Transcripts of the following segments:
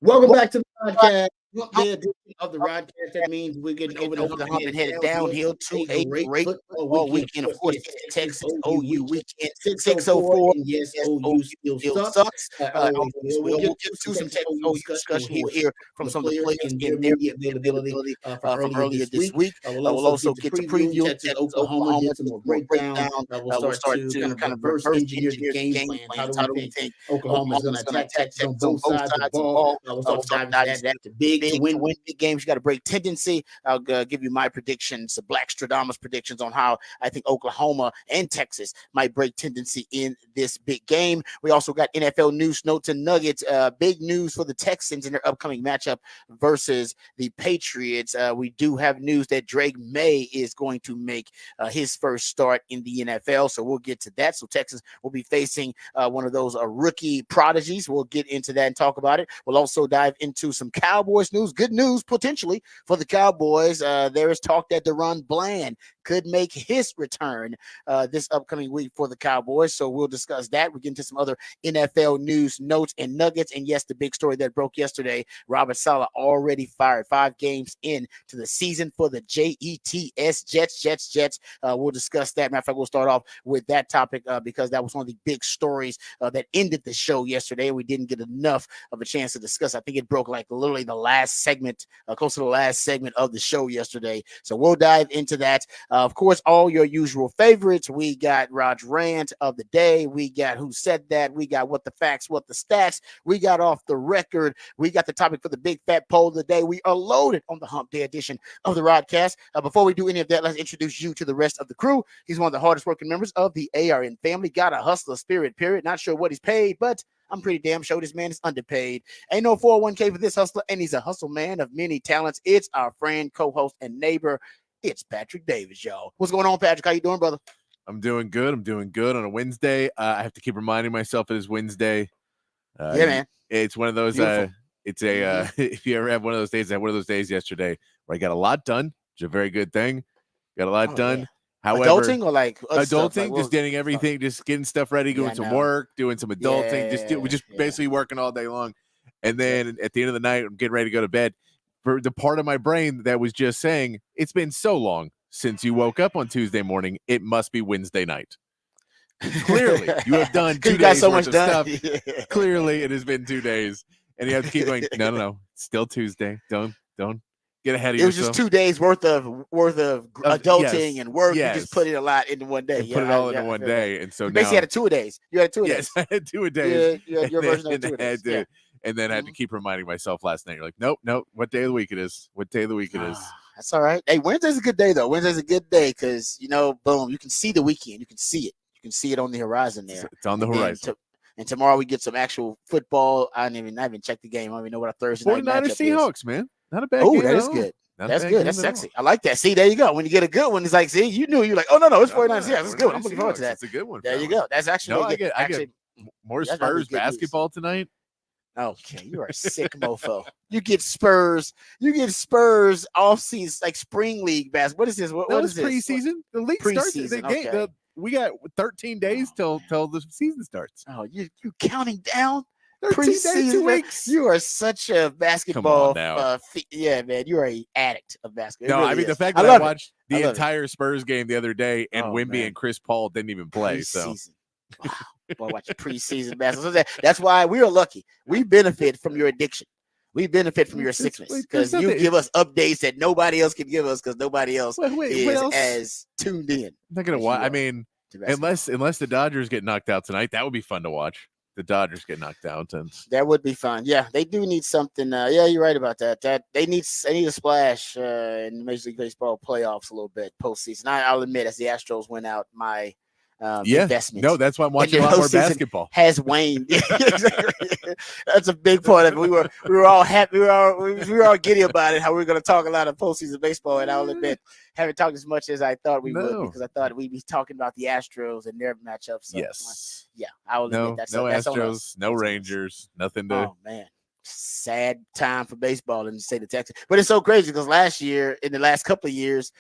Welcome back to the podcast. Hump Day edition of the Rodcast. That means we're getting over the hump and headed downhill to a great football weekend. Of course, it's Texas OU weekend 604. And yes, OU still sucks. Always will. We'll get to some Texas OU discussion. We'll hear from some of the players in their media availability from earlier this week. We'll also get to preview Texas Oklahoma, get some more breakdown. We'll start to kind of reverse engineer the game plan. How do we think Oklahoma is going to attack Texas on both sides of the ball? We'll start to dive into that. To win big games, you got to break tendency. I'll give you my predictions, Black Stradamus predictions on how I think Oklahoma and Texas might break tendency in this big game. We also got NFL news, notes, and nuggets. Big news for the Texans in their upcoming matchup versus the Patriots. We do have news that Drake May is going to make his first start in the NFL, so we'll get to that. So Texas will be facing one of those rookie prodigies. We'll get into that and talk about it. We'll also dive into some Cowboys news. Good news potentially for the Cowboys. There is talk that Deron Bland could make his return this upcoming week for the Cowboys. So we'll discuss that. We get into some other NFL news, notes, and nuggets. And yes, the big story that broke yesterday, Robert Saleh already fired 5 games into the season for the Jets, Jets. We'll discuss that. Matter of fact, we'll start off with that topic because that was one of the big stories that ended the show yesterday. We didn't get enough of a chance to discuss. I think it broke like literally the last segment, close to the last segment of the show yesterday. So we'll dive into that. Of course, all your usual favorites. We got Raj Rant of the day. We got Who Said That. We got What the Facts, What the Stats. We got Off the Record. We got the topic for the big fat poll of the day. We are loaded on the Hump Day edition of the Rodcast. Before we do any of that, let's introduce you to the rest of the crew. He's one of the hardest working members of the ARN family. Got a hustler spirit, period. Not sure what he's paid, but I'm pretty damn sure this man is underpaid. Ain't no 401k for this hustler, and he's a hustle man of many talents. It's our friend, co-host, and neighbor. It's Patrick Davis, y'all. What's going on, Patrick? How you doing, brother? I'm doing good. On a Wednesday. I have to keep reminding myself it is Wednesday. Yeah, man. It's one of those. If you ever have one of those days, I had one of those days yesterday where I got a lot done. Which is a very good thing. Got a lot done. Yeah. However, adulting or like adulting, like, just getting everything, just getting stuff ready, doing some work, doing some adulting, basically working all day long. And then at the end of the night, I'm getting ready to go to bed. For the part of my brain that was just saying, it's been so long since you woke up on Tuesday morning, it must be Wednesday night. Clearly, you have done 2 days so much stuff. Yeah. Clearly, it has been 2 days. And you have to keep going, no, still Tuesday. Don't get ahead of yourself. It was just 2 days worth of adulting and work. Yes. You just put it a lot into one day. Put it all into one day. And so you now basically had 2 days. You had 2 days. Yes, I had 2 days. Yeah, your version of 2 days. And then I had to keep reminding myself last night. You're like, nope. What day of the week it is? That's all right. Hey, Wednesday's a good day, though. Wednesday's a good day because, boom, you can see the weekend. You can see it. You can see it on the horizon there. It's on the horizon. And tomorrow we get some actual football. I haven't checked the game. I don't even know what a Thursday night matchup is. 49ers Seahawks, man. Not a bad game. Oh, that is good. That's good. That's sexy. I like that. See, there you go. When you get a good one, it's like, see, you're like, oh, no, it's 49ers. Yeah, that's good. I'm looking forward to that. That's a good one. There you go. That's actually good. I get more Spurs basketball tonight. Okay, you are a sick mofo. You get Spurs off season, like spring league basketball. What is this? What is this? Preseason. The league starts. We got 13 days till the season starts. Oh, you counting down? 13 days, 2 weeks. You are such a basketball. Yeah, man, you are an addict of basketball. No, really the fact that I watched the entire Spurs game the other day and Wemby and Chris Paul didn't even play. Preseason. Wow. Boy, watch preseason basketball. That's why we are lucky. We benefit from your addiction. We benefit from your sickness because you give us updates that nobody else can give us because nobody else is as tuned in. I'm not gonna watch. I mean, unless the Dodgers get knocked out tonight, that would be fun to watch. The Dodgers get knocked out, and that would be fun. Yeah, they do need something. Yeah, you're right about that. That they need a splash in the Major League Baseball playoffs a little bit postseason. I'll admit, as the Astros went out, my investment. No, that's why I'm watching a lot more basketball. Has waned. That's a big part of it. We were all happy. We were all giddy about it. How we were going to talk a lot of postseason baseball, and I'll admit, haven't talked as much as I thought we would because I thought we'd be talking about the Astros and their matchups. So, yes. Yeah, I will admit that's no Astros, no Rangers, nothing to. Oh man. Sad time for baseball in the state of Texas. But it's so crazy because last year, in the last couple of years,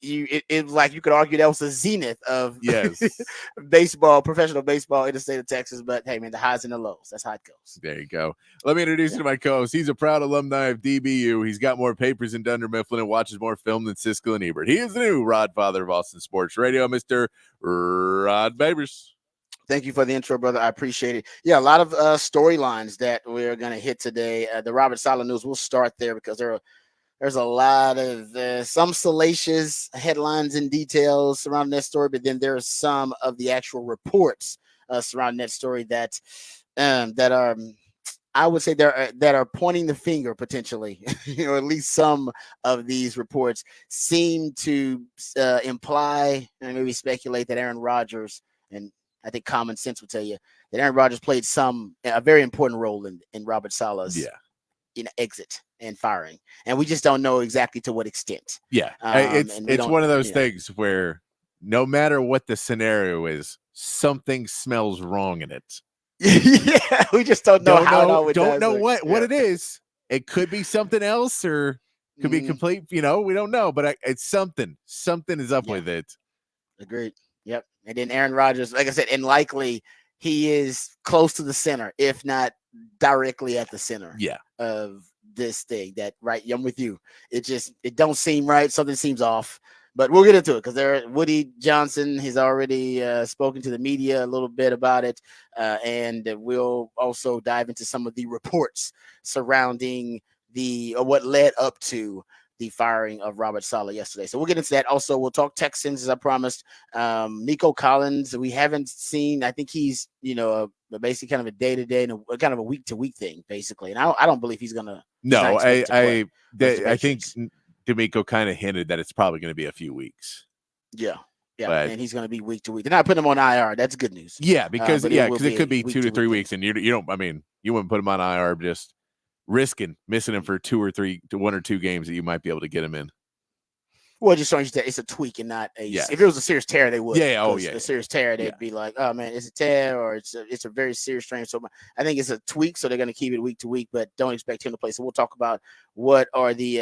it was like you could argue that was the zenith of Yes. baseball, professional baseball in the state of Texas. But hey, man, the highs and the lows. That's how it goes. There you go. Let me introduce you to my co-host. He's a proud alumni of DBU. He's got more papers than Dunder Mifflin and watches more film than Siskel and Ebert. He is the new Rodfather of Austin Sports Radio, Mr. Rod Babers. Thank you for the intro, brother. I appreciate it. Yeah, a lot of storylines that we're going to hit today. The Robert Saleh news, we'll start there because there's a lot of some salacious headlines and details surrounding that story, but then there are some of the actual reports surrounding that story that are, I would say, that are pointing the finger potentially, or at least some of these reports seem to imply and maybe speculate that Aaron Rodgers, and I think common sense would tell you that Aaron Rodgers played a very important role in Robert Saleh's exit and firing, and we just don't know exactly to what extent. Yeah, it's one of those things where no matter what the scenario is, something smells wrong in it. Yeah, we just don't know what it is. It could be something else, or could be complete. We don't know, but it's something. Something is up with it. Agreed. Yep. And then Aaron Rodgers, like I said, and likely he is close to the center, if not directly at the center. Of this thing. That right. I'm with you. It don't seem right. Something seems off. But we'll get into it because Woody Johnson has already spoken to the media a little bit about it, and we'll also dive into some of the reports surrounding what led up to the firing of Robert Saleh yesterday. So we'll get into that. Also, we'll talk Texans as I promised. Nico Collins, we haven't seen. I think he's basically kind of a day-to-day and kind of a week-to-week thing, basically. And I don't believe he's gonna. No, I think D'Amico kind of hinted that it's probably going to be a few weeks. Yeah, and he's going to be week to week. They're not putting him on IR. That's good news. Yeah, because it could be 2 to 3 weeks, and you don't. I mean, you wouldn't put him on IR just risking missing him for 1 or 2 games that you might be able to get him in. Well, just showing you that it's a tweak and not a. If it was a serious tear, they would. A serious tear, they'd be like, "Oh man, it's a tear, or it's a very serious strain." So I think it's a tweak, so they're going to keep it week to week, but don't expect him to play. So we'll talk about what are the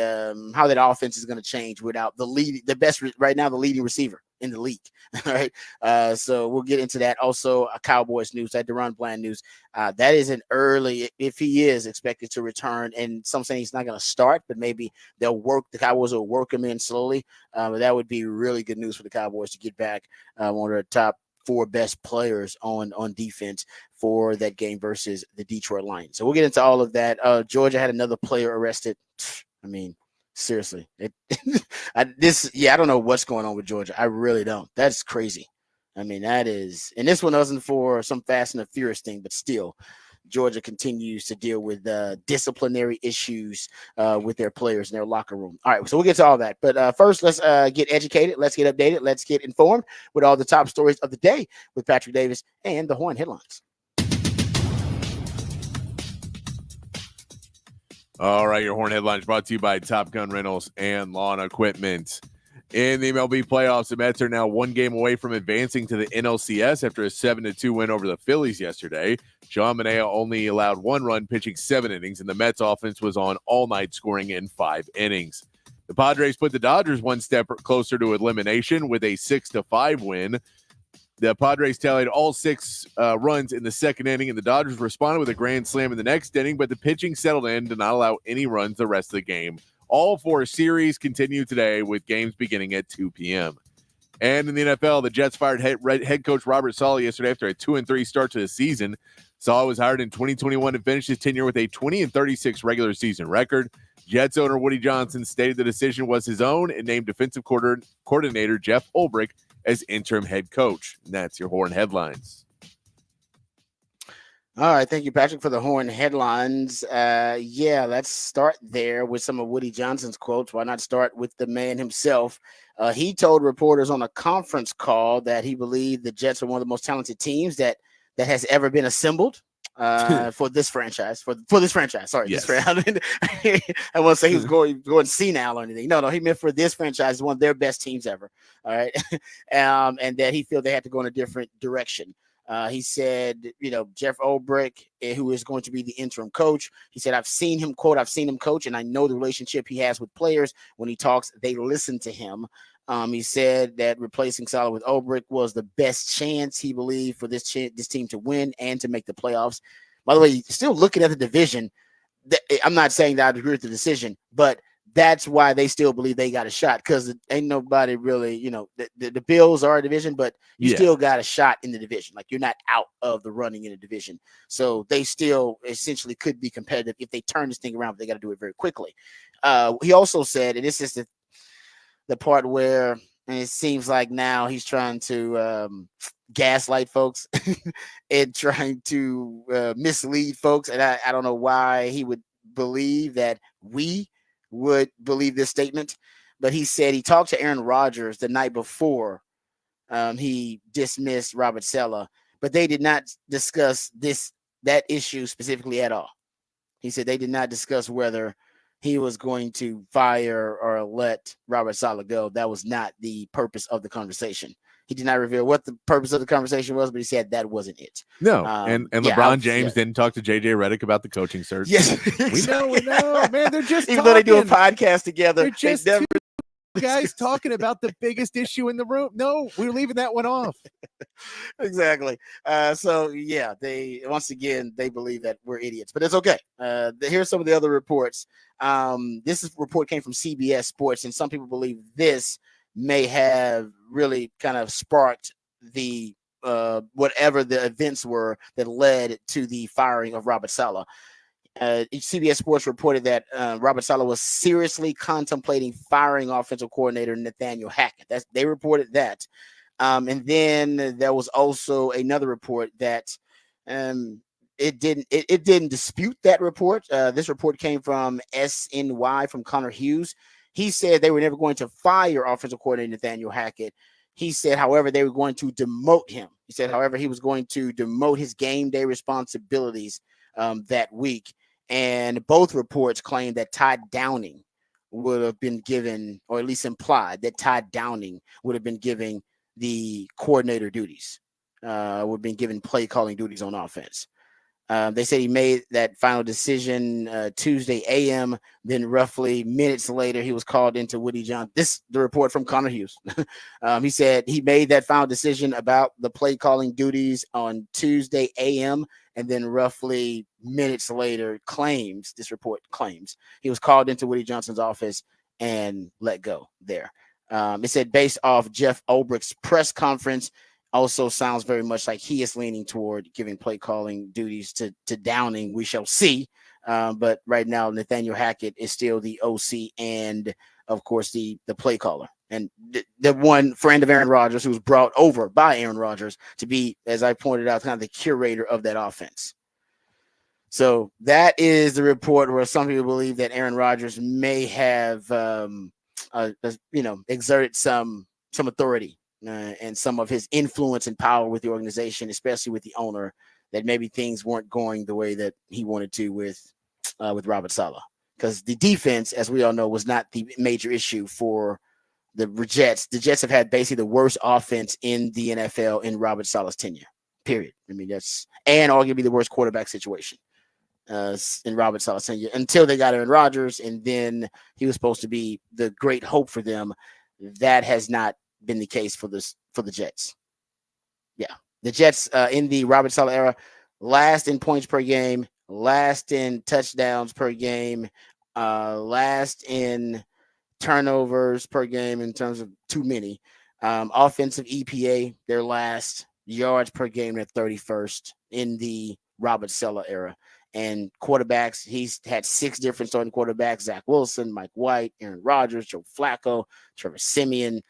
how that offense is going to change without the leading receiver in the league. All right. So we'll get into that. Also, Cowboys news, that Deron Bland news. That is an early, if he is expected to return, and some saying he's not going to start, but maybe the Cowboys will work him in slowly. But that would be really good news for the Cowboys to get back one of the top 4 best players on defense for that game versus the Detroit Lions. So we'll get into all of that. Georgia had another player arrested. I mean, seriously, I don't know what's going on with Georgia. I really don't. That's crazy. I mean, that is, and this one wasn't for some Fast and the Furious thing, but still, Georgia continues to deal with disciplinary issues with their players in their locker room. All right, so we'll get to all that. But first, let's get educated. Let's get updated. Let's get informed with all the top stories of the day with Patrick Davis and the Horn Headlines. All right, your Horn Headlines brought to you by Top Gun Rentals and Lawn Equipment. In the MLB playoffs, the Mets are now 1 game away from advancing to the NLCS after a 7-2 win over the Phillies yesterday. John Manaea only allowed 1 run, pitching 7 innings, and the Mets offense was on all night, scoring in 5 innings. The Padres put the Dodgers 1 step closer to elimination with a 6-5 win. The Padres tallied all 6 runs in the second inning, and the Dodgers responded with a grand slam in the next inning, but the pitching settled in to not allow any runs the rest of the game. All 4 series continue today with games beginning at 2 p.m. And in the NFL, the Jets fired head coach Robert Saleh yesterday after a 2-3 start to the season. Saleh was hired in 2021 and finished his tenure with a 20-36 regular season record. Jets owner Woody Johnson stated the decision was his own and named defensive coordinator Jeff Ulbrich as interim head coach. And that's your Horn Headlines. All right. Thank you, Patrick, for the Horn Headlines. Let's start there with some of Woody Johnson's quotes. Why not start with the man himself? He told reporters on a conference call that he believed the Jets are one of the most talented teams that has ever been assembled for this franchise. For this franchise. Sorry. Yes. I won't say he was going senile or anything. No, he meant for this franchise, one of their best teams ever. All right. And that he felt they had to go in a different direction. He said, Jeff Ulbrich, who is going to be the interim coach, he said, I've seen him coach, and I know the relationship he has with players. When he talks, they listen to him. He said that replacing Salah with Ulbrich was the best chance he believed for this team to win and to make the playoffs. By the way, still looking at the division, I'm not saying that I agree with the decision, but that's why they still believe they got a shot, because ain't nobody really, the Bills are a division, but you still got a shot in the division. Like, you're not out of the running in the division. So they still essentially could be competitive if they turn this thing around, but they got to do it very quickly. He also said, and this is the part where it seems like now he's trying to gaslight folks and trying to mislead folks. And I don't know why he would believe that we would believe this statement, but he said he talked to Aaron Rodgers the night before he dismissed Robert Saleh, but they did not discuss that issue specifically at all. He said they did not discuss whether he was going to fire or let Robert Saleh go. That was not the purpose of the conversation. He did not reveal what the purpose of the conversation was, but he said that wasn't it. No, and LeBron James didn't talk to JJ Redick about the coaching search. Yes, exactly. we know, man. They're just even though they do a podcast together. They're just two guys talking about the biggest issue in the room. No, we're leaving that one off. Exactly. So yeah, they once again they believe that we're idiots, but it's okay. Here's some of the other reports. This report came from CBS Sports, and some people believe this may have really kind of sparked the whatever the events were that led to the firing of Robert Saleh. CBS Sports reported that Robert Saleh was seriously contemplating firing offensive coordinator Nathaniel Hackett. They reported that. And then there was also another report that it didn't dispute that report. This report came from SNY, from Connor Hughes. He said they were never going to fire offensive coordinator Nathaniel Hackett. He said, however, they were going to demote him. He said, however, he was going to demote his game day responsibilities that week. And both reports claimed that Todd Downing would have been given, or at least implied that Todd Downing would have been given the coordinator duties, would have been given play calling duties on offense. They said he made that final decision Tuesday a.m. Then roughly minutes later, he was called into Woody Johnson. This the report from Connor Hughes. He said he made that final decision about the play calling duties on Tuesday a.m. And then roughly minutes later, this report claims he was called into Woody Johnson's office and let go there. It said based off Jeff Ulbricht's press conference, also sounds very much like he is leaning toward giving play calling duties to Downing. We shall see. But right now, Nathaniel Hackett is still the OC and, of course, the play caller. And the one friend of Aaron Rodgers who was brought over by Aaron Rodgers to be, as I pointed out, kind of the curator of that offense. So that is the report where some people believe that Aaron Rodgers may have, exerted some authority and some of his influence and power with the organization, especially with the owner, that maybe things weren't going the way that he wanted to with Robert Saleh. Because the defense, as we all know, was not the major issue for the Jets. The Jets have had basically the worst offense in the NFL in Robert Saleh's tenure, period. I mean, that's, and arguably the worst quarterback situation in Robert Saleh's tenure until they got Aaron Rodgers, and then he was supposed to be the great hope for them. That has not been the case for the Jets. Yeah, the Jets in the Robert Saleh era, last in points per game, last in touchdowns per game, last in turnovers per game in terms of too many. Offensive EPA, their last. Yards per game, they're 31st in the Robert Saleh era. And quarterbacks, he's had 6 different starting quarterbacks: Zach Wilson, Mike White, Aaron Rodgers, Joe Flacco, Trevor Siemian.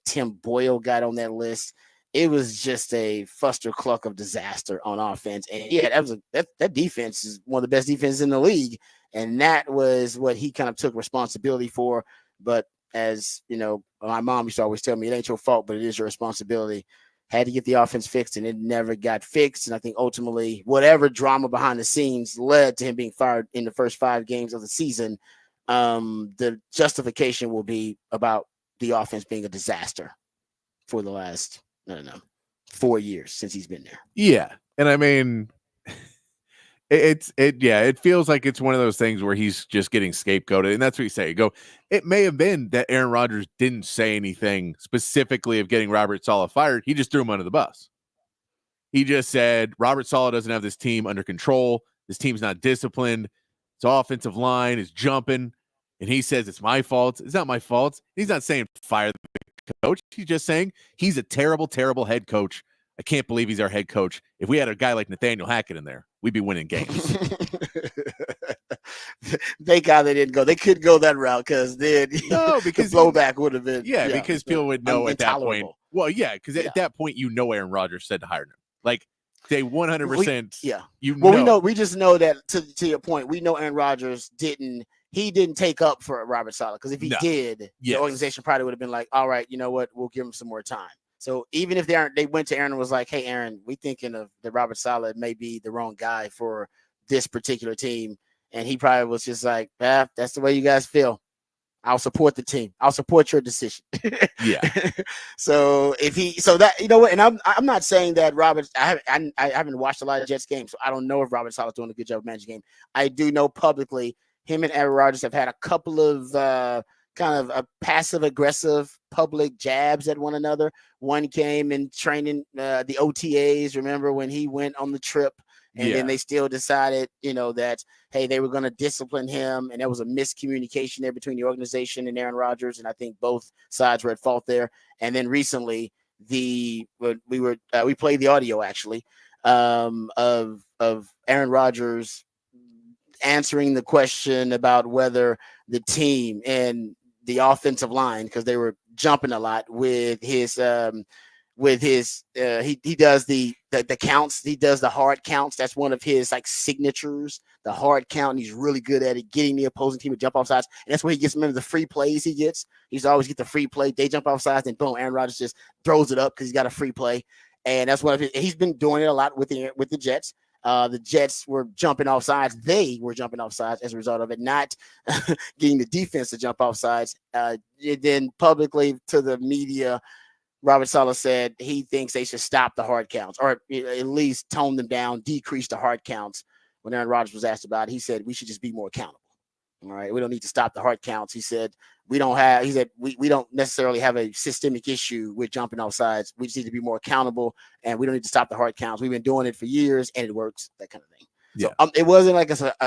Tim Boyle got on that list. It was just a fuster-cluck of disaster on offense. And yeah, that defense is one of the best defenses in the league. And that was what he kind of took responsibility for. But as you know, my mom used to always tell me, it ain't your fault, but it is your responsibility. Had to get the offense fixed, and it never got fixed. And I think ultimately, whatever drama behind the scenes led to him being fired in the first 5 games of the season, the justification will be about the offense being a disaster for the last, 4 years since he's been there. Yeah. And I mean, It feels like it's one of those things where he's just getting scapegoated, and that's what you say. You go, it may have been that Aaron Rodgers didn't say anything specifically of getting Robert Saleh fired. He just threw him under the bus. He just said Robert Saleh doesn't have this team under control. This team's not disciplined. His offensive line is jumping, and he says it's my fault. It's not my fault. He's not saying fire the coach. He's just saying he's a terrible, terrible head coach. I can't believe he's our head coach. If we had a guy like Nathaniel Hackett in there, we'd be winning games. Thank God they didn't go. They could go that route because then because the blowback would have been because people would know at that point. Well, because at that point you know Aaron Rodgers said to hire him. Like they 100%. We just know that to your point, we know Aaron Rodgers didn't take up for Robert Saleh because if he did, the organization probably would have been like, all right, you know what, we'll give him some more time. So even if they went to Aaron and was like, hey, Aaron, we thinking of the Robert Saleh may be the wrong guy for this particular team. And he probably was just like, that's the way you guys feel. I'll support the team. I'll support your decision. Yeah. So that, you know what, and I'm not saying that Robert, I haven't watched a lot of Jets games, so I don't know if Robert Saleh is doing a good job of managing game. I do know publicly him and Aaron Rodgers have had a couple of kind of a passive aggressive public jabs at one another. One came in training the OTAs. Remember when he went on the trip? And then they still decided, that, hey, they were going to discipline him. And there was a miscommunication there between the organization and Aaron Rodgers. And I think both sides were at fault there. And then recently we played the audio actually of Aaron Rodgers answering the question about whether the team and the offensive line, because they were jumping a lot with his he does the counts. He does the hard counts. That's one of his like signatures, the hard count. And he's really good at it, getting the opposing team to jump off sides. And that's where he gets, remember the free plays he gets. He's always get the free play. They jump off sides and boom, Aaron Rodgers just throws it up because he's got a free play. And that's one of his, he's been doing it a lot with the Jets. The Jets were jumping off sides. They were jumping off sides as a result of it, not getting the defense to jump off sides. Then publicly to the media, Robert Saleh said he thinks they should stop the hard counts or at least tone them down, decrease the hard counts. When Aaron Rodgers was asked about it, he said, we should just be more accountable. All right. We don't need to stop the hard counts. He said, we don't necessarily have a systemic issue with jumping off sides. We just need to be more accountable and we don't need to stop the hard counts. We've been doing it for years and it works, that kind of thing. Yeah. So it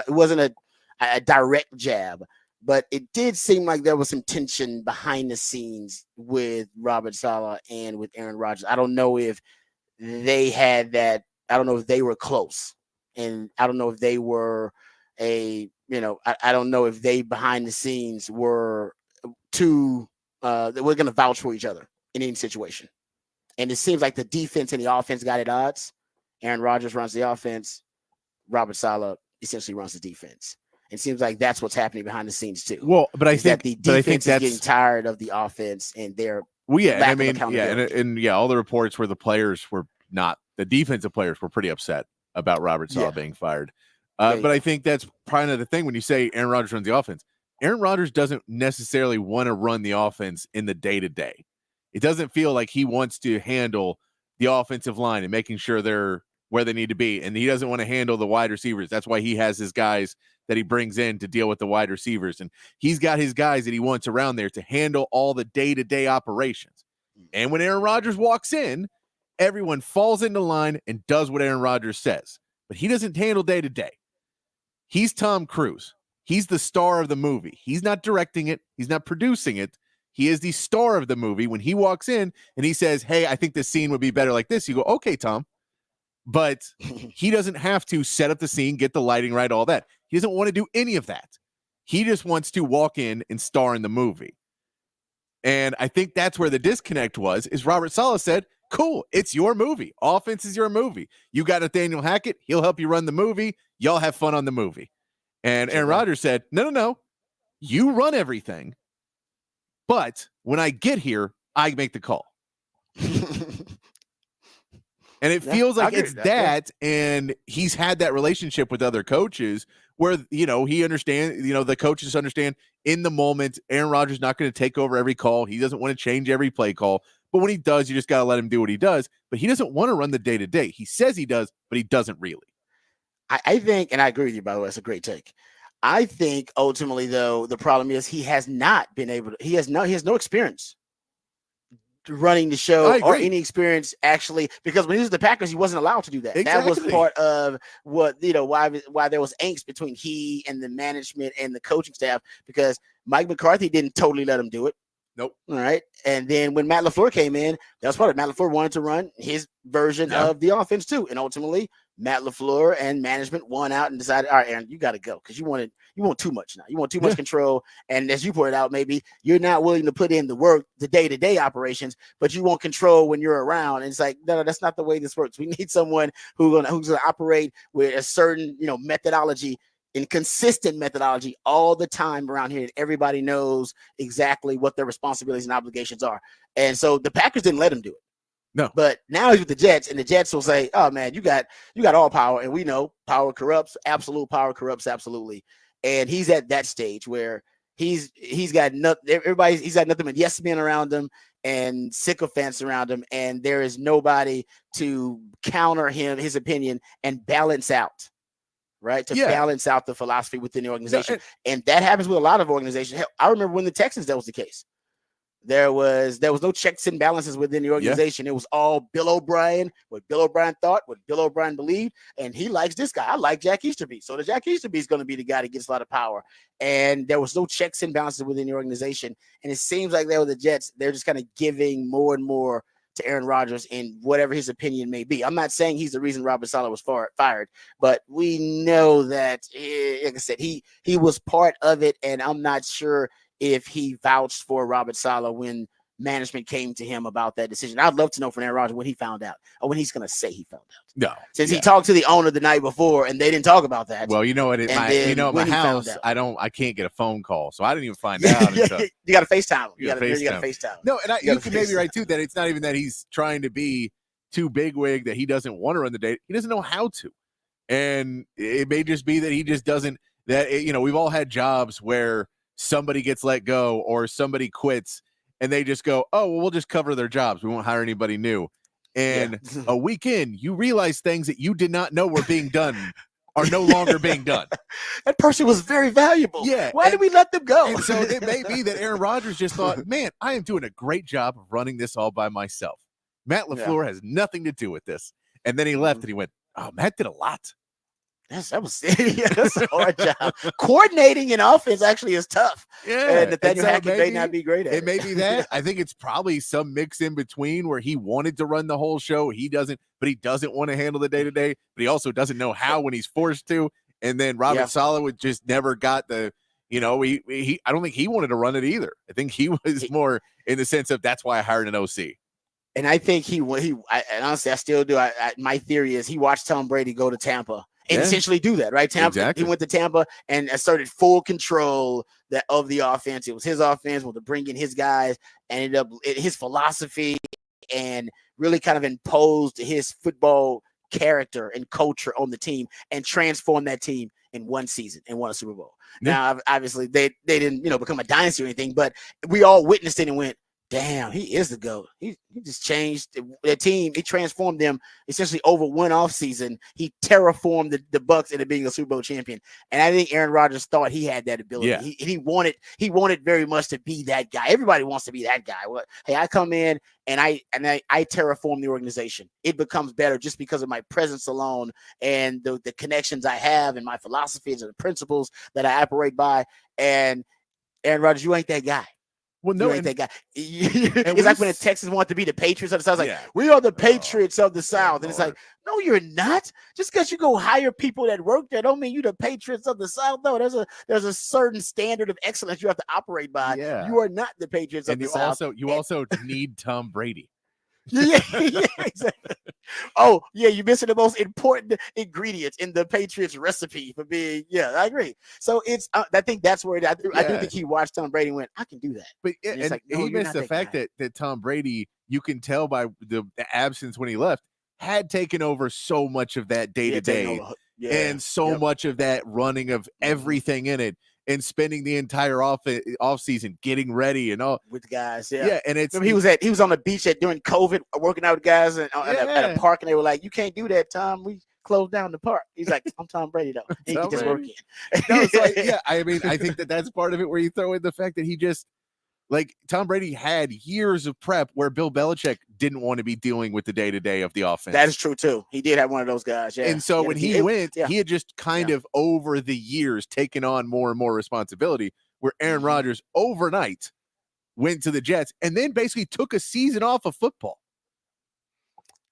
wasn't a direct jab, but it did seem like there was some tension behind the scenes with Robert Saleh and with Aaron Rodgers. I don't know if they had that. I don't know if they were close. And I don't know if they were I don't know if they behind the scenes were that we're going to vouch for each other in any situation. And it seems like the defense and the offense got at odds. Aaron Rodgers runs the offense. Robert Saleh essentially runs the defense. It seems like that's what's happening behind the scenes too. Well, but I think the defense is getting tired of the offense and they're all the reports where the players were not, the defensive players were pretty upset about Robert Saleh being fired. But I think that's probably the thing when you say Aaron Rodgers runs the offense. Aaron Rodgers doesn't necessarily want to run the offense in the day-to-day. It doesn't feel like he wants to handle the offensive line and making sure they're where they need to be. And he doesn't want to handle the wide receivers. That's why he has his guys that he brings in to deal with the wide receivers. And he's got his guys that he wants around there to handle all the day-to-day operations. And when Aaron Rodgers walks in, everyone falls into line and does what Aaron Rodgers says. But he doesn't handle day-to-day. He's Tom Cruise. He's the star of the movie. He's not directing it. He's not producing it. He is the star of the movie. When he walks in and he says, hey, I think this scene would be better like this, you go, okay, Tom. But he doesn't have to set up the scene, get the lighting right, all that. He doesn't want to do any of that. He just wants to walk in and star in the movie. And I think that's where the disconnect was, is Robert Saleh said, cool, it's your movie. Offense is your movie. You got Nathaniel Hackett. He'll help you run the movie. Y'all have fun on the movie. And Aaron Rodgers said, no. You run everything. But when I get here, I make the call. And it feels like it's that, and he's had that relationship with other coaches where, he understands, the coaches understand in the moment, Aaron Rodgers is not going to take over every call. He doesn't want to change every play call. But when he does, you just got to let him do what he does. But he doesn't want to run the day-to-day. He says he does, but he doesn't really. I think, and I agree with you, by the way, it's a great take. I think ultimately, though, the problem is he has not been able to, he has no experience running the show or any experience actually, because when he was the Packers, he wasn't allowed to do that. That was part of what, why there was angst between he and the management and the coaching staff, because Mike McCarthy didn't totally let him do it. Nope. All right. And then when Matt LaFleur came in, that was part of it. Matt LaFleur wanted to run his version of the offense too. And ultimately, Matt LaFleur and management won out and decided, all right, Aaron, you got to go, because you want too much now. You want too much control. And as you pointed out, maybe you're not willing to put in the work, the day-to-day operations, but you want control when you're around. And it's like, no, that's not the way this works. We need someone who's gonna operate with a certain, methodology, in consistent methodology all the time around here. Everybody knows exactly what their responsibilities and obligations are. And so the Packers didn't let him do it. No. But now he's with the Jets, and the Jets will say, oh man, you got all power. And we know power corrupts. Absolute power corrupts absolutely. And he's at that stage where he's got nothing. He's got nothing but yes men around him and sycophants around him, and there is nobody to counter his opinion and balance out. Right, to balance out the philosophy within the organization. And that happens with a lot of organizations. Hell, I remember when the Texans, that was the case. There was no checks and balances within the organization. It was all Bill O'Brien, what Bill O'Brien thought, what Bill O'Brien believed, and he likes this guy. I like Jack Easterby. So the Jack Easterby is going to be the guy that gets a lot of power. And there was no checks and balances within the organization. And it seems like there with the Jets, they're just kind of giving more and more to Aaron Rodgers in whatever his opinion may be. I'm not saying he's the reason Robert Saleh was fired, but we know that, like I said, he was part of it, and I'm not sure if he vouched for Robert Saleh when management came to him about that decision. I'd love to know from Aaron Rodgers when he found out, or when he's going to say he found out. No, since he talked to the owner the night before and they didn't talk about that. Well, at my house, I can't get a phone call, so I didn't even find out. Until, you got to FaceTime. You got to FaceTime. No, and you can maybe right too that it's not even that he's trying to be too bigwig, that he doesn't want to run the day. He doesn't know how to, and it may just be that he just doesn't. That we've all had jobs where somebody gets let go or somebody quits. And they just go, oh, well, we'll just cover their jobs. We won't hire anybody new. And a week in, you realize things that you did not know were being done are no longer being done. That person was very valuable. Yeah. Why did we let them go? And so it may be that Aaron Rodgers just thought, man, I am doing a great job of running this all by myself. Matt LaFleur has nothing to do with this. And then he left and he went, oh, Matt did a lot. That's a hard job. Coordinating an offense actually is tough. Yeah. And Nathaniel Hackett may not be great at it. It may be that. I think it's probably some mix in between where he wanted to run the whole show. He doesn't want to handle the day-to-day, but he also doesn't know how when he's forced to. And then Robert Saleh would just never got the, I don't think he wanted to run it either. I think he was more in the sense of that's why I hired an OC. And I think and honestly, I still do. My theory is he watched Tom Brady go to Tampa and essentially do that, right? Tampa. Exactly. He went to Tampa and asserted full control of the offense. It was his offense, wanted to bring in his guys, and ended up his philosophy, and really kind of imposed his football character and culture on the team and transformed that team in one season and won a Super Bowl. Yeah. Now, obviously, they didn't become a dynasty or anything, but we all witnessed it and went, damn, he is the GOAT. He just changed the team. He transformed them essentially over one offseason. He terraformed the Bucs into being a Super Bowl champion. And I think Aaron Rodgers thought he had that ability. Yeah. He wanted very much to be that guy. Everybody wants to be that guy. Well, hey, I come in and I terraform the organization. It becomes better just because of my presence alone and the connections I have and my philosophies and the principles that I operate by. And Aaron Rodgers, you ain't that guy. Well, no, that guy. It's like when the Texans want to be the Patriots of the South. Like, we are the Patriots of the South. And it's like, no, you're not. Just because you go hire people that work there don't mean you're the Patriots of the South. No, there's a certain standard of excellence you have to operate by. Yeah. You are not the Patriots of the South. You also need Tom Brady. Yeah, exactly. Oh, yeah, you're missing the most important ingredients in the Patriots recipe for being. Yeah, I agree. So it's. I think that's where I do think he watched Tom Brady and went, I can do that. But he missed the fact that Tom Brady, you can tell by the absence when he left, had taken over so much of that day to day, and so much of that running of everything in it. And spending the entire off season getting ready and all with the guys, and it's he was on the beach during COVID working out with guys at a park, and they were like, "You can't do that, Tom. close down the park. He's like, I'm Tom Brady though. He can just work in. No, so I mean, I think that's part of it where you throw in the fact that he just like Tom Brady had years of prep where Bill Belichick didn't want to be dealing with the day-to-day of the offense. That is true too. He did have one of those guys. Yeah. And so when he went, he had just kind of over the years taken on more and more responsibility, where Aaron Rodgers overnight went to the Jets and then basically took a season off of football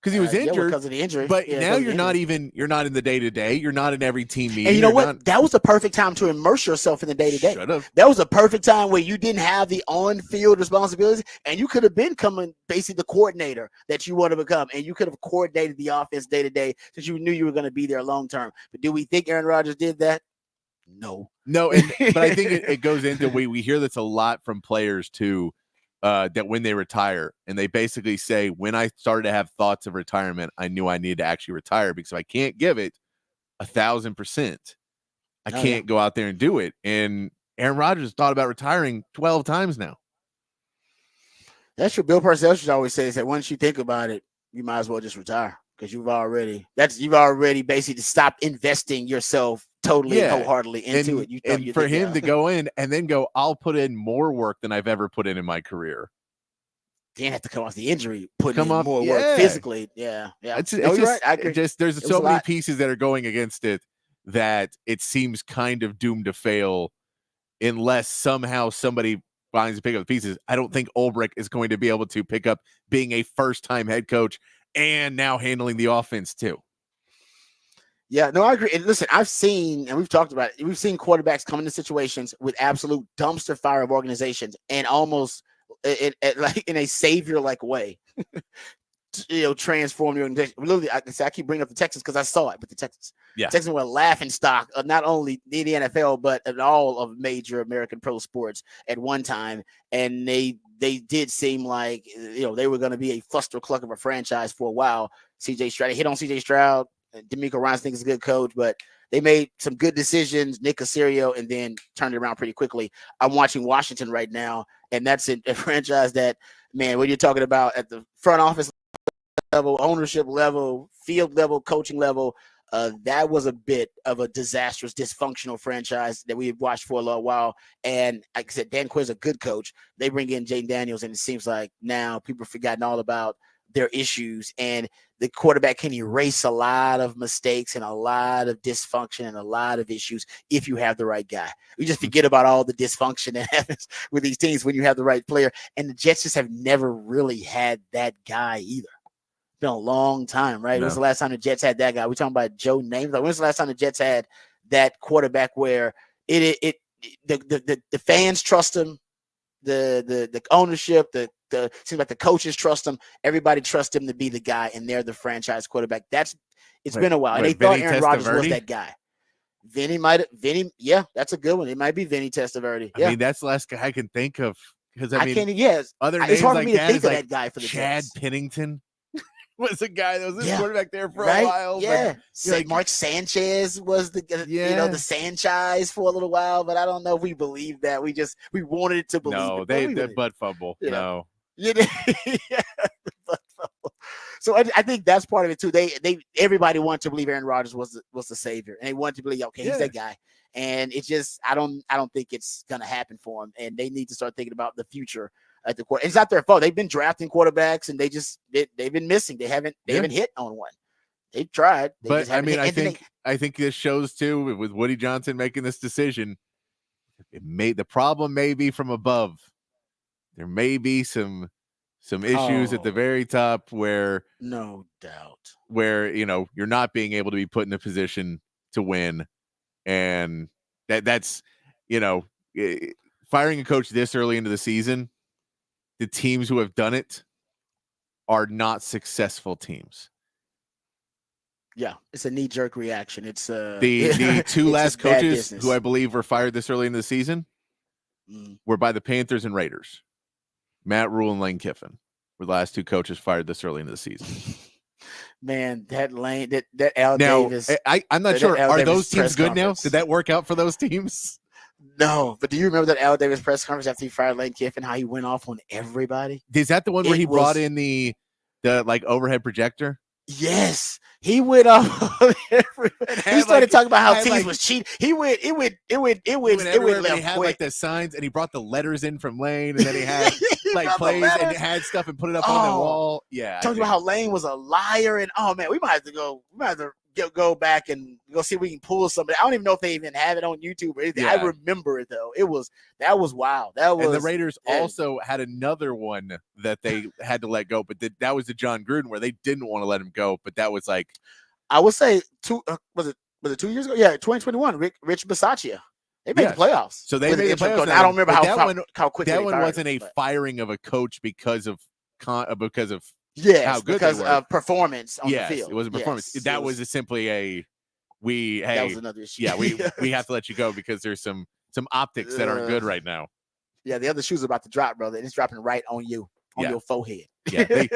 because he was injured because of the injury. But now you're not in the day-to-day. You're not in every team meeting. And you know what? That was the perfect time to immerse yourself in the day-to-day. That was a perfect time where you didn't have the on-field responsibilities, and you could have been coming basically the coordinator that you want to become, and you could have coordinated the offense day-to-day since you knew you were going to be there long-term. But do we think Aaron Rodgers did that? No. But I think it goes into we hear this a lot from players too. That when they retire, and they basically say, when I started to have thoughts of retirement, I knew I needed to actually retire, because if I can't give it 1,000%, I can't go out there and do it. And Aaron Rodgers thought about retiring 12 times now. That's true. Bill Parcells should always say that once you think about it, you might as well just retire, because you've already basically stopped investing yourself totally wholeheartely into it. And for him to go in and then go, I'll put in more work than I've ever put in my career. Didn't have to come off the injury, putting in more work physically. Yeah. It's right. I agree. There's so many pieces that are going against it that it seems kind of doomed to fail unless somehow somebody finds to pick up the pieces. I don't think Ulbrich is going to be able to pick up being a first-time head coach and now handling the offense too. Yeah, no, I agree. And listen, I've seen, and we've talked about it, we've seen quarterbacks come into situations with absolute dumpster fire of organizations and almost like in a savior-like way, transform the organization. Literally, I keep bringing up the Texans because I saw it with the Texans. Yeah. Texans were a laughing stock of not only in the NFL, but in all of major American pro sports at one time. And they did seem like, they were going to be a fuster-cluck of a franchise for a while. CJ Stroud, they hit on CJ Stroud. D'Amico Ryans thinks is a good coach, but they made some good decisions, Nick Caserio, and then turned it around pretty quickly. I'm watching Washington right now, and that's a franchise that, man, when you're talking about at the front office level, ownership level, field level, coaching level, that was a bit of a disastrous, dysfunctional franchise that we've watched for a little while. And like I said, Dan Quinn's a good coach. They bring in Jaden Daniels, and it seems like now people have forgotten all about their issues, and the quarterback can erase a lot of mistakes and a lot of dysfunction and a lot of issues if you have the right guy. We just forget about all the dysfunction that happens with these teams when you have the right player. And the Jets just have never really had that guy either. It's been a long time, right? No. When was the last time the Jets had that guy? We're talking about Joe Namath. When was the last time the Jets had that quarterback where the fans trust him, the ownership, seems like the coaches trust him. Everybody trusts him to be the guy, and they're the franchise quarterback. It's been a while. And they thought Aaron Rodgers was that guy. Vinny, yeah, that's a good one. It might be Vinny Testaverde. Yeah. I mean, that's the last guy I can think of, because I can't. Yes, other names it's hard like for me to think of like that guy for the Chad Jets. Pennington was a guy that was this quarterback there for a while. Yeah, Mark Sanchez was the the Sanchez for a little while, but I don't know if we believe that. We wanted it to believe. No, the butt fumble. No. Yeah. So I think that's part of it too. Everybody wanted to believe Aaron Rodgers was the savior, and they wanted to believe, okay, he's that guy. And it's just I don't think it's gonna happen for him, and they need to start thinking about the future at the quarter. It's not their fault. They've been drafting quarterbacks, and they've been missing. They haven't hit on one. They've tried, but I mean, I think this shows too with Woody Johnson making this decision. The problem may be from above. There may be some issues at the very top where no doubt where you're not being able to be put in a position to win, and that's firing a coach this early into the season. The teams who have done it are not successful teams. Yeah, it's a knee-jerk reaction. It's the two last coaches who I believe were fired this early in the season were by the Panthers and Raiders. Matt Rule and Lane Kiffin were the last two coaches fired this early into the season. Man, that Al Davis. I'm not sure. Are those teams good now? Did that work out for those teams? No, but do you remember that Al Davis press conference after he fired Lane Kiffin? How he went off on everybody? Is that the one where he brought in the like overhead projector? Yes, he went off. He started talking about how teams was cheating. It went everywhere. left He had quick. like the signs, and he brought the letters in from Lane, and then he had like plays, and it had stuff and put it up on the wall. Yeah, talking about how Lane was a liar, and oh man, we might have to go back and go see if we can pull something. I don't even know if they even have it on YouTube or anything. Yeah. I remember it though. That was wild. And the Raiders also had another one that they had to let go, but that was the John Gruden where they didn't want to let him go. But that was like, I would say was it 2 years ago? Yeah, 2021. Rich Bisaccia. They made the playoffs. So they made the playoffs. I don't remember how quickly that one wasn't a firing of a coach because of yes, how good because they were. Of performance on the field. It was a performance. Yes, that was simply that was another issue. Yeah, we have to let you go because there's some optics that aren't good right now. Yeah, the other shoe's about to drop, brother, and it's dropping right on you, on your forehead. Yeah, they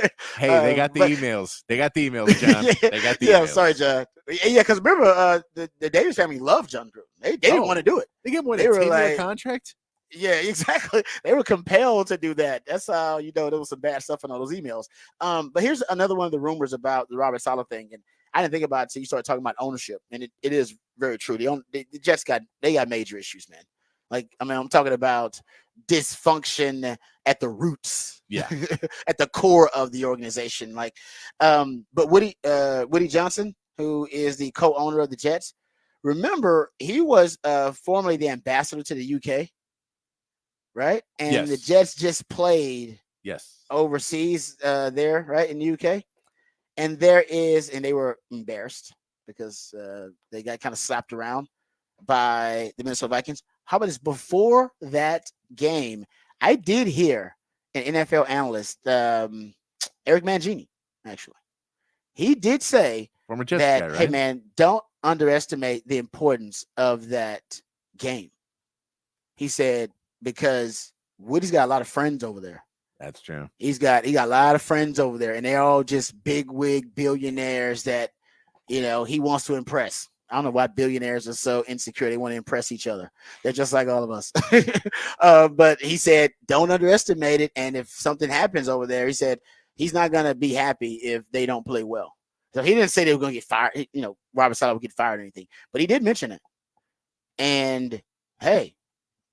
got the emails. They got the emails, John. They got the emails. Sorry, John. Yeah, because remember, the Davis family loved John Gruden. They didn't want to do it. They gave him a 10-year contract. Yeah, exactly. They were compelled to do that. That's how there was some bad stuff in all those emails. But here's another one of the rumors about the Robert Saleh thing, and I didn't think about it until you started talking about ownership, and it is very true. The Jets got major issues, man. Like, I mean, I'm talking about dysfunction at the roots, at the core of the organization. Like, but Woody Johnson, who is the co-owner of the Jets, remember he was formerly the ambassador to the UK, right? And the Jets just played overseas there, right, in the UK. And they were embarrassed because they got kind of slapped around by the Minnesota Vikings. How about this? Before that game, I did hear an NFL analyst, Eric Mangini, actually. He did say former Jets that, guy, right? Hey, man, don't underestimate the importance of that game. He said, because Woody's got a lot of friends over there. That's true. He got a lot of friends over there, and they're all just bigwig billionaires that, he wants to impress. I don't know why billionaires are so insecure. They want to impress each other. They're just like all of us. But he said, don't underestimate it. And if something happens over there, he said he's not going to be happy if they don't play well. So he didn't say they were going to get fired. Robert Saleh would get fired or anything, but he did mention it. And hey,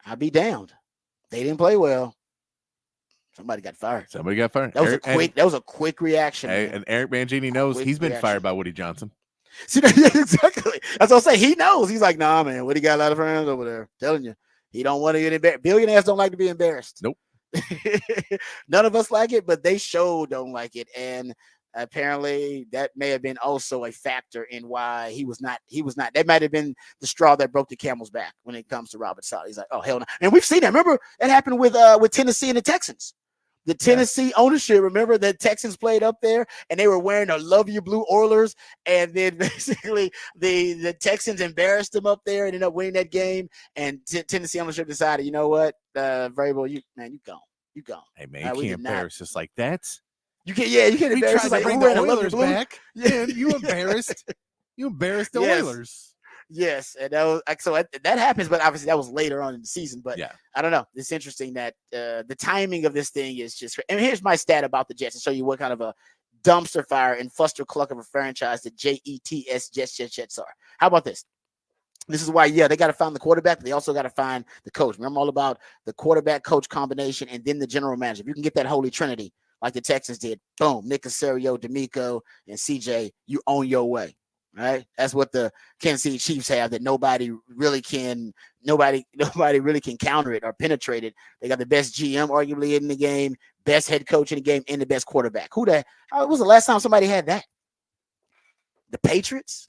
I'll be damned. They didn't play well. Somebody got fired. That was a quick reaction. Hey, and Eric Mangini knows he's been fired by Woody Johnson. See, exactly. That's what I'm saying. He knows. He's like, nah, man. Woody got a lot of friends over there. I'm telling you, he don't want to get embarrassed. Billionaires don't like to be embarrassed. Nope. None of us like it, but they don't like it. And apparently that may have been also a factor in why he was not. That might have been the straw that broke the camel's back when it comes to Robert Saleh. He's like, oh, hell no. And we've seen that. Remember, that happened with Tennessee and the Texans. The Tennessee ownership, remember the Texans played up there and they were wearing a Love You Blue Oilers, and then basically the Texans embarrassed them up there and ended up winning that game. And Tennessee ownership decided, you know what, Vrabel, you gone. Hey man, you can't embarrass us like that. You can't embarrass us like bring the Oilers back. Yeah, you embarrassed the Oilers. Yes, and that happens, but obviously that was later on in the season. But I don't know. It's interesting that the timing of this thing is just. And here's my stat about the Jets to show you what kind of a dumpster fire and fuster cluck of a franchise the Jets are. How about this? This is why, they got to find the quarterback, but they also got to find the coach. Remember, all about the quarterback-coach combination and then the general manager. If you can get that holy trinity like the Texans did, boom, Nick Caserio, D'Amico, and CJ, you own your way. Right, that's what the Kansas City Chiefs have. That nobody really can counter it or penetrate it. They got the best GM arguably in the game, best head coach in the game, and the best quarterback. When was the last time somebody had that? The Patriots,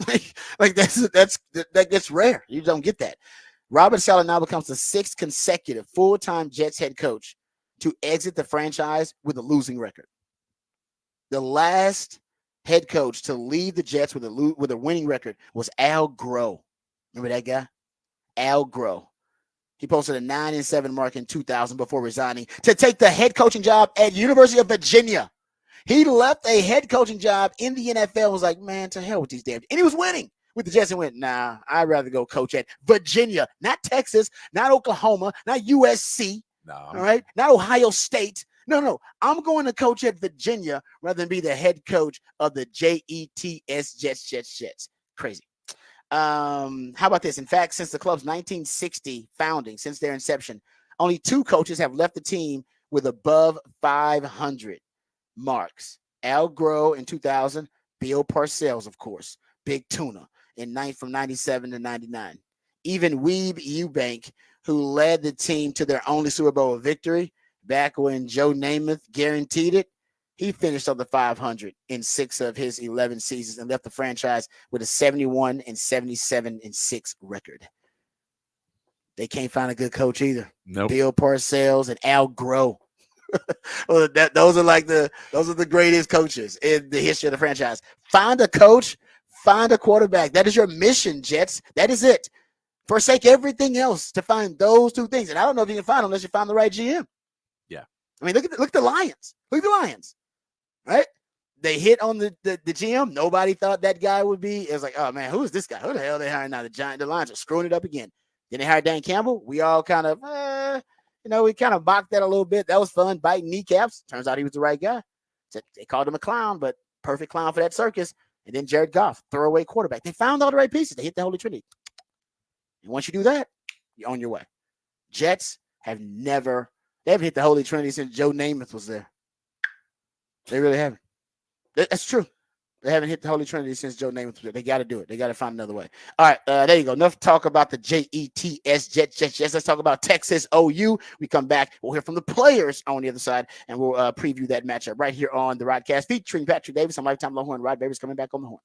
like that gets rare. You don't get that. Robert Saleh now becomes the 6th consecutive full-time Jets head coach to exit the franchise with a losing record. The last head coach to leave the Jets with a winning record was Al Groh. Remember that guy? Al Groh. He posted a 9-7 mark in 2000 before resigning to take the head coaching job at University of Virginia. He left a head coaching job in the NFL and was like, man, to hell with these damn. And he was winning with the Jets and went, nah, I'd rather go coach at Virginia, not Texas, not Oklahoma, not USC. No. All right. Not Ohio State. No. I'm going to coach at Virginia rather than be the head coach of the Jets, Jets. Crazy. How about this? In fact, since the club's 1960 founding, since their inception, only 2 coaches have left the team with above 500 marks. Al Groh in 2000, Bill Parcells, of course, Big Tuna from 97 to 99. Even Weeb Eubank, who led the team to their only Super Bowl victory back when Joe Namath guaranteed it, he finished on the 500 in 6 of his 11 seasons and left the franchise with a 71 and 77 and 6 record. They can't find a good coach either. Nope. Bill Parcells and Al Groh. Well, those are the greatest coaches in the history of the franchise. Find a coach, find a quarterback. That is your mission, Jets. That is it. Forsake everything else to find those 2 things. And I don't know if you can find them unless you find the right GM. Yeah. I mean, look at the Lions. Look at the Lions. Right? They hit on the GM. Nobody thought that guy would be. It was like, oh man, who is this guy? Who the hell are they hiring now? The Lions are screwing it up again. Then they hired Dan Campbell. We all kind of, we kind of mocked that a little bit. That was fun, biting kneecaps. Turns out he was the right guy. So they called him a clown, but perfect clown for that circus. And then Jared Goff, throwaway quarterback. They found all the right pieces. They hit the Holy Trinity. And once you do that, you're on your way. Jets they haven't hit the Holy Trinity since Joe Namath was there. They really haven't. That's true. They haven't hit the Holy Trinity since Joe Namath was there. They got to do it. They got to find another way. All right, there you go. Enough talk about the Jets. Jets. Let's talk about Texas OU. We come back. We'll hear from the players on the other side, and we'll preview that matchup right here on the Rodcast featuring Patrick Davis. I'm Lifetime Longhorn. Rod Babers coming back on the horn.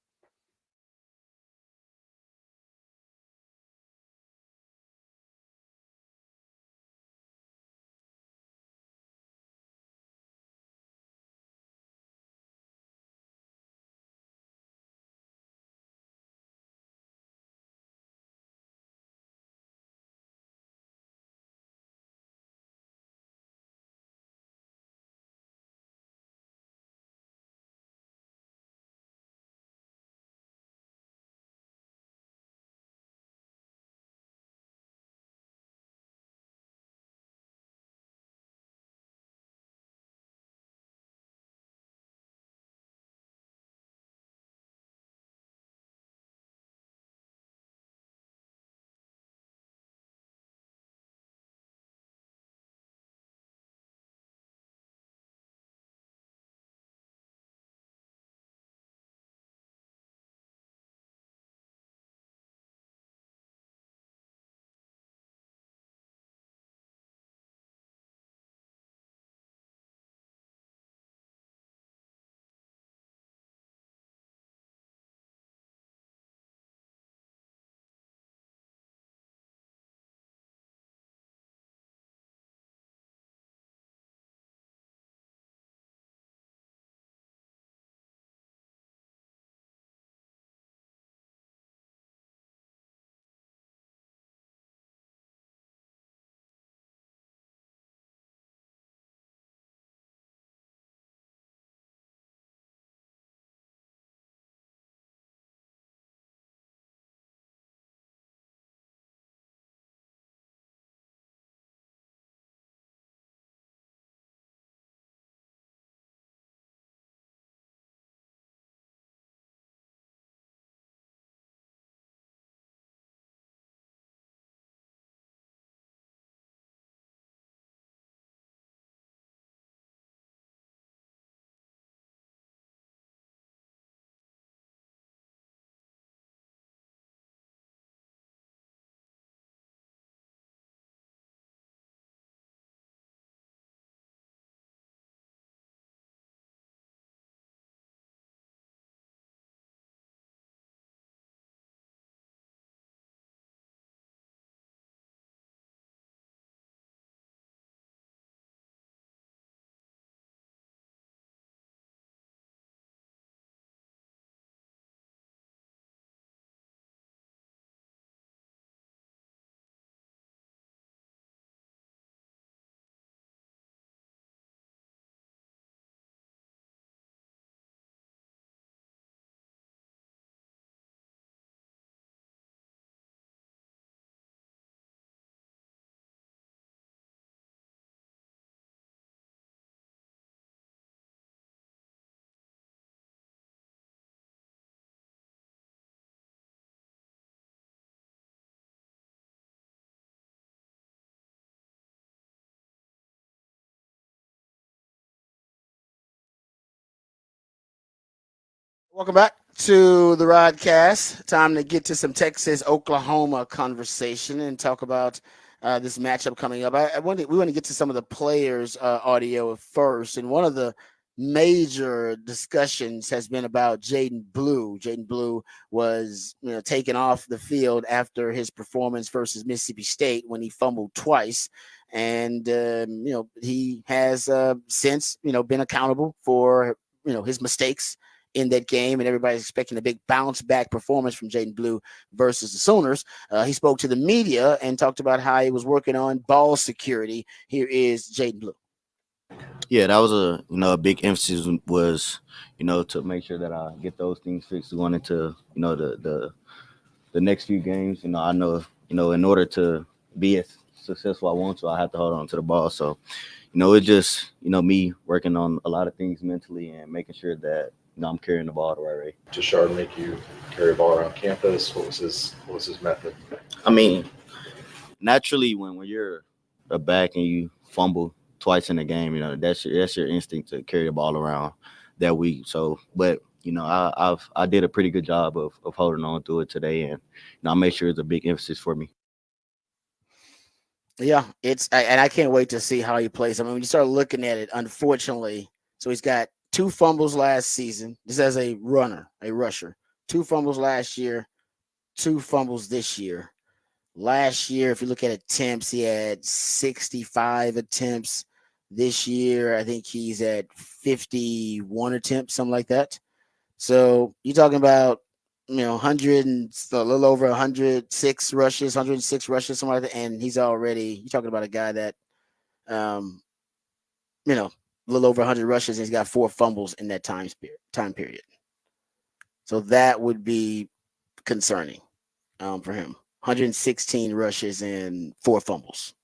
Welcome back to the Rodcast. Time to get to some Texas Oklahoma conversation and talk about this matchup coming up. We want to get to some of the players' audio first, and one of the major discussions has been about Jaden Blue. Jaden Blue was taken off the field after his performance versus Mississippi State when he fumbled twice. And he has since been accountable for his mistakes in that game, and everybody's expecting a big bounce back performance from Jaden Blue versus the Sooners. He spoke to the media and talked about how he was working on ball security. Here is Jaden Blue. Yeah, that was a big emphasis was to make sure that I get those things fixed going into the next few games. I know in order to be as successful I want to, I have to hold on to the ball. So it's just me working on a lot of things mentally and making sure that I'm carrying the ball the right way. To Shard make you carry the ball around campus? What was his method? I mean, naturally when you're a back and you fumble twice in the game, that's your instinct to carry the ball around that week. So, but I did a pretty good job of holding on to it today, and I made sure it's a big emphasis for me. Yeah, and I can't wait to see how he plays. I mean, when you start looking at it, unfortunately, so he's got 2 fumbles last season. This as a rusher. 2 fumbles last year, 2 fumbles this year. Last year, if you look at attempts, he had 65 attempts. This year, I think he's at 51 attempts, something like that. So you're talking about 100 and a little over 106 rushes, something like that. And you're talking about a guy that, a little over 100 rushes, and he's got 4 fumbles in that time period. So that would be concerning for him. 116 rushes and 4 fumbles.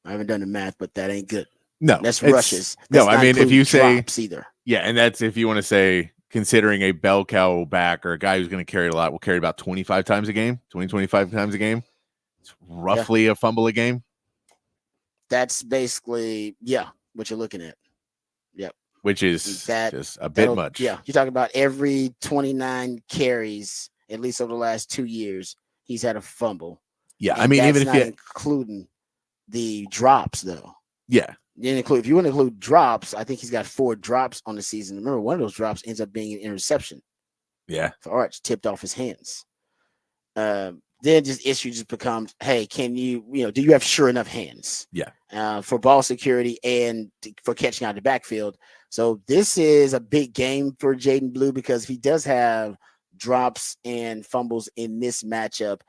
I haven't done the math, but that ain't good. No, that's rushes. That's I mean, if you say either, yeah, and that's if you want to say considering a bell cow back or a guy who's going to carry it a lot will carry about 25 times a game, 25 times a game. It's roughly a fumble a game. That's basically what you're looking at. Yep. Which is just a bit much. Yeah, you're talking about every 29 carries, at least over the last 2 years, he's had a fumble. Yeah, and I mean, even if you including the drops, though. Yeah, if you want to include drops, I think he's got 4 drops on the season. Remember, one of those drops ends up being an interception. Yeah, for Arch, tipped off his hands. Then just issue just becomes, hey, can you do you have sure enough hands? Yeah, for ball security and for catching out of the backfield. So this is a big game for Jaden Blue because he does have drops and fumbles in this matchup.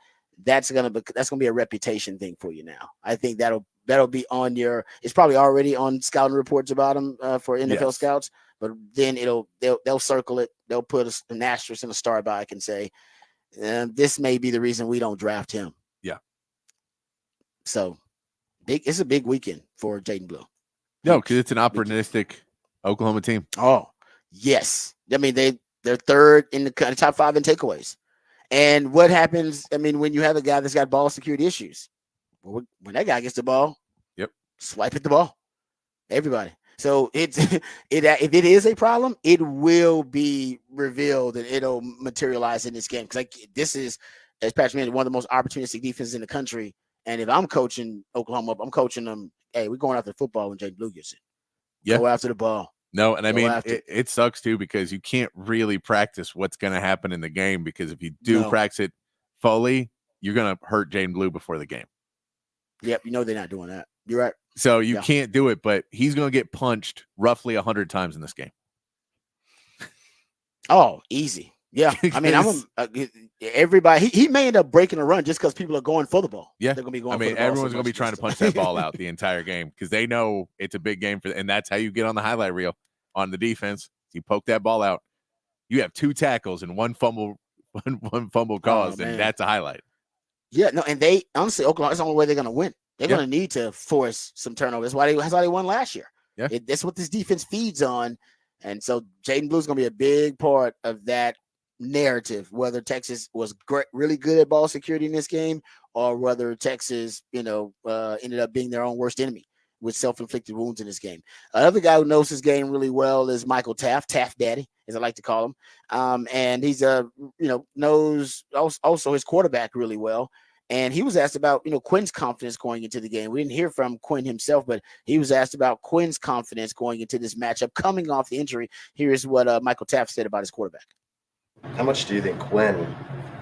That's gonna be a reputation thing for you now. I think that'll be on it's probably already on scouting reports about him for NFL scouts, but then they'll circle it. They'll put an asterisk and a star by it and say, this may be the reason we don't draft him. Yeah. So it's a big weekend for Jaden Blue. No, because it's an opportunistic Oklahoma team. Oh, yes. I mean, they're third in the top 5 in takeaways. And what happens, I mean, when you have a guy that's got ball security issues, when that guy gets the ball, swipe at the ball. Everybody. So if it is a problem, it will be revealed and it'll materialize in this game. Because this is, as Patrick mentioned, one of the most opportunistic defenses in the country. And if I'm coaching Oklahoma, I'm coaching them, hey, we're going after the football when Jaden Blue gets it. Yeah. Go after the ball. No, and I mean, it sucks too because you can't really practice what's going to happen in the game because if you do practice it fully, you're going to hurt Jaden Blue before the game. Yep, they're not doing that. You're right. So you can't do it, but he's going to get punched roughly 100 times in this game. Oh, easy. Yeah, I mean, everybody. He may end up breaking a run just because people are going for the ball. Yeah, they're going to be going. I mean, everyone's going to be trying to punch that ball out the entire game because they know it's a big game and that's how you get on the highlight reel on the defense. You poke that ball out. You have 2 tackles and one fumble caused, and that's a highlight. Yeah, no, and they honestly, Oklahoma, that's the only way they're going to win. They're going to need to force some turnovers. That's how they won last year. Yeah, that's what this defense feeds on, and so Jaden Blue's going to be a big part of that narrative. Whether Texas was really good at ball security in this game, or whether Texas, ended up being their own worst enemy. with self-inflicted wounds in his game. Another guy who knows his game really well is Michael Taft Daddy, as I like to call him. And he's knows also his quarterback really well. And he was asked about, Quinn's confidence going into the game. We didn't hear from Quinn himself, but he was asked about Quinn's confidence going into this matchup, coming off the injury. Here's what Michael Taft said about his quarterback. How much do you think Quinn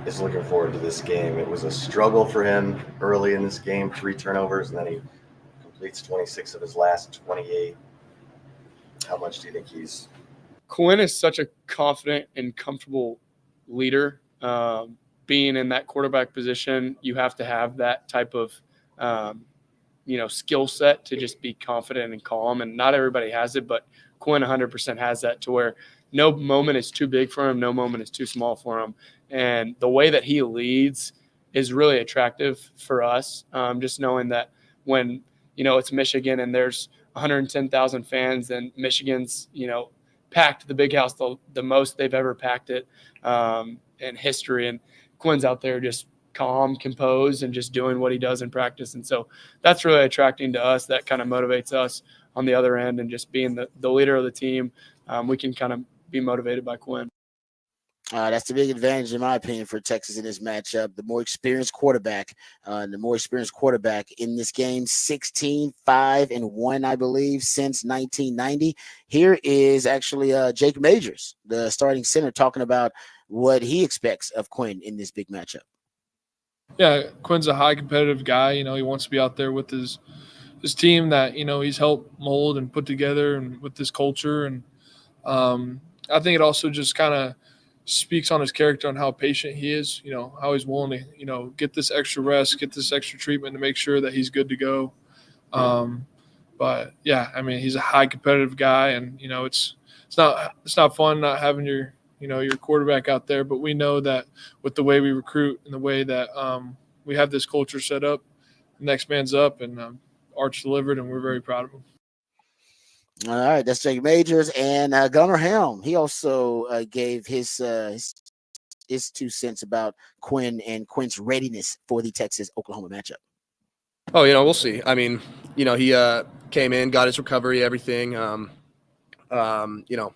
is looking forward to this game? It was a struggle for him early in this game, 3 turnovers, and then he completes 26 of his last 28. How much do you think he's... Quinn is such a confident and comfortable leader. Being in that quarterback position, you have to have that type of, skill set to just be confident and calm. And not everybody has it, but Quinn 100% has that, to where no moment is too big for him, no moment is too small for him. And the way that he leads is really attractive for us. Just knowing that when, it's Michigan and there's 110,000 fans, and Michigan's, packed the big house the most they've ever packed it in history. And Quinn's out there just calm, composed, and just doing what he does in practice. And so that's really attracting to us. That kind of motivates us on the other end, and just being the leader of the team. We can kind of be motivated by Quinn. That's the big advantage, in my opinion, for Texas in this matchup. The more experienced quarterback, in this game, 16-5-1, I believe, since 1990. Here is actually Jake Majors, the starting center, talking about what he expects of Quinn in this big matchup. Yeah, Quinn's a high competitive guy. He wants to be out there with his team that, he's helped mold and put together, and with this culture. And I think it also just kind of speaks on his character and how patient he is, how he's willing to, get this extra rest, get this extra treatment to make sure that he's good to go. But yeah, I mean, he's a high competitive guy, and, it's not fun not having your quarterback out there, but we know that with the way we recruit and the way that we have this culture set up, the next man's up, and Arch delivered, and we're very proud of him. All right, that's Jake Majors. And Gunnar Helm, he also gave his 2 cents about Quinn and Quinn's readiness for the Texas-Oklahoma matchup. Oh, we'll see. I mean, he came in, got his recovery, everything. We're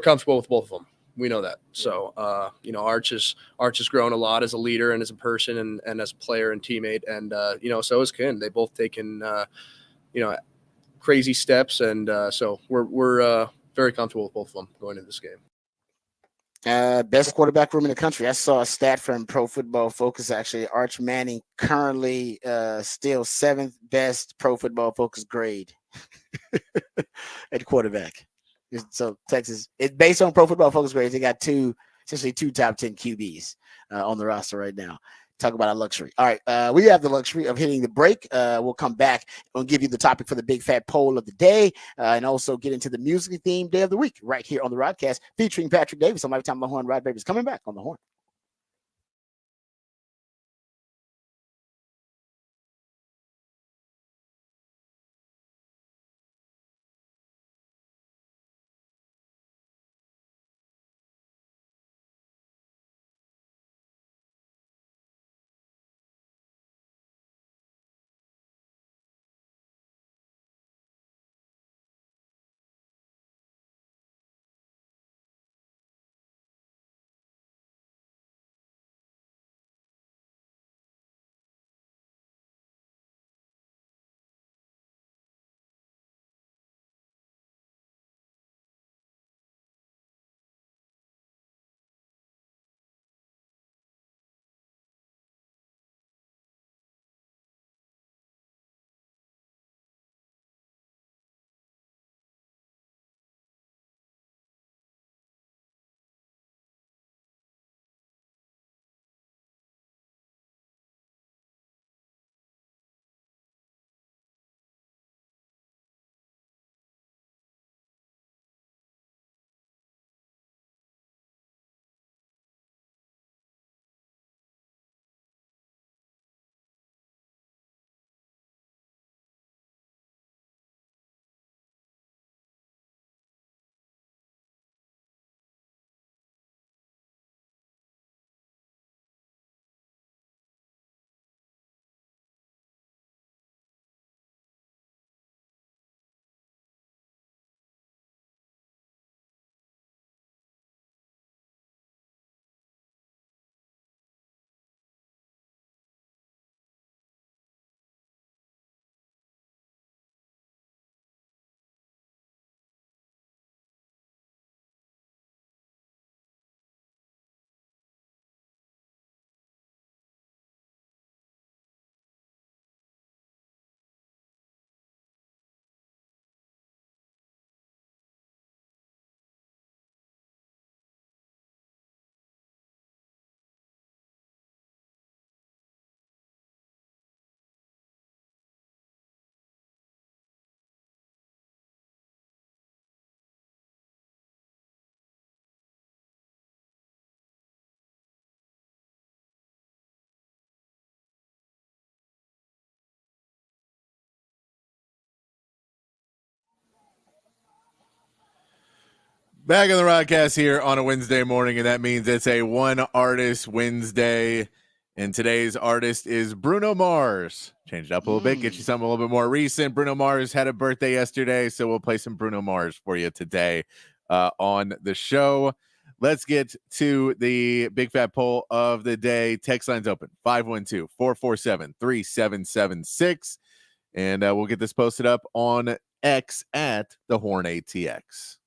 comfortable with both of them. We know that. So, Arch has grown a lot as a leader and as a person and as a player and teammate. And, so has Quinn. They both taken, crazy steps. And so we're very comfortable with both of them going into this game. Best quarterback room in the country. I saw a stat from Pro Football Focus. Actually, Arch Manning currently still 7th best Pro Football Focus grade at quarterback. So Texas, it's based on Pro Football Focus grades. They got essentially two top 10 QBs on the roster right now. Talk about a luxury. All right, we have the luxury of hitting the break. We'll come back and give you the topic for the big fat poll of the day, and also get into the musically themed day of the week right here on the Rodcast, featuring Patrick Davis on Lifetime the Horn. Rod Baby's coming back on the Horn. Back on the Rodcast here on a Wednesday morning, and that means it's a one artist Wednesday. And today's artist is Bruno Mars. Change it up a little bit, get you something a little bit more recent. Bruno Mars had a birthday yesterday, so we'll play some Bruno Mars for you today on the show. Let's get to the big fat poll of the day. Text line's open 512-447-3776. And we'll get this posted up on X at the Horn ATX.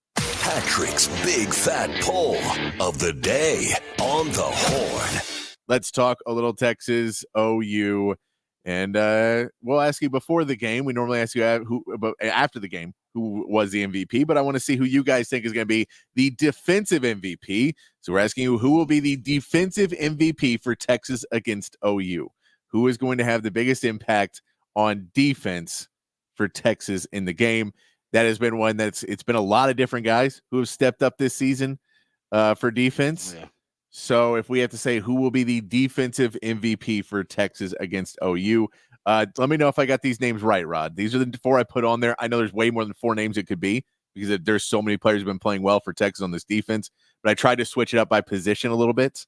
Patrick's big fat poll of the day on the Horn. Let's talk a little Texas OU, and we'll ask you before the game. We normally ask you after the game who was the MVP, but I want to see who you guys think is going to be the defensive MVP. So we're asking you who will be the defensive MVP for Texas against OU. Who is going to have the biggest impact on defense for Texas in the game? That has been one it's been a lot of different guys who have stepped up this season for defense. Yeah. So if we have to say who will be the defensive MVP for Texas against OU, let me know if I got these names right, Rod. These are the 4 I put on there. I know there's way more than 4 names it could be because there's so many players who have been playing well for Texas on this defense. But I tried to switch it up by position a little bit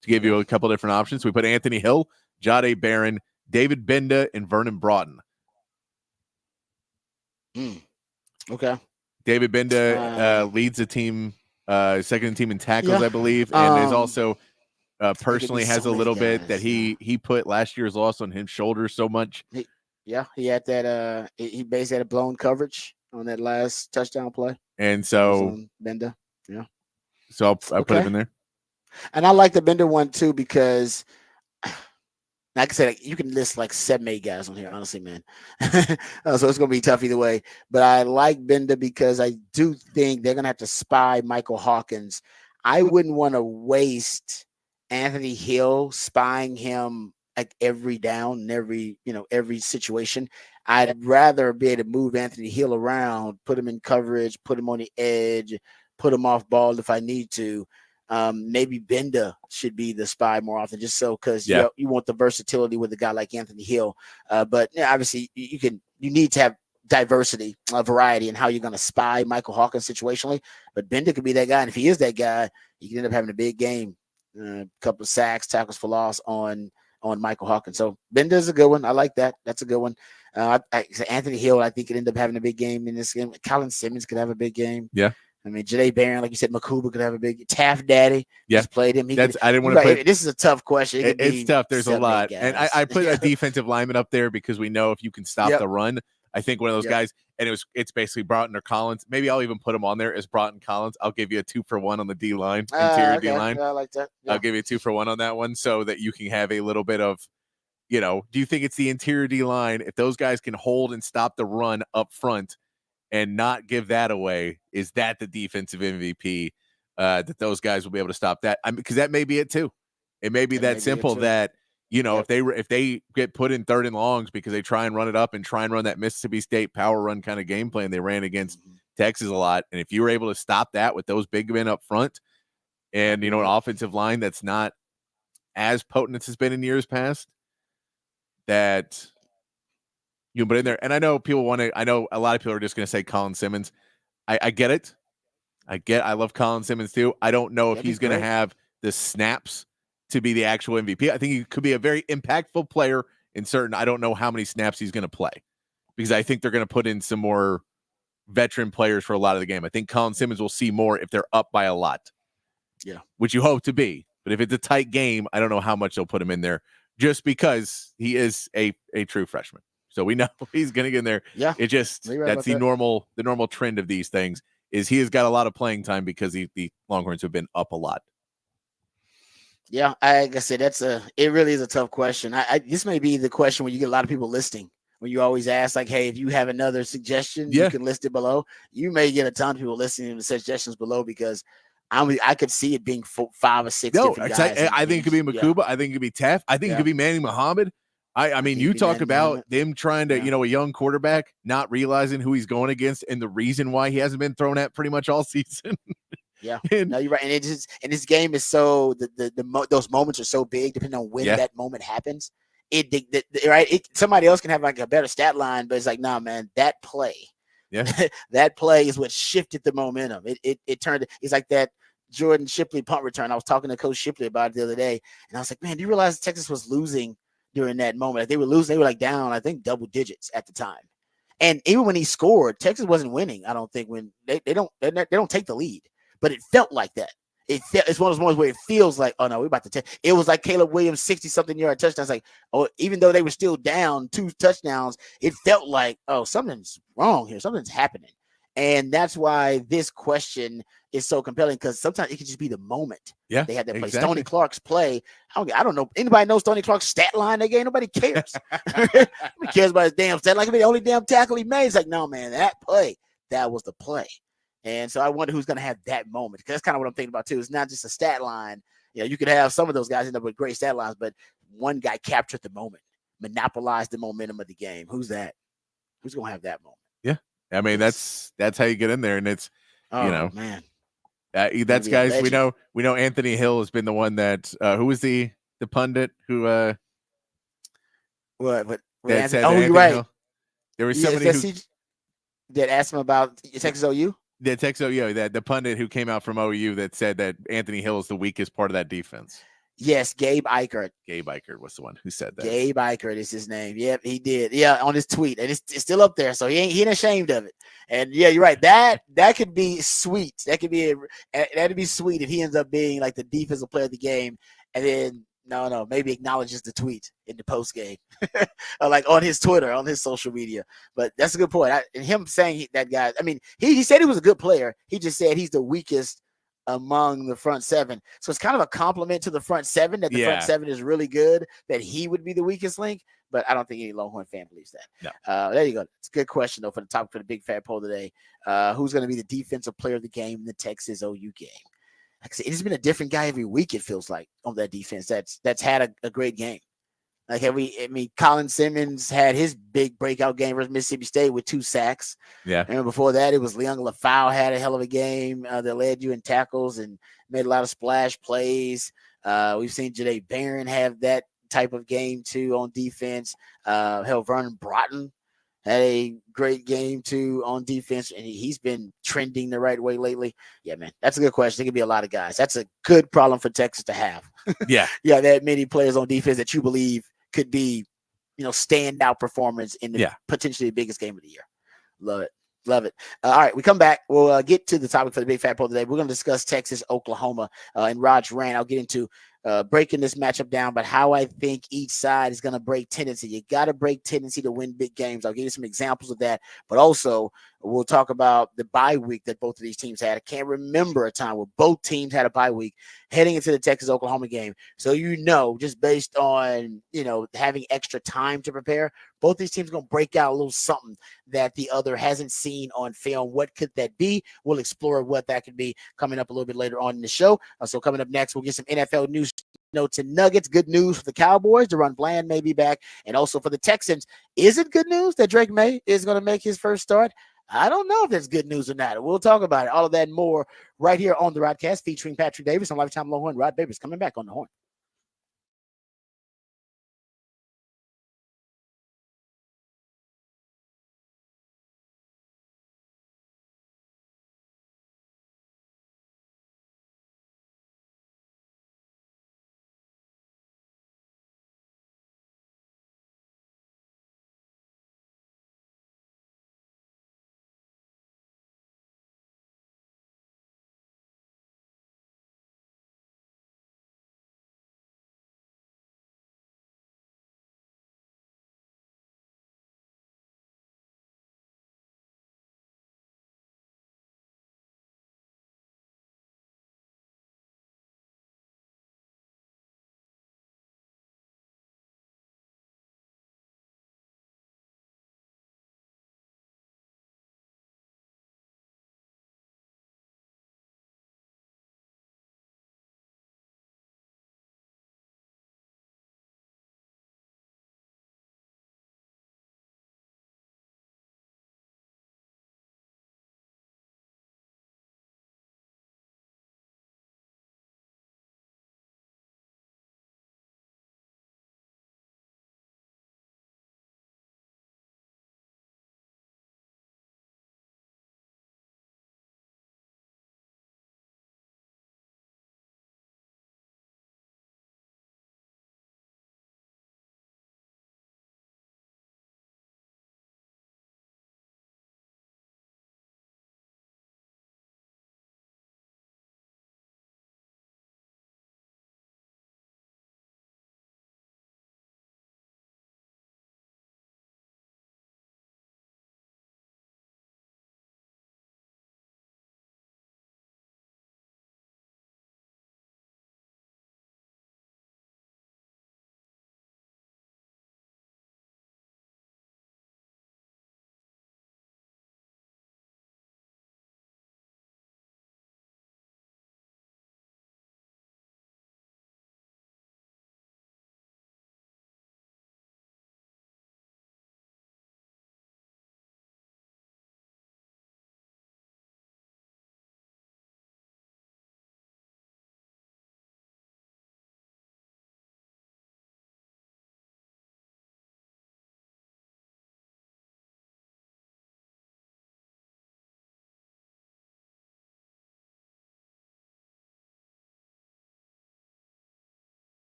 to give you a couple different options. So we put Anthony Hill, Jahdae Barron, David Benda, and Vernon Broughton. Okay. David Benda leads the team, second team in tackles, I believe, and is also personally has a little bit that he put last year's loss on his shoulders so much. He had that. He basically had a blown coverage on that last touchdown play, and so Benda, yeah. So I put him in there, and I like the Benda one too because. Like I said, you can list like 7, 8 guys on here, honestly, man. So it's going to be tough either way. But I like Benda because I do think they're going to have to spy Michael Hawkins. I wouldn't want to waste Anthony Hill spying him like every down, every situation. I'd rather be able to move Anthony Hill around, put him in coverage, put him on the edge, put him off ball if I need to. Maybe Benda should be the spy more often, just so because you want the versatility with a guy like Anthony Hill. But obviously you need to have diversity, variety in how you're going to spy Michael Hawkins situationally. But Benda could be that guy, and if he is that guy, you can end up having a big game, a couple of sacks, tackles for loss on Michael Hawkins. So Benda is a good one. I like that. That's a good one. Anthony Hill, I think, could end up having a big game in this game. Colin Simmons could have a big game. Yeah. I mean, Jahdae Barron, like you said, Makuba could have a big Taft Daddy. Just played him. I didn't want to put. This is a tough question. It's tough. There's a lot, and I put a defensive lineman up there because we know if you can stop the run, I think one of those guys. And it's basically Broughton or Collins. Maybe I'll even put him on there as Broughton Collins. I'll give you a 2-for-1 on the D line, interior D line. I like that. Yeah. I'll give you a 2-for-1 on that one, so that you can have a little bit of, do you think it's the interior D line? If those guys can hold and stop the run up front and not give that away, is that the defensive MVP that those guys will be able to stop that? Because that may be it too. It may be that simple that, if they get put in 3rd and longs because they try and run it up and try and run that Mississippi State power run kind of game plan they ran against Texas a lot. And if you were able to stop that with those big men up front and, an offensive line that's not as potent as it's been in years past, that you put in there. And I know I know a lot of people are just going to say Colin Simmons. I get it. I love Colin Simmons too. I don't know if he's going to have the snaps to be the actual MVP. I think he could be a very impactful player in certain. I don't know how many snaps he's going to play because I think they're going to put in some more veteran players for a lot of the game. I think Colin Simmons will see more if they're up by a lot. Yeah. Which you hope to be. But if it's a tight game, I don't know how much they'll put him in there just because he is a true freshman. So we know he's going to get in there. Yeah. It just, that's the normal trend of these things is he has got a lot of playing time because the Longhorns have been up a lot. Yeah, like I said, it really is a tough question. This may be the question where you get a lot of people listing. When you always ask, like, hey, if you have another suggestion, you can list it below. You may get a ton of people listening to the suggestions below because I could see it being 5 or 6 different guys. I think it could be Makuba. Yeah. I think it could be Taft. I think it could be Manny Muhammad. I mean, you talk about them trying to, a young quarterback not realizing who he's going against and the reason why he hasn't been thrown at pretty much all season. Yeah, no, you're right. And this game is so those moments are so big, depending on when that moment happens. Somebody else can have like a better stat line, but it's like, nah, man, that play Yeah. That play is what shifted the momentum. It turned. It's like that Jordan Shipley punt return. I was talking to Coach Shipley about it the other day, and I was like, man, do you realize Texas was losing during that moment? Like they were losing. They were like down, I think, double digits at the time. And even when he scored, Texas wasn't winning. I don't think when they don't take the lead, but it felt like that. It's one of those moments where it feels like, oh no, we're about to take. It was like Caleb Williams 60-something yard touchdowns. Like, oh, even though they were still down 2 touchdowns, it felt like, oh, something's wrong here. Something's happening. And that's why this question is so compelling, because sometimes it can just be the moment. Yeah, They had that play. exactly. Stoney Clark's play. I don't know. Anybody know Stoney Clark's stat line that game? Nobody cares. Nobody cares about his damn stat. Like, the only damn tackle he made. It's like, no, man, that was the play. And so I wonder who's going to have that moment, because that's kind of what I'm thinking about too. It's not just a stat line. You could have some of those guys end up with great stat lines, but one guy captured the moment, monopolized the momentum of the game. Who's that? Who's going to have that moment? Yeah. I mean, that's how you get in there. And it's, man. That's guys we know. We know Anthony Hill has been the one that who was the pundit who what that said you're right. Hill. There was somebody who that asked him about Texas OU. The Texas OU, that the pundit who came out from OU that said that Anthony Hill is the weakest part of that defense. Yes, Gabe Eichert. Gabe Eichert was the one who said that. Gabe Eichert is his name. Yep, he did. Yeah, on his tweet, and it's still up there, so he ain't ashamed of it. And yeah, you're right. That could be sweet. That'd be sweet if he ends up being like the defensive player of the game, and then maybe acknowledges the tweet in the post game, or like on his Twitter, on his social media. But that's a good point. And him saying that guy, I mean, he said he was a good player. He just said he's the weakest among the front seven. So it's kind of a compliment to the front seven that the front seven is really good, that he would be the weakest link. But I don't think any Longhorn fan believes that. No. There you go. It's a good question, though, for the topic for the big fat poll today. Who's going to be the defensive player of the game in the Texas OU game? Like I said, it's been a different guy every week, it feels like, on that defense that's had a great game. Like, Colin Simmons had his big breakout game versus Mississippi State with 2 sacks. Yeah. And before that, it was Leon Lafau had a hell of a game that led you in tackles and made a lot of splash plays. We've seen Jadae Barron have that type of game too on defense. Vernon Broughton had a great game too on defense, and he's been trending the right way lately. Yeah, man, that's a good question. There could be a lot of guys. That's a good problem for Texas to have. Yeah. Yeah, that many players on defense that you believe could be, standout performance in the potentially biggest game of the year. Love it. Love it. All right, we come back. We'll get to the topic for the Big Fat Poll today. We're going to discuss Texas, Oklahoma, and Raj ran. I'll get into breaking this matchup down, but how I think each side is going to break tendency. You got to break tendency to win big games. I'll give you some examples of that, but also we'll talk about the bye week that both of these teams had. I can't remember a time where both teams had a bye week heading into the Texas-Oklahoma game. So, just based on, having extra time to prepare, both these teams are going to break out a little something that the other hasn't seen on film. What could that be? We'll explore what that could be coming up a little bit later on in the show. So coming up next, we'll get some NFL news, notes, and nuggets. Good news for the Cowboys. Deron Bland may be back. And also for the Texans, is it good news that Drake May is going to make his first start? I don't know if that's good news or not. We'll talk about it. All of that and more right here on the Rodcast featuring Patrick Davis and Lifetime Longhorn. Rod Babers coming back on the Horn.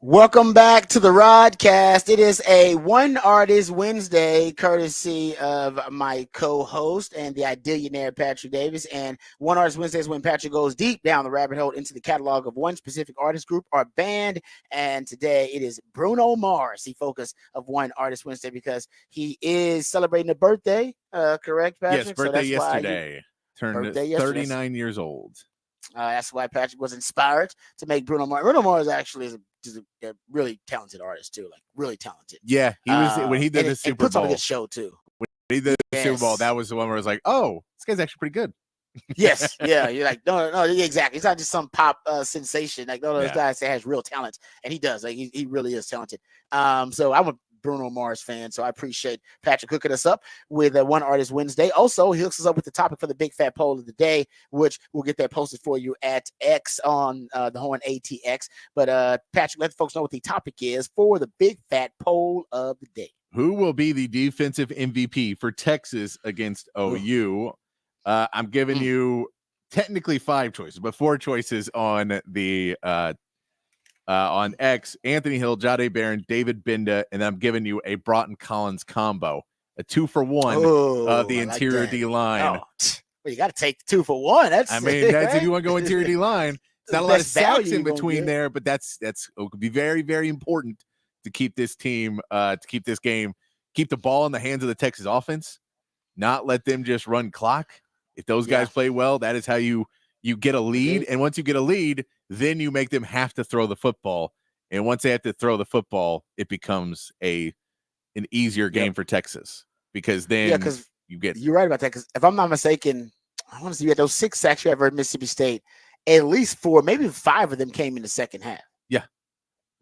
Welcome back to the Rodcast. It is a One Artist Wednesday, courtesy of my co-host and the Idealionaire Patrick Davis. And One Artist Wednesday is when Patrick goes deep down the rabbit hole into the catalog of one specific artist group or band. And today it is Bruno Mars, the focus of One Artist Wednesday, because he is celebrating a birthday. Correct, Patrick? Yes, birthday yesterday. Turned 39 years old. That's why Patrick was inspired to make Bruno Mars. Bruno Mars actually is a really talented artist too, like really talented. Yeah, he was when he did the Super Bowl. Puts on a good show too. When he did the Super Bowl, that was the one where I was like, "Oh, this guy's actually pretty good." Yes, yeah, you're like, no, exactly. It's not just some pop sensation. Like, no, those guys that has real talent, and he does. Like, he really is talented. So I'm a Bruno Mars fan, so I appreciate Patrick hooking us up with One Artist Wednesday. Also, he hooks us up with the topic for the big fat poll of the day, which we'll get that posted for you at X on the Horn ATX. But Patrick, let the folks know what the topic is for the big fat poll of the day. Who will be the defensive MVP for Texas against OU? I'm giving you technically 5 choices, but 4 choices on the on X: Anthony Hill, Jahdae Barron, David Binda, and I'm giving you a Broughton Collins combo, a 2-for-1 of the interior D line. Well, you got to take the 2-for-1. That's that's right? If you want to go interior D line. It's not a lot of sacks in between there, but that's it could be very, very important to keep this team, to keep this game, keep the ball in the hands of the Texas offense, not let them just run clock. If those guys play well, that is how you get a lead. And once you get a lead, then you make them have to throw the football. And once they have to throw the football, it becomes an easier game for Texas, because then you're right about that. Because if I'm not mistaken, I want to see you had those 6 sacks you ever at Mississippi State. At least 4, maybe 5 of them came in the second half. Yeah.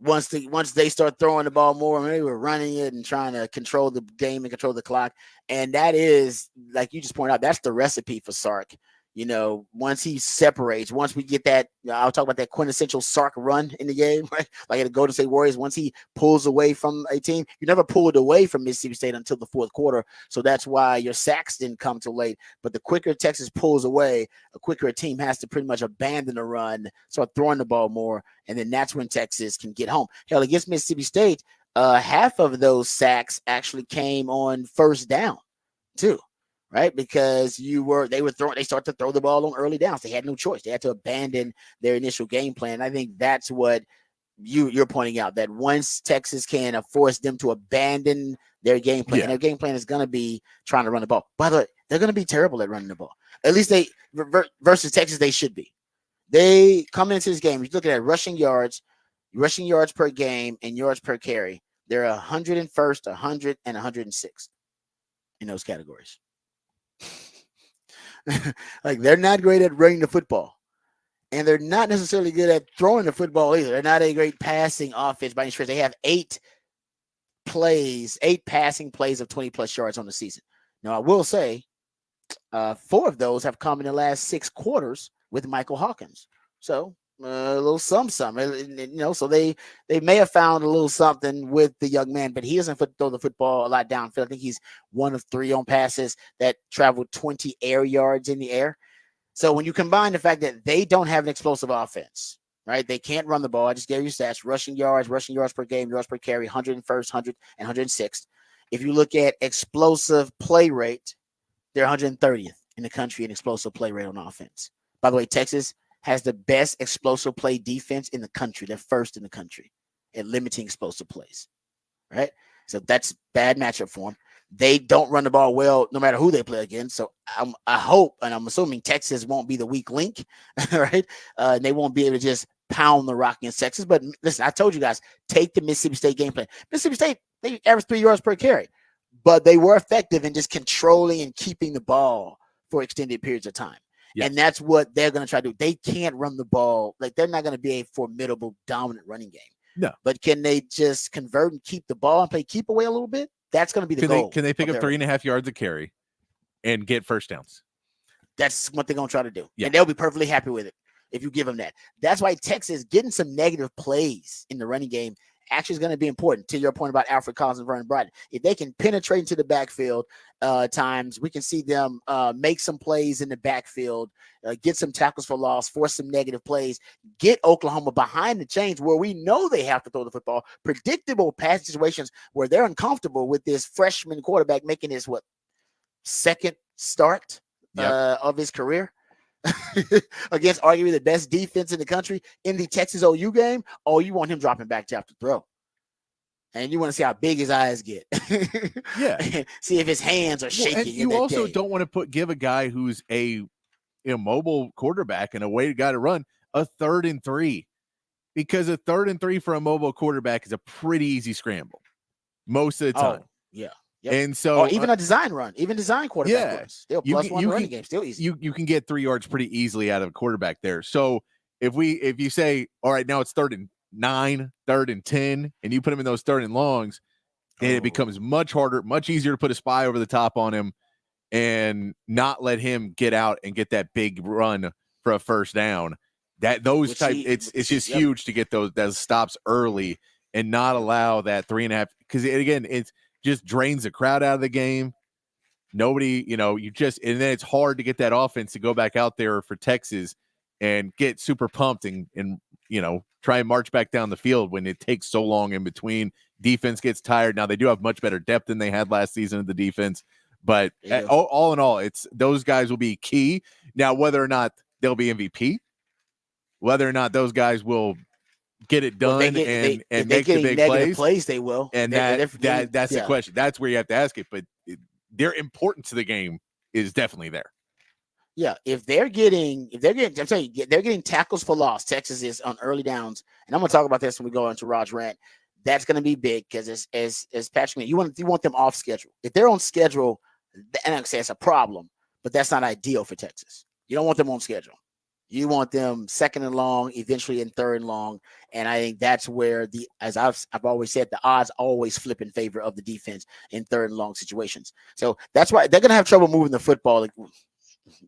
Once they start throwing the ball more, they were running it and trying to control the game and control the clock. And that is, like you just pointed out, that's the recipe for Sark. You know, once he separates, once we get that, I'll talk about that quintessential Sark run in the game, right? Like at the Golden State Warriors, once he pulls away from a team, you never pulled away from Mississippi State until the 4th quarter. So that's why your sacks didn't come too late. But the quicker Texas pulls away, the quicker a team has to pretty much abandon the run, start throwing the ball more. And then that's when Texas can get home. Hell, against Mississippi State, half of those sacks actually came on first down too. Right, because they started to throw the ball on early downs. They had no choice. They had to abandon their initial game plan. I think that's what you're pointing out, that once Texas can force them to abandon their game plan, and their game plan is going to be trying to run the ball. By the way, they're going to be terrible at running the ball. At least they versus Texas, they should be. They come into this game. You're looking at rushing yards per game, and yards per carry. They're 101st, 100, and 106th in those categories. Like, they're not great at running the football, and they're not necessarily good at throwing the football either. They're not a great passing offense by any stretch. They have 8 passing plays of 20+ yards on the season. Now, I will say 4 of those have come in the last 6 quarters with Michael Hawkins. So a little something, you know, so they may have found a little something with the young man, but he doesn't throw the football a lot downfield. I think he's 1 of 3 on passes that traveled 20 air yards in the air. So when you combine the fact that they don't have an explosive offense, right? They can't run the ball. I just gave you stats: rushing yards per game, yards per carry, 101st, 100, and 106th. If you look at explosive play rate, they're 130th in the country in explosive play rate on offense. By the way, Texas has the best explosive play defense in the country. They're first in the country at limiting explosive plays, right? So that's bad matchup for them. They don't run the ball well no matter who they play against. So I hope, and I'm assuming Texas won't be the weak link, right? And they won't be able to just pound the rock against Texas. But listen, I told you guys, take the Mississippi State game plan. Mississippi State, they averaged 3 yards per carry, but they were effective in just controlling and keeping the ball for extended periods of time. Yes. And that's what they're going to try to do. They can't run the ball. Like, they're not going to be a formidable, dominant running game. No. But can they just convert and keep the ball and play keep away a little bit? That's going to be the goal. Can they pick up 3.5 yards a carry and get first downs? That's what they're going to try to do. Yeah. And they'll be perfectly happy with it if you give them that. That's why Texas getting some negative plays in the running game actually is going to be important. To your point about Alfred Collins and Vernon Broughton, if they can penetrate into the backfield times, we can see them make some plays in the backfield, get some tackles for loss, force some negative plays, get Oklahoma behind the chains where we know they have to throw the football, predictable pass situations where they're uncomfortable with this freshman quarterback making his second start of his career. Against arguably the best defense in the country in the Texas OU game. Oh, you want him dropping back to have to throw. And you want to see how big his eyes get. Yeah. See if his hands are shaking. And you also don't want to give a guy who's a mobile quarterback and a way guy to run a 3rd and 3, because a 3rd and 3 for a mobile quarterback is a pretty easy scramble most of the time. Yeah. Yep. And so even a design run, even design quarterback runs. Still +1 running game, still easy. You can get 3 yards pretty easily out of a quarterback there. So if you say, all right, now it's 3rd and 9, 3rd and 10, and you put him in those 3rd and longs, then it becomes much harder, much easier to put a spy over the top on him and not let him get out and get that big run for a first down. It's just huge to get those stops early and not allow that 3.5, because again, it's just drains the crowd out of the game. Nobody, and then it's hard to get that offense to go back out there for Texas and get super pumped and try and march back down the field when it takes so long in between. Defense gets tired. Now they do have much better depth than they had last season of the defense, but all in all, it's those guys will be key. Now, whether or not they'll be MVP, whether or not those guys will get it done and make the big plays, they will. And that's the question. That's where you have to ask it. But their importance to the game is definitely there. Yeah, if they're getting, I'm telling you, they're getting tackles for loss. Texas is on early downs, and I'm going to talk about this when we go into Raj Rant. That's going to be big because as Patrick, you want them off schedule. If they're on schedule, and I'm saying it's a problem, but that's not ideal for Texas. You don't want them on schedule. You want them 2nd and long, eventually in 3rd and long. And I think that's where as I've always said, the odds always flip in favor of the defense in 3rd and long situations. So that's why they're going to have trouble moving the football.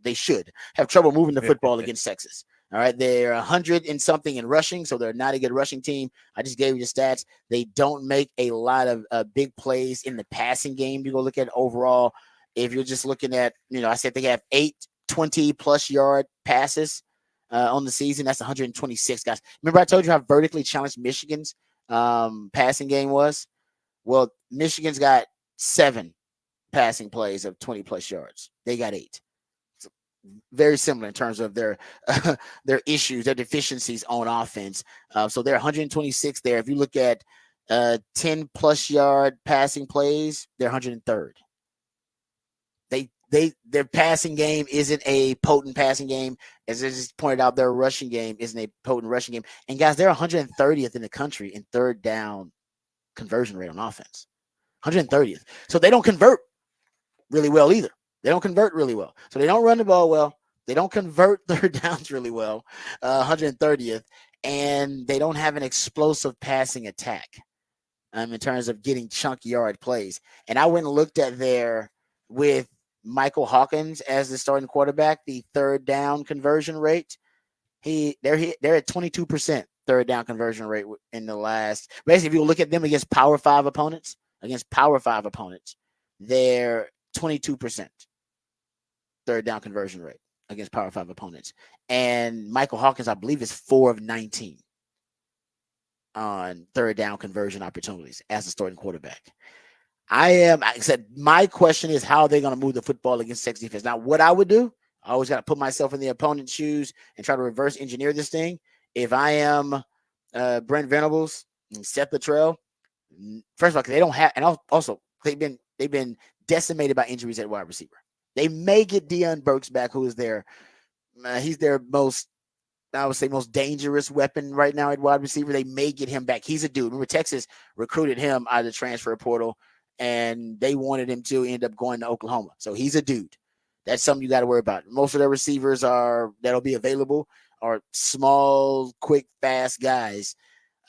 They should have trouble moving the football against Texas. All right. They're 100 and something in rushing. So they're not a good rushing team. I just gave you the stats. They don't make a lot of big plays in the passing game. You go look at overall. If you're just looking at, I said they have 8 20+ yard passes on the season. That's 126 guys. Remember I told you how vertically challenged Michigan's passing game was? Well, Michigan's got 7 passing plays of 20+ yards. They got 8. So very similar in terms of their issues, their deficiencies on offense. So they're 126 there. If you look at 10+ yard passing plays, they're 103rd. Their passing game isn't a potent passing game. As I just pointed out, their rushing game isn't a potent rushing game. And guys, they're 130th in the country in 3rd down conversion rate on offense. 130th. So they don't convert really well either. They don't convert really well. So they don't run the ball well. They don't convert 3rd downs really well. 130th. And they don't have an explosive passing attack in terms of getting chunk yard plays. And I went and looked at with Michael Hawkins as the starting quarterback, the 3rd down conversion rate. They're at 22% 3rd down conversion rate in the last. Basically, if you look at them against Power 5 opponents, they're 22% 3rd down conversion rate against Power 5 opponents. And Michael Hawkins, I believe, is 4 of 19 on 3rd down conversion opportunities as a starting quarterback. I said, my question is how they're going to move the football against Texas defense. Now, what I would do, I always got to put myself in the opponent's shoes and try to reverse engineer this thing. If I am Brent Venables and Seth Luttrell, first of all, because they don't have, and also they've been decimated by injuries at wide receiver. They may get Deion Burks back, who is he's their most dangerous weapon right now at wide receiver. They may get him back. He's a dude. Remember, Texas recruited him out of the transfer portal, and they wanted him to end up going to Oklahoma. So he's a dude. That's something you got to worry about. Most of their receivers that'll be available are small, quick, fast guys.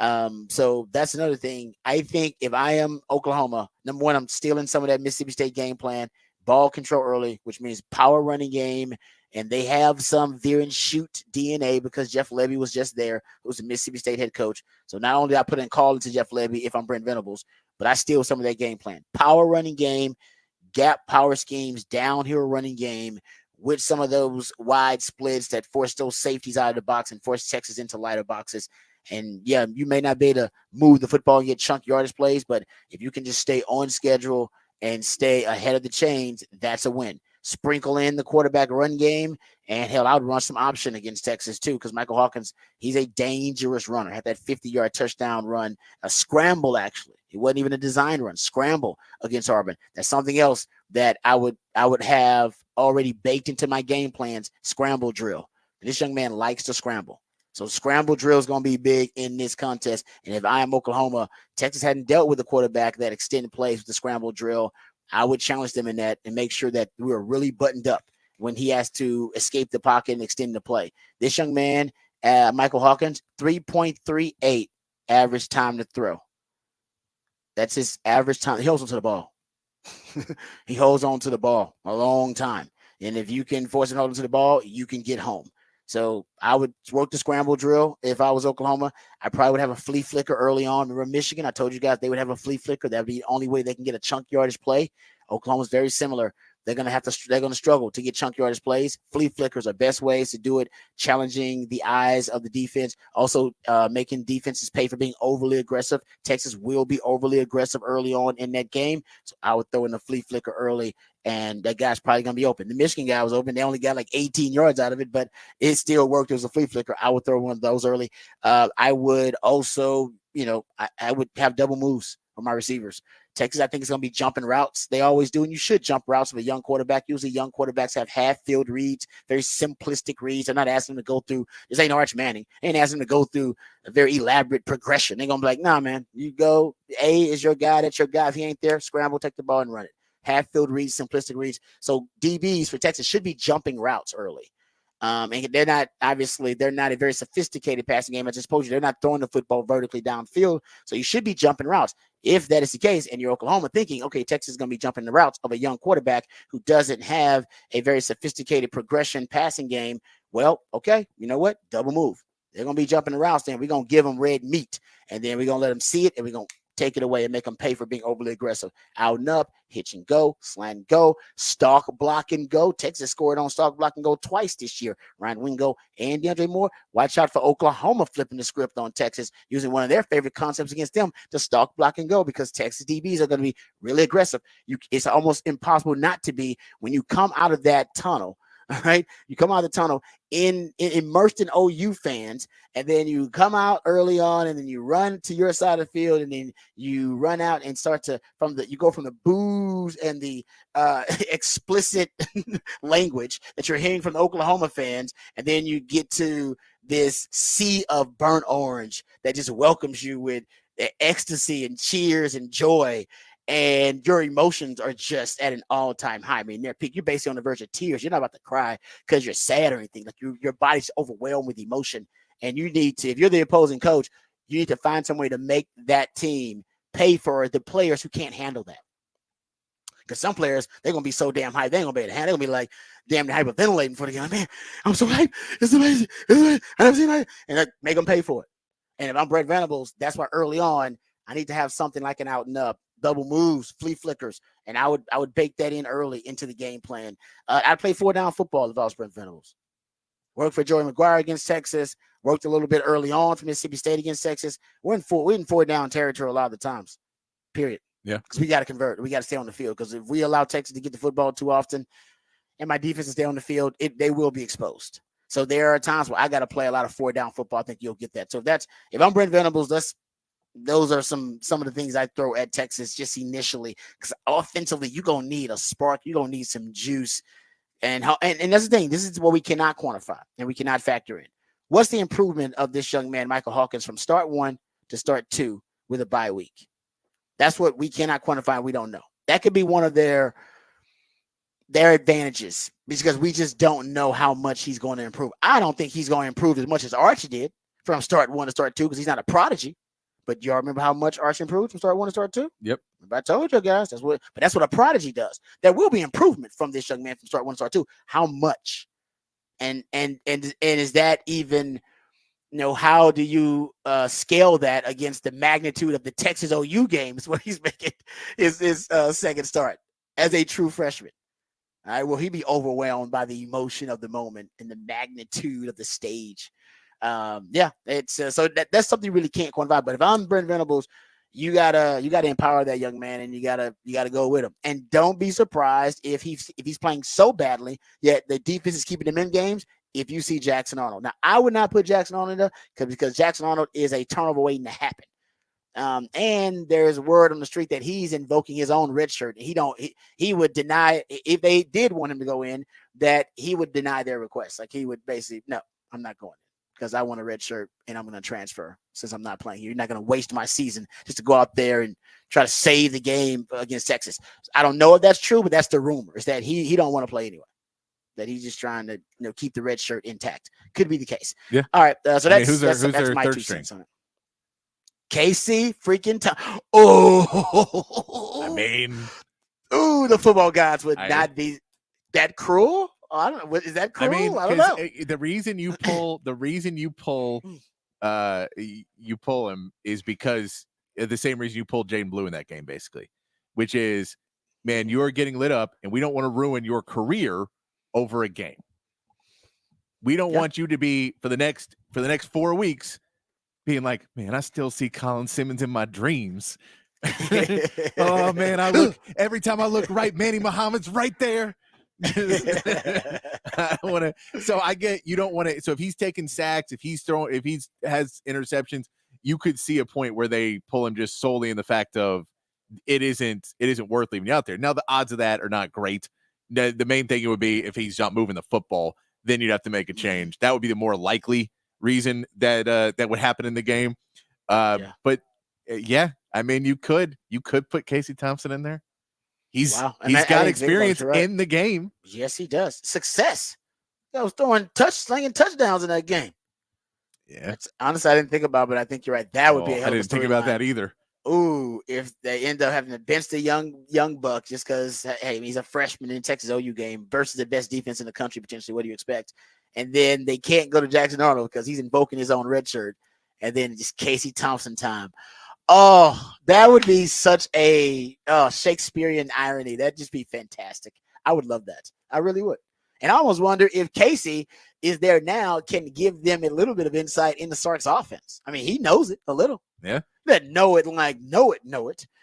So that's another thing. I think if I am Oklahoma, number one, I'm stealing some of that Mississippi State game plan. ball control early, which means power running game. And they have some veer and shoot DNA because Jeff Lebby was just there, who's a Mississippi State head coach. So not only do I put in call into Jeff Lebby if I'm Brent Venables, but I steal some of that game plan. Power running game, gap power schemes, downhill running game with some of those wide splits that force those safeties out of the box and force Texas into lighter boxes. And yeah, you may not be able to move the football and get chunk yardage plays, but if you can just stay on schedule and stay ahead of the chains, that's a win. Sprinkle in the quarterback run game, and hell, I would run some option against Texas too, because Michael Hawkins, he's a dangerous runner. Had that 50-yard touchdown run, a scramble actually. It wasn't even a design run, scramble against Auburn. That's something else that I would have already baked into my game plans. Scramble drill. And this young man likes to scramble. So scramble drill is going to be big in this contest. And if I am Oklahoma, Texas hadn't dealt with a quarterback that extended plays with the scramble drill. I would challenge them in that and make sure that we are really buttoned up when he has to escape the pocket and extend the play. This young man, Michael Hawkins, 3.38 average time to throw. That's his average time. He holds on to the ball. He holds on to the ball a long time. And if you can force him to hold on to the ball, you can get home. So I would work the scramble drill. If I was Oklahoma, I probably would have a flea flicker early on. Remember Michigan? I told you guys they would have a flea flicker. That would be the only way they can get a chunk yardage play. Oklahoma's very similar. They're going to struggle to get chunk yardage plays. Flea flickers are best ways to do it, challenging the eyes of the defense, also making defenses pay for being overly aggressive. Texas will be overly aggressive early on in that game. So I would throw in the flea flicker early, and that guy's probably going to be open. The Michigan guy was open. They only got like 18 yards out of it, but it still worked. It was a flea flicker. I would throw one of those early. I would also, I would have double moves for my receivers. Texas, I think, is going to be jumping routes. They always do, and you should jump routes with a young quarterback. Usually young quarterbacks have half-field reads, very simplistic reads. They're not asking them to go through – this ain't Arch Manning. They ain't asking them to go through a very elaborate progression. They're going to be like, nah, man, you go. A is your guy. That's your guy. If he ain't there, scramble, take the ball, and run it. Half-field reads, simplistic reads. So DBs for Texas should be jumping routes early. And they're not a very sophisticated passing game. I just told you, they're not throwing the football vertically downfield. So you should be jumping routes. If that is the case, and you're Oklahoma thinking, okay, Texas is going to be jumping the routes of a young quarterback who doesn't have a very sophisticated progression passing game, well, okay, you know what? Double move. They're going to be jumping the routes, then we're going to give them red meat, and then we're going to let them see it, and we're going to take it away and make them pay for being overly aggressive. Out and up, hitch and go, slant and go, stalk, block and go. Texas scored on stalk, block and go twice this year. Ryan Wingo and DeAndre Moore. Watch out for Oklahoma flipping the script on Texas, using one of their favorite concepts against them to stalk, block and go, because Texas DBs are going to be really aggressive. It's almost impossible not to be when you come out of that tunnel. All right, you come out of the tunnel immersed in OU fans, and then you come out early on, and then you run to your side of the field, and then you run out and you go from the boos and the explicit language that you're hearing from the Oklahoma fans, and then you get to this sea of burnt orange that just welcomes you with ecstasy and cheers and joy. And your emotions are just at an all-time high. I mean, you're basically on the verge of tears. You're not about to cry because you're sad or anything. Like your body's overwhelmed with emotion. And you need to, if you're the opposing coach, you need to find some way to make that team pay for the players who can't handle that. Because some players, they're going to be so damn hyped, they ain't going to be able to handle it. They're going to be like damn hyperventilating for the game. Man, I'm so hyped. It's amazing. I never seen that. And make them pay for it. And if I'm Brent Venables, that's why early on, I need to have something like an out and up, double moves, flea flickers, and I would bake that in early into the game plan. I'd play 4-down football if I was Brent Venables. Worked for Joey McGuire against Texas. Worked a little bit early on for Mississippi State against Texas. We're in 4-down territory a lot of the times. Period. Yeah, because we got to convert. We got to stay on the field. Because if we allow Texas to get the football too often, and my defense is stay on the field, they will be exposed. So there are times where I got to play a lot of 4-down football. I think you'll get that. So if I'm Brent Venables, those are some of the things I throw at Texas just initially, because offensively you're gonna need a spark, you're gonna need some juice, and that's the thing. This is what we cannot quantify and we cannot factor in. What's the improvement of this young man, Michael Hawkins, from start 1 to start 2 with a bye week? That's what we cannot quantify. We don't know. That could be one of their advantages, because we just don't know how much he's going to improve. I don't think he's going to improve as much as Archie did from start 1 to start 2, because he's not a prodigy. But y'all remember how much Arch improved from start 1 to start 2? Yep. I told you guys that's what a prodigy does. There will be improvement from this young man from start 1 to start 2. How much? And is that even, how do you scale that against the magnitude of the Texas OU games where he's making his second start as a true freshman? All right, will he be overwhelmed by the emotion of the moment and the magnitude of the stage? It's so that's something you really can't quantify. But if I'm Brent Venables, you gotta empower that young man, and you gotta go with him. And don't be surprised if he's playing so badly, yet the defense is keeping him in games. If you see Jackson Arnold, now I would not put Jackson Arnold in there because Jackson Arnold is a turnover waiting to happen. And there's word on the street that he's invoking his own red shirt. He would deny, if they did want him to go in, that he would deny their request. Like he would basically, no, I'm not going because I want a red shirt and I'm going to transfer since I'm not playing. You're not going to waste my season just to go out there and try to save the game against Texas. I don't know if that's true, but that's the rumor, is that he don't want to play anyway. That he's just trying to keep the red shirt intact. Could be the case. Yeah. All right. So that's their my third 2 string? cents on it. Casey freaking time. Oh, I mean, the football gods would not be that cruel. I don't know. Is that cruel? I mean, I don't know. the reason you pull him is because the same reason you pulled Jaden Blue in that game, basically, which is, man, you are getting lit up, and we don't want to ruin your career over a game. We don't want you to be for the next 4 weeks being like, man, I still see Colin Simmons in my dreams. Oh man, every time I look right, Manny Muhammad's right there. I want to. So I get you don't want to. So if he's taking sacks, if he has interceptions, you could see a point where they pull him just solely in the fact of it isn't worth leaving you out there. Now the odds of that are not great. The main thing it would be if he's not moving the football, then you'd have to make a change. That would be the more likely reason that would happen in the game. But I mean, you could put Casey Thompson in there. He's got experience in the game. Yes, he does. Success. I was slinging touchdowns in that game. Yeah. Honestly, I didn't think about it, but I think you're right. That would be a hell of a I didn't think about that either. Ooh, if they end up having to bench the young buck just because, hey, he's a freshman in the Texas OU game versus the best defense in the country, potentially, what do you expect? And then they can't go to Jackson Arnold because he's invoking his own red shirt. And then just Casey Thompson time. Oh, that would be such a Shakespearean irony. That'd just be fantastic. I would love that. I really would. And I almost wonder if Casey is there now, can give them a little bit of insight into Sark's offense. I mean, he knows it a little. Yeah. That know it.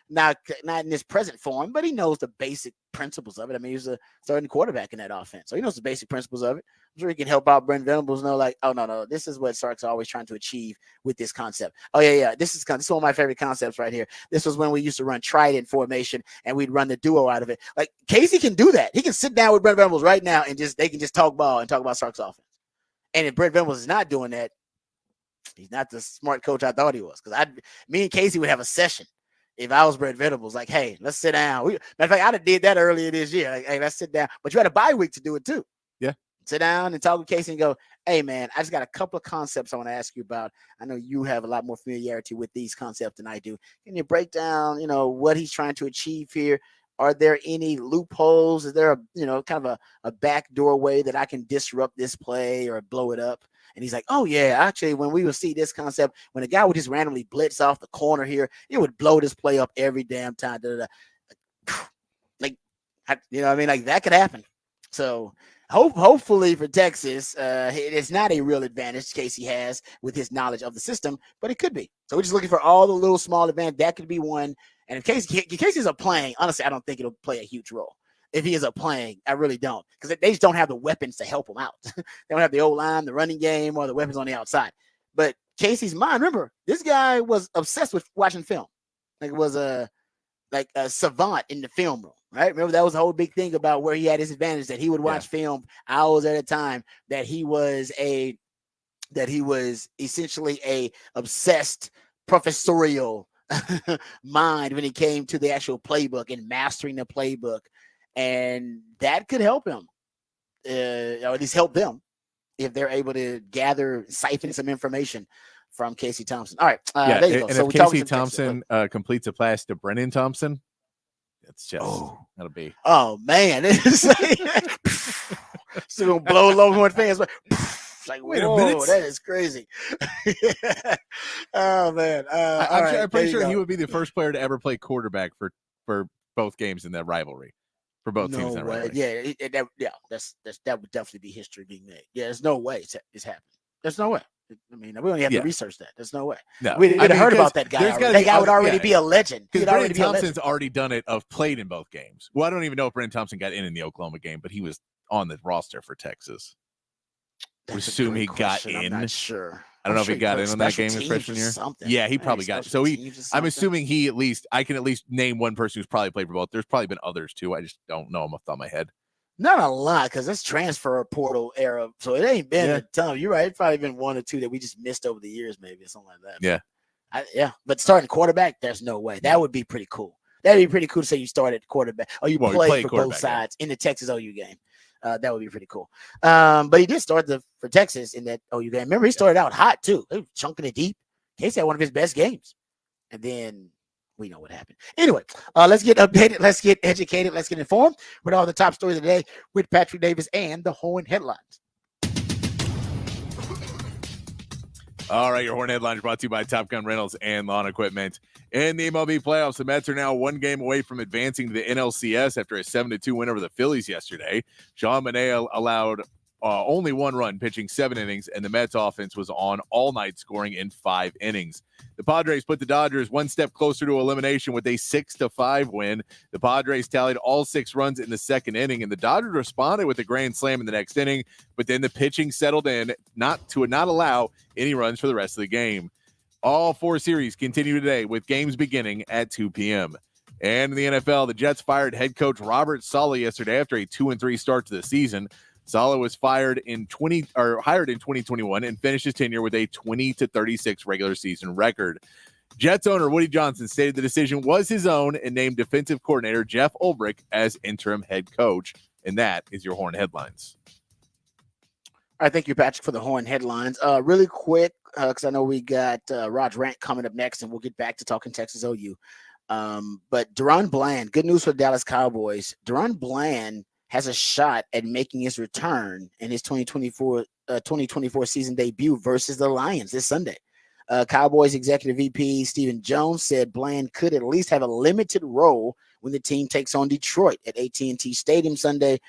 Not in his present form, but he knows the basic principles of it. I mean, he's a starting quarterback in that offense, so he knows the basic principles of it. I'm sure he can help out Brent Venables know, like, oh no, this is what Sark's always trying to achieve with this concept. Oh yeah, this is one of my favorite concepts right here. This was when we used to run trident formation and we'd run the duo out of it. Like Casey can do that. He can sit down with Brent Venables right now and they can just talk ball and talk about Sark's offense. And if Brent Venables is not doing that, he's not the smart coach I thought he was. Because me and Casey would have a session if I was Brent Venables. Like, hey, let's sit down. Matter of fact, I'd have did that earlier this year. Like, hey, let's sit down. But you had a bye week to do it too. Yeah. Sit down and talk with Casey and go, hey, man, I just got a couple of concepts I want to ask you about. I know you have a lot more familiarity with these concepts than I do. Can you break down, what he's trying to achieve here? Are there any loopholes? Is there kind of a backdoor way that I can disrupt this play or blow it up? And he's like, oh, yeah, actually, when we would see this concept, when a guy would just randomly blitz off the corner here, it would blow this play up every damn time. Like, like that could happen. So hopefully for Texas, it's not a real advantage Casey has with his knowledge of the system, but it could be. So we're just looking for all the little small advantage. That could be one. And if Casey's up playing, honestly, I don't think it'll play a huge role. If he is up playing, I really don't, because they just don't have the weapons to help him out. They don't have the O-line, the running game, or the weapons on the outside. But Casey's mind, remember, this guy was obsessed with watching film. Like it was a savant in the film room, right? Remember that was the whole big thing about where he had his advantage, that he would watch film hours at a time. That he was essentially a obsessed professorial mind when it came to the actual playbook and mastering the playbook. And that could help him, or at least help them, if they're able to siphon some information from Casey Thompson. All right, Yeah, there you go. and So if we talked Casey some Texas. Thompson completes a pass to Brennan Thompson, it's just that'll be. Oh man, it's still gonna blow Longhorn fans. But like, Wait a whoa, minute. that is crazy. Oh man, I'm pretty sure he would be the first player to ever play quarterback for both games in that rivalry, for both teams in that rivalry. That would definitely be history being made. Yeah, there's no way it's happening. There's no way. I mean, we don't have to research that. There's no way. No, We'd heard about that guy. That guy would already be a legend. Because Brennan Thompson's already done it. Played in both games. Well, I don't even know if Brennan Thompson got in the Oklahoma game, but he was on the roster for Texas. We assume he got in. I'm not sure. I don't know if he got in on that game his freshman year. Yeah, he probably got. So I'm assuming I can at least name one person who's probably played for both. There's probably been others too. I just don't know them off the top of my head. Not a lot, because it's transfer portal era, so it ain't been a ton. You're right. It's probably been one or two that we just missed over the years, maybe, or something like that. Yeah. But starting quarterback, there's no way. That would be pretty cool. That'd be pretty cool to say you started quarterback, or you played for both sides in the Texas OU game. That would be pretty cool. But he did start for Texas in that OU game. Remember, he started out hot too. He was chunking it deep. Casey had one of his best games, and then we know what happened. Anyway, let's get updated. Let's get educated. Let's get informed with all the top stories of the day with Patrick Davis and the Horn Headlines. All right, your Horn Headlines brought to you by Top Gun Rentals and Lawn Equipment. In the MLB playoffs, the Mets are now one game away from advancing to the NLCS after a 7-2 win over the Phillies yesterday. Jean Manet allowed only one run, pitching 7 innings, and the Mets offense was on all night, scoring in 5 innings. The Padres put the Dodgers one step closer to elimination with a 6-5 win. The Padres tallied all 6 runs in the second inning, and the Dodgers responded with a grand slam in the next inning, but then the pitching settled in not allow any runs for the rest of the game. All 4 series continue today with games beginning at 2 p.m. And in the NFL, the Jets fired head coach Robert Saleh yesterday after a 2-3 start to the season. Saleh was hired in 2021 and finished his tenure with a 20-36 regular season record. Jets owner Woody Johnson stated the decision was his own and named defensive coordinator Jeff Ulbrich as interim head coach. And that is your Horn Headlines. All right, thank you, Patrick, for the Horn Headlines. Really quick, because I know we got Raj Rant coming up next, and we'll get back to talking Texas OU. But Deron Bland, good news for the Dallas Cowboys. Deron Bland has a shot at making his return in his 2024 season debut versus the Lions this Sunday. Cowboys executive VP Stephen Jones said Bland could at least have a limited role when the team takes on Detroit at AT&T Stadium Sunday.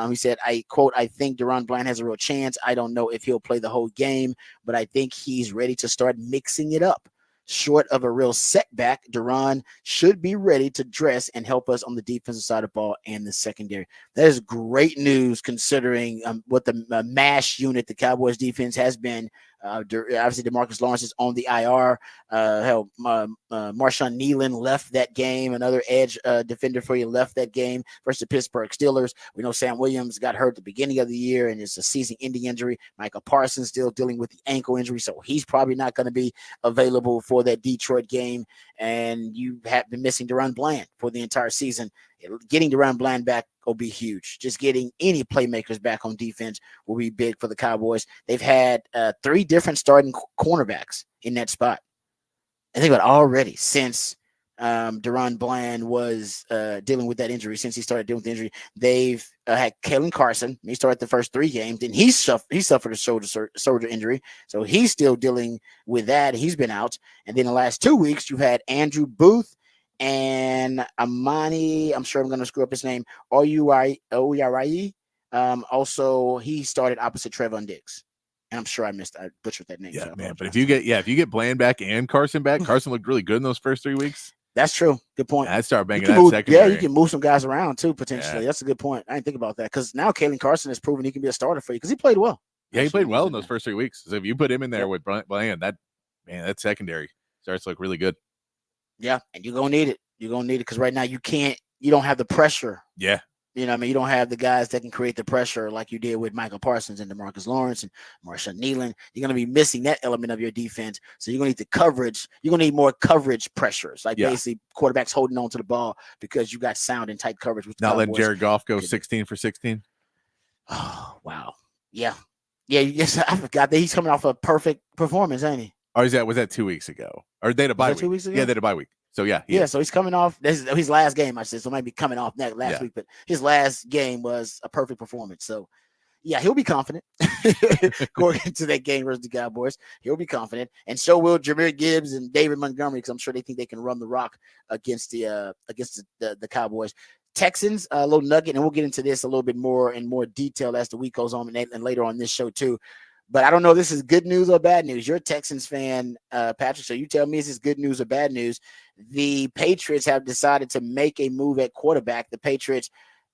He said, I quote, I think Deron Bland has a real chance. I don't know if he'll play the whole game, but I think he's ready to start mixing it up. Short of a real setback, Deron should be ready to dress and help us on the defensive side of the ball and the secondary. That is great news considering what the MASH unit, the Cowboys defense, has been. Obviously, DeMarcus Lawrence is on the IR. Marshawn Nealon left that game. Another edge defender for you left that game versus the Pittsburgh Steelers. We know Sam Williams got hurt at the beginning of the year, and it's a season-ending injury. Michael Parsons still dealing with the ankle injury, so he's probably not going to be available for that Detroit game. And you have been missing Deron Bland for the entire season. Getting Deron Bland back will be huge. Just getting any playmakers back on defense will be big for the Cowboys. They've had 3 different starting cornerbacks in that spot. I think about already since Deron Bland was dealing with that injury, since he started dealing with the injury, they've had Kalen Carson. He started the first 3 games, and he suffered a shoulder injury, so he's still dealing with that. He's been out. And then the last 2 weeks, you've had Andrew Booth and Amani, I'm sure I'm going to screw up his name, Oyuayi. Also, he started opposite Trevon Diggs. And I'm sure I butchered that name. Yeah, so man. But if you get Bland back and Carson back, Carson looked really good in those first 3 weeks. That's true. Good point. I'd start banging that secondary. Yeah, you can move some guys around too, potentially. Yeah. That's a good point. I didn't think about that because now Kalen Carson has proven he can be a starter for you because he played well. Yeah, he played well in those first 3 weeks. So if you put him in there with Bland, that secondary starts to look really good. Yeah, and you're gonna need it. You're gonna need it because right now you don't have the pressure. Yeah. You know what I mean? You don't have the guys that can create the pressure like you did with Michael Parsons and DeMarcus Lawrence and Marshawn Nealon. You're going to be missing that element of your defense. So you're going to need the coverage. You're going to need more coverage pressures, basically quarterbacks holding on to the ball because you got sound and tight coverage. With not letting Jared Goff go 16 for 16. Oh, wow. Yeah. Yeah, yes, I forgot that he's coming off a perfect performance, ain't he? Or was that 2 weeks ago? Or they had a bye week? 2 weeks ago? Yeah, they had a bye week. So yeah. So he's coming off. This is his last game, I said. So he might be coming off last week, but his last game was a perfect performance. So yeah, he'll be confident going into that game versus the Cowboys. He'll be confident, and so will Jahmyr Gibbs and David Montgomery, because I'm sure they think they can run the rock against the Cowboys. Texans, a little nugget, and we'll get into this a little bit more in more detail as the week goes on and later on this show too. But I don't know if this is good news or bad news. You're a Texans fan, Patrick, so you tell me, is this good news or bad news? The Patriots have decided to make a move at quarterback. The Patriots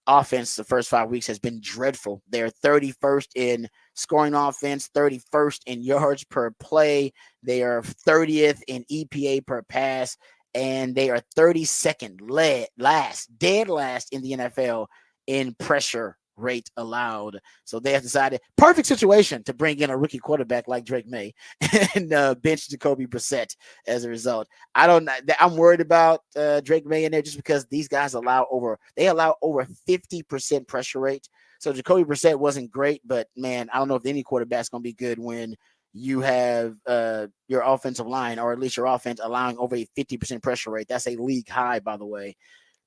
offense the first 5 weeks has been dreadful. They're 31st in scoring offense, 31st in yards per play. They are 30th in EPA per pass, and they are 32nd dead last in the NFL in pressure rate allowed. So they have decided, perfect situation to bring in a rookie quarterback like Drake May and bench Jacoby Brissett as a result. I'm worried about Drake May in there just because these guys allow over 50% pressure rate. So Jacoby Brissett wasn't great, but man, I don't know if any quarterback's going to be good when you have your offensive line, or at least your offense, allowing over a 50% pressure rate. That's a league high, by the way.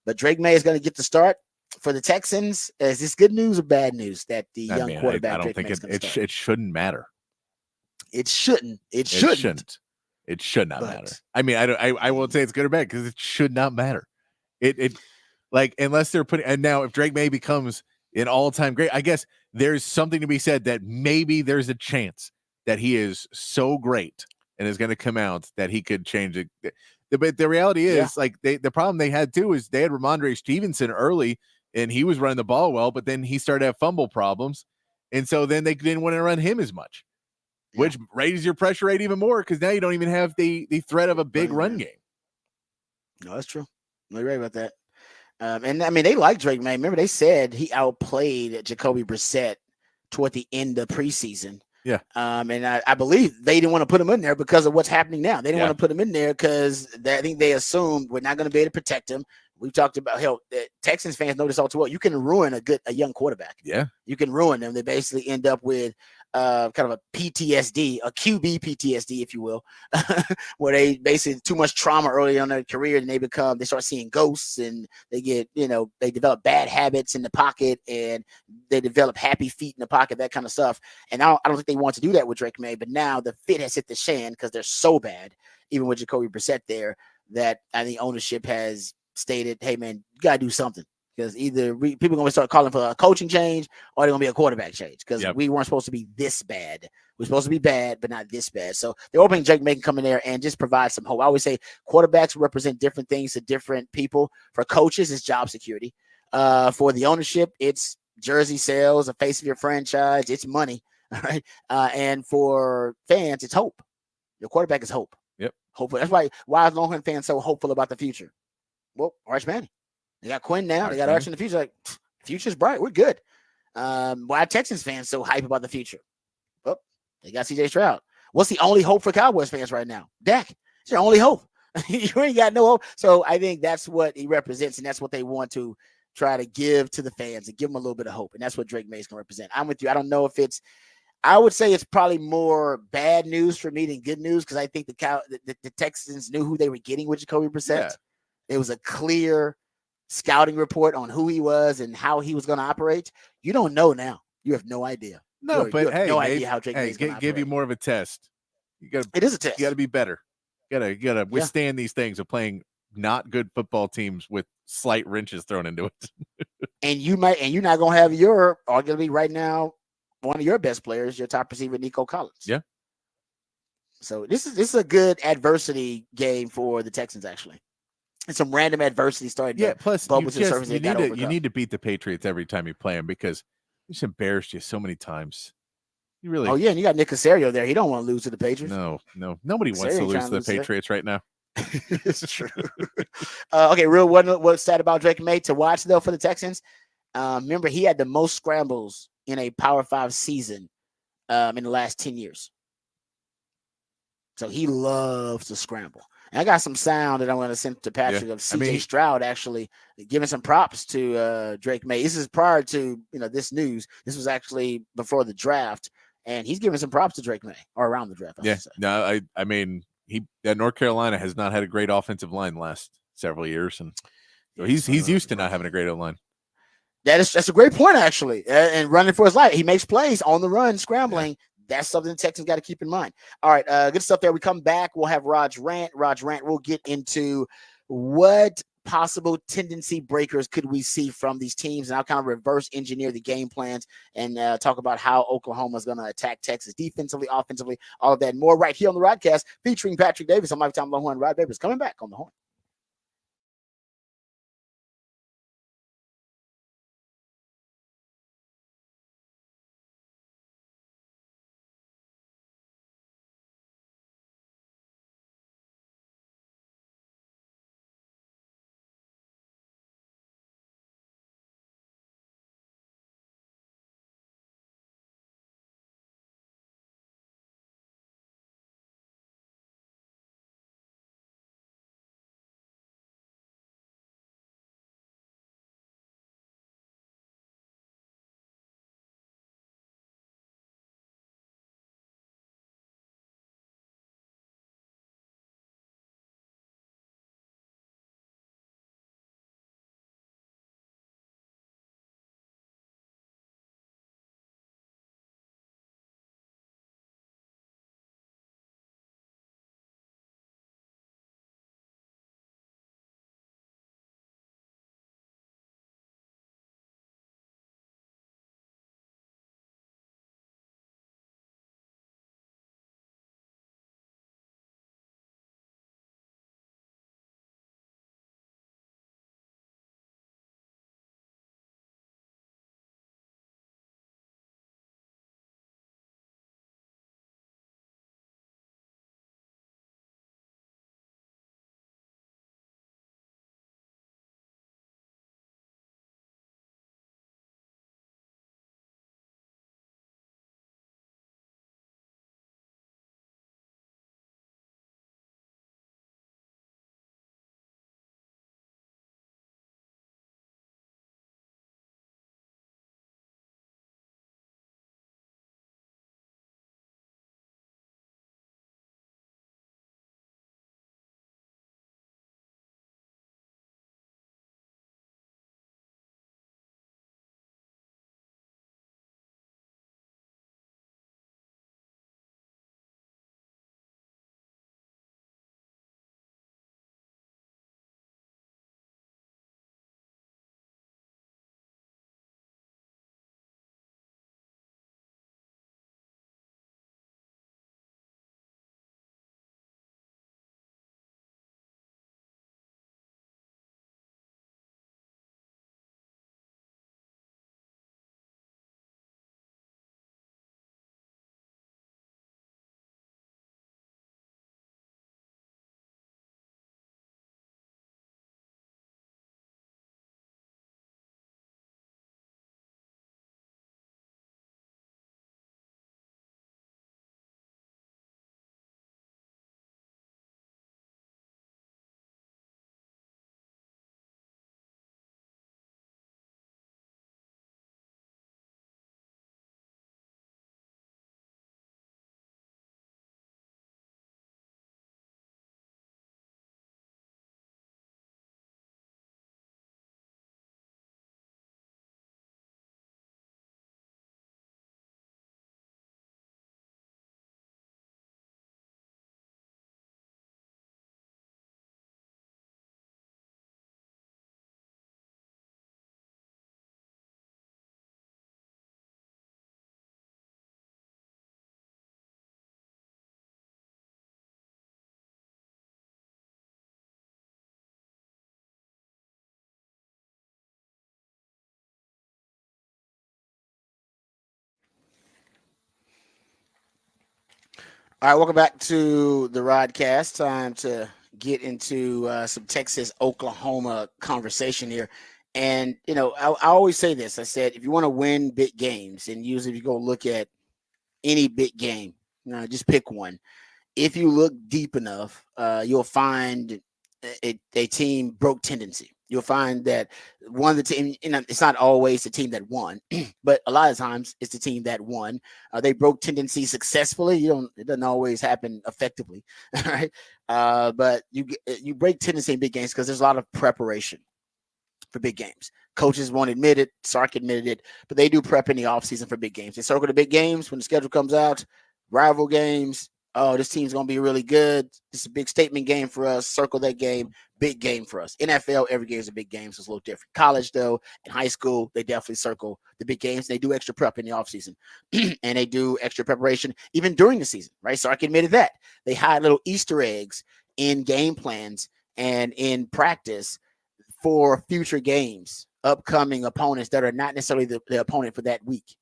But Drake May is going to get the start for the Texans. Is this good news or bad news that the young quarterback? I don't think it shouldn't matter. It shouldn't. It should not matter. I mean, I won't say it's good or bad because it should not matter. It like, unless they're putting, and now if Drake May becomes an all-time great, I guess there's something to be said that maybe there's a chance that he is so great and is going to come out that he could change it. But the reality is, the problem they had too is they had Ramondre Stevenson early, and he was running the ball well, but then he started to have fumble problems, and so then they didn't want to run him as much, which raises your pressure rate even more because now you don't even have the threat of a big run game. No, that's true. You're right about that. And I mean, they like Drake May. Remember, they said he outplayed Jacoby Brissett toward the end of preseason. Yeah. And I believe they didn't want to put him in there because of what's happening now. They didn't want to put him in there because I think they assumed we're not going to be able to protect him. We've talked about Texans fans know this all too well. You can ruin a young quarterback. Yeah. You can ruin them. They basically end up with kind of a PTSD, a QB PTSD, if you will, where they basically too much trauma early on in their career, and they start seeing ghosts, and they get, they develop bad habits in the pocket, and they develop happy feet in the pocket, that kind of stuff. And I don't think they want to do that with Drake May, but now the fit has hit the shan because they're so bad, even with Jacoby Brissett there, that I think ownership has stated, hey man, you got to do something. Because either people are going to start calling for a coaching change, or they're going to be a quarterback change. Because we weren't supposed to be this bad. We're supposed to be bad, but not this bad. So they're hoping Drake May can come in there and just provide some hope. I always say quarterbacks represent different things to different people. For coaches, it's job security. For the ownership, it's jersey sales, the face of your franchise, it's money. All right. And for fans, it's hope. Your quarterback is hope. Yep. Hopeful. That's why is Longhorn fans so hopeful about the future? Well, Arch Manning. They got Quinn now. They got Arch in the future. Like, future's bright. We're good. Why are Texans fans so hype about the future? Well, they got CJ Stroud. What's the only hope for Cowboys fans right now? Dak. It's your only hope. You ain't got no hope. So I think that's what he represents, and that's what they want to try to give to the fans and give them a little bit of hope. And that's what Drake May is going to represent. I'm with you. I don't know if I would say it's probably more bad news for me than good news, because I think the Texans knew who they were getting with Jacoby Brissett. Yeah. It was a clear scouting report on who he was and how he was going to operate. You don't know now. You have no idea. No, you but have no idea how Drake May is going to operate. Give you more of a test. It is a test. You got to be better. You got to withstand these things of playing not good football teams with slight wrenches thrown into it. And you're not going to have arguably right now, one of your best players, your top receiver, Nico Collins. Yeah. So this is a good adversity game for the Texans, actually. And some random adversity started. Yeah, plus you need to beat the Patriots every time you play them, because they just embarrassed you so many times. You really. Oh yeah, and you got Nick Caserio there. He don't want to lose to the Patriots. No, nobody wants to lose to the Patriots right now. It's true. Okay, real what's sad about Drake May to watch though for the Texans? Remember, he had the most scrambles in a Power 5 season in the last 10 years. So he loves to scramble. And I got some sound that I'm going to send to Patrick of CJ Stroud actually giving some props to Drake May. This is prior to this news. This was actually before the draft, and he's giving some props to Drake May, or around the draft. Yeah, no, I mean, North Carolina has not had a great offensive line the last several years, and so he's used to not having a great O-line. That's a great point, actually. And running for his life, he makes plays on the run, scrambling. Yeah. That's something the Texans got to keep in mind. All right, good stuff there. We come back. We'll have Raj rant. We'll get into what possible tendency breakers could we see from these teams, and I'll kind of reverse engineer the game plans and talk about how Oklahoma is going to attack Texas defensively, offensively, all of that and more right here on the Rodcast featuring Patrick Davis. I'm Lifetime Longhorn. Rod Babers coming back on the Horn. All right, welcome back to the Rodcast. Time to get into some Texas Oklahoma conversation here. And, you know, I always say this. I said, if you want to win big games, and usually if you go look at any big game, just pick one. If you look deep enough, you'll find a team broke tendency. you'll find that one of the team, it's not always the team that won, but a lot of times it's the team that won. They broke tendencies successfully. It doesn't always happen effectively, right? But you break tendency in big games because there's a lot of preparation for big games. Coaches won't admit it. Sark admitted it, but they do prep in the offseason for big games. They circle the big games when the schedule comes out, rival games. Oh, this team's going to be really good. This is a big statement game for us. Circle that game. Big game for us. NFL, every game is a big game, so it's a little different. College, though, in high school, they definitely circle the big games. They do extra prep in the offseason, and they do extra preparation even during the season, right? Sark admitted that. They hide little Easter eggs in game plans and in practice for future games, upcoming opponents that are not necessarily the opponent for that week.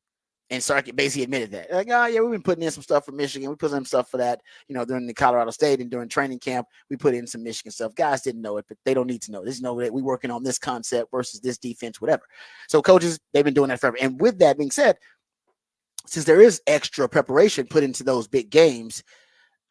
And Sark basically admitted that. Like, oh, yeah, we've been putting in some stuff for Michigan. We put in some stuff for that, during the Colorado State and during training camp. We put in some Michigan stuff. Guys didn't know it, but they don't need to know. They just know that we're working on this concept versus this defense, whatever. So coaches, they've been doing that forever. And with that being said, since there is extra preparation put into those big games,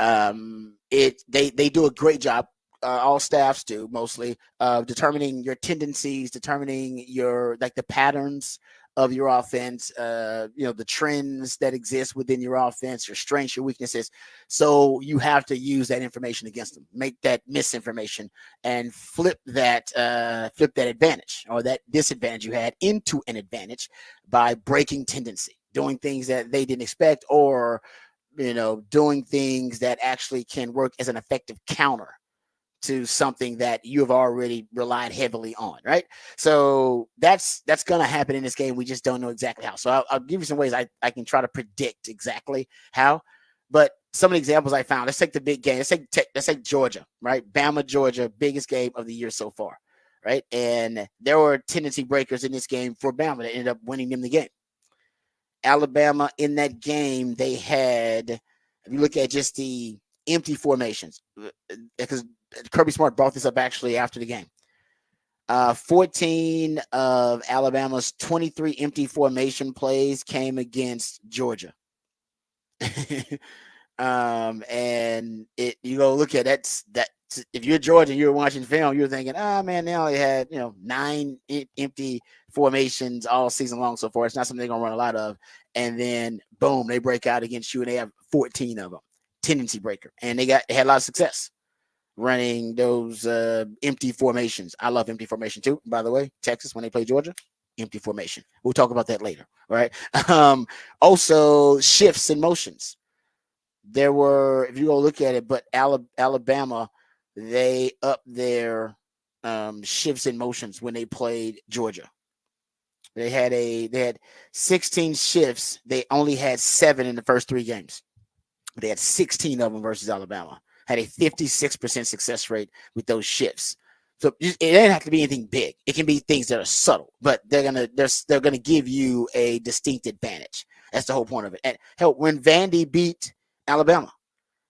they do a great job. All staffs do mostly determining your tendencies, determining the patterns of your offense, the trends that exist within your offense, your strengths, your weaknesses. So you have to use that information against them, make that misinformation and flip that advantage or that disadvantage you had into an advantage by breaking tendency, doing things that they didn't expect, or, doing things that actually can work as an effective counter to something that you have already relied heavily on, right? So that's going to happen in this game. We just don't know exactly how. So I'll give you some ways I can try to predict exactly how. But some of the examples I found, let's take the big game. Let's take Georgia, right? Bama, Georgia, biggest game of the year so far, right? And there were tendency breakers in this game for Bama that ended up winning them the game. Alabama in that game, they had, if you look at just the empty formations, because Kirby Smart brought this up actually after the game. 14 of Alabama's 23 empty formation plays came against Georgia. And you go look at that. If you're Georgia and you're watching film, you're thinking, man, they only had 9 empty formations all season long so far. It's not something they're gonna run a lot of. And then boom, they break out against you and they have 14 of them. Tendency breaker, and they had a lot of success running those empty formations. I love empty formation too, by the way. Texas, when they play Georgia, empty formation. We'll talk about that later, right? Also, shifts and motions. There were, if you go look at it, but Alabama, they upped their shifts and motions when they played Georgia. They had 16 shifts. They only had 7 in the first 3 games. They had 16 of them versus Alabama. Had a 56% success rate with those shifts. So it doesn't have to be anything big. It can be things that are subtle, but they're gonna give you a distinct advantage. That's the whole point of it. And hell, when Vandy beat Alabama,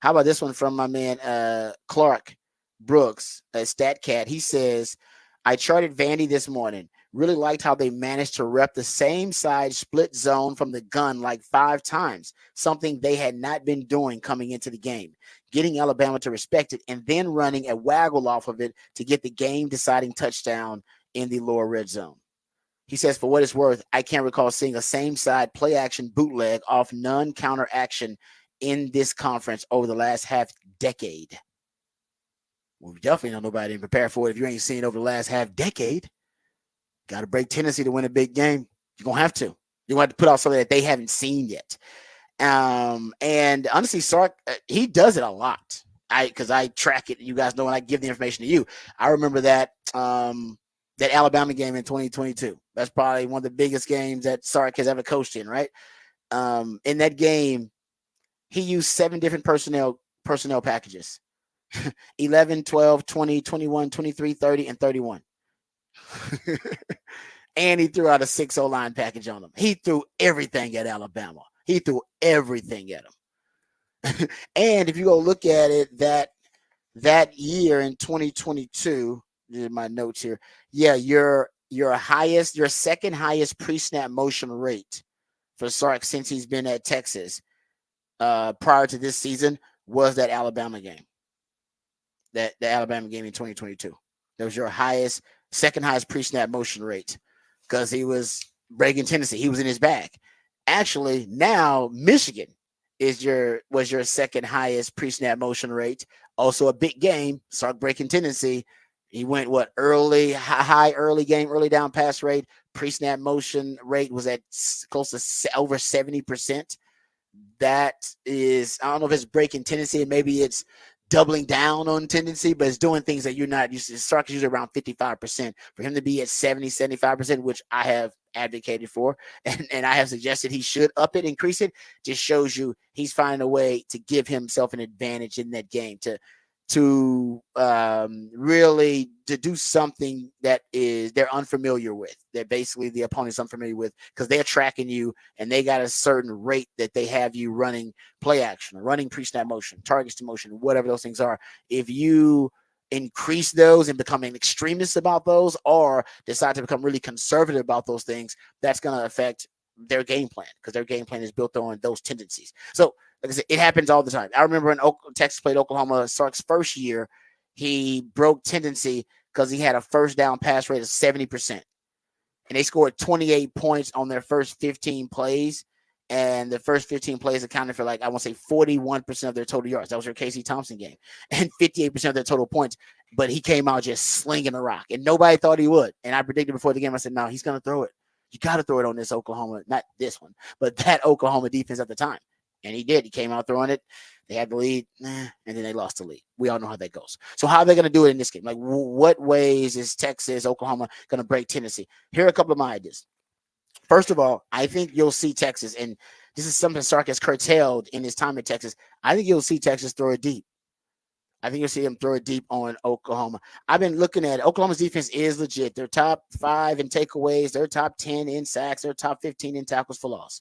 how about this one from my man Clark Brooks, StatCat? He says, I charted Vandy this morning. Really liked how they managed to rep the same side split zone from the gun like 5 times, something they had not been doing coming into the game, getting Alabama to respect it and then running a waggle off of it to get the game deciding touchdown in the lower red zone. He says, for what it's worth, I can't recall seeing a same side play action bootleg off non-counter action in this conference over the last half decade. Well, we definitely don't know nobody prepare for it if you ain't seen it over the last half decade. Got to break tendency to win a big game. You're going to have to. You're going to have to put out something that they haven't seen yet. And honestly, Sark, he does it a lot. Because I track it. You guys know when I give the information to you. I remember that Alabama game in 2022. That's probably one of the biggest games that Sark has ever coached in, right? In that game, he used 7 different personnel packages. 11, 12, 20, 21, 23, 30, and 31. And he threw out a 6 O-line package on them. He threw everything at Alabama. He threw everything at them. And if you go look at it, that year in 2022, my notes here. Yeah, your second highest pre-snap motion rate for Sark since he's been at Texas prior to this season was that Alabama game. The Alabama game in 2022. That was your highest second highest pre-snap motion rate because he was breaking tendency. He was in his bag. Actually, now Michigan was your second highest pre-snap motion rate. Also a big game, Sark breaking tendency. He went high early game, early down pass rate. Pre-snap motion rate was at close to over 70%. That is, I don't know if it's breaking tendency and maybe it's doubling down on tendency, but it's doing things that you're not used to. Sark is usually around 55%. For him to be at 70, 75%, which I have advocated for, and I have suggested he should up it, increase it, just shows you he's finding a way to give himself an advantage in that game, to really to do something that is they're unfamiliar with, that basically the opponent's unfamiliar with, because they're tracking you and they got a certain rate that they have you running play action or running pre-snap motion, targets to motion, whatever those things are. If you increase those and become an extremist about those, or decide to become really conservative about those things, that's going to affect their game plan, because their game plan is built on those tendencies. So like I said, it happens all the time. I remember when Texas played Oklahoma, Sark's first year, he broke tendency because he had a first down pass rate of 70%. And they scored 28 points on their first 15 plays. And the first 15 plays accounted for, like, I want to say 41% of their total yards. That was their Casey Thompson game. And 58% of their total points. But he came out just slinging a rock. And nobody thought he would. And I predicted before the game, I said, no, he's going to throw it. You got to throw it on this Oklahoma, not this one, but that Oklahoma defense at the time. And he did. He came out throwing it. They had the lead, and then they lost the lead. We all know how that goes. So how are they going to do it in this game? Like, what ways is Texas, Oklahoma going to break Tennessee? Here are a couple of my ideas. First of all, I think you'll see Texas, and this is something Sark has curtailed in his time at Texas. I think you'll see Texas throw it deep. I think you'll see them throw it deep on Oklahoma. I've been looking at it. Oklahoma's defense is legit. They're top 5 in takeaways. They're top 10 in sacks. They're top 15 in tackles for loss.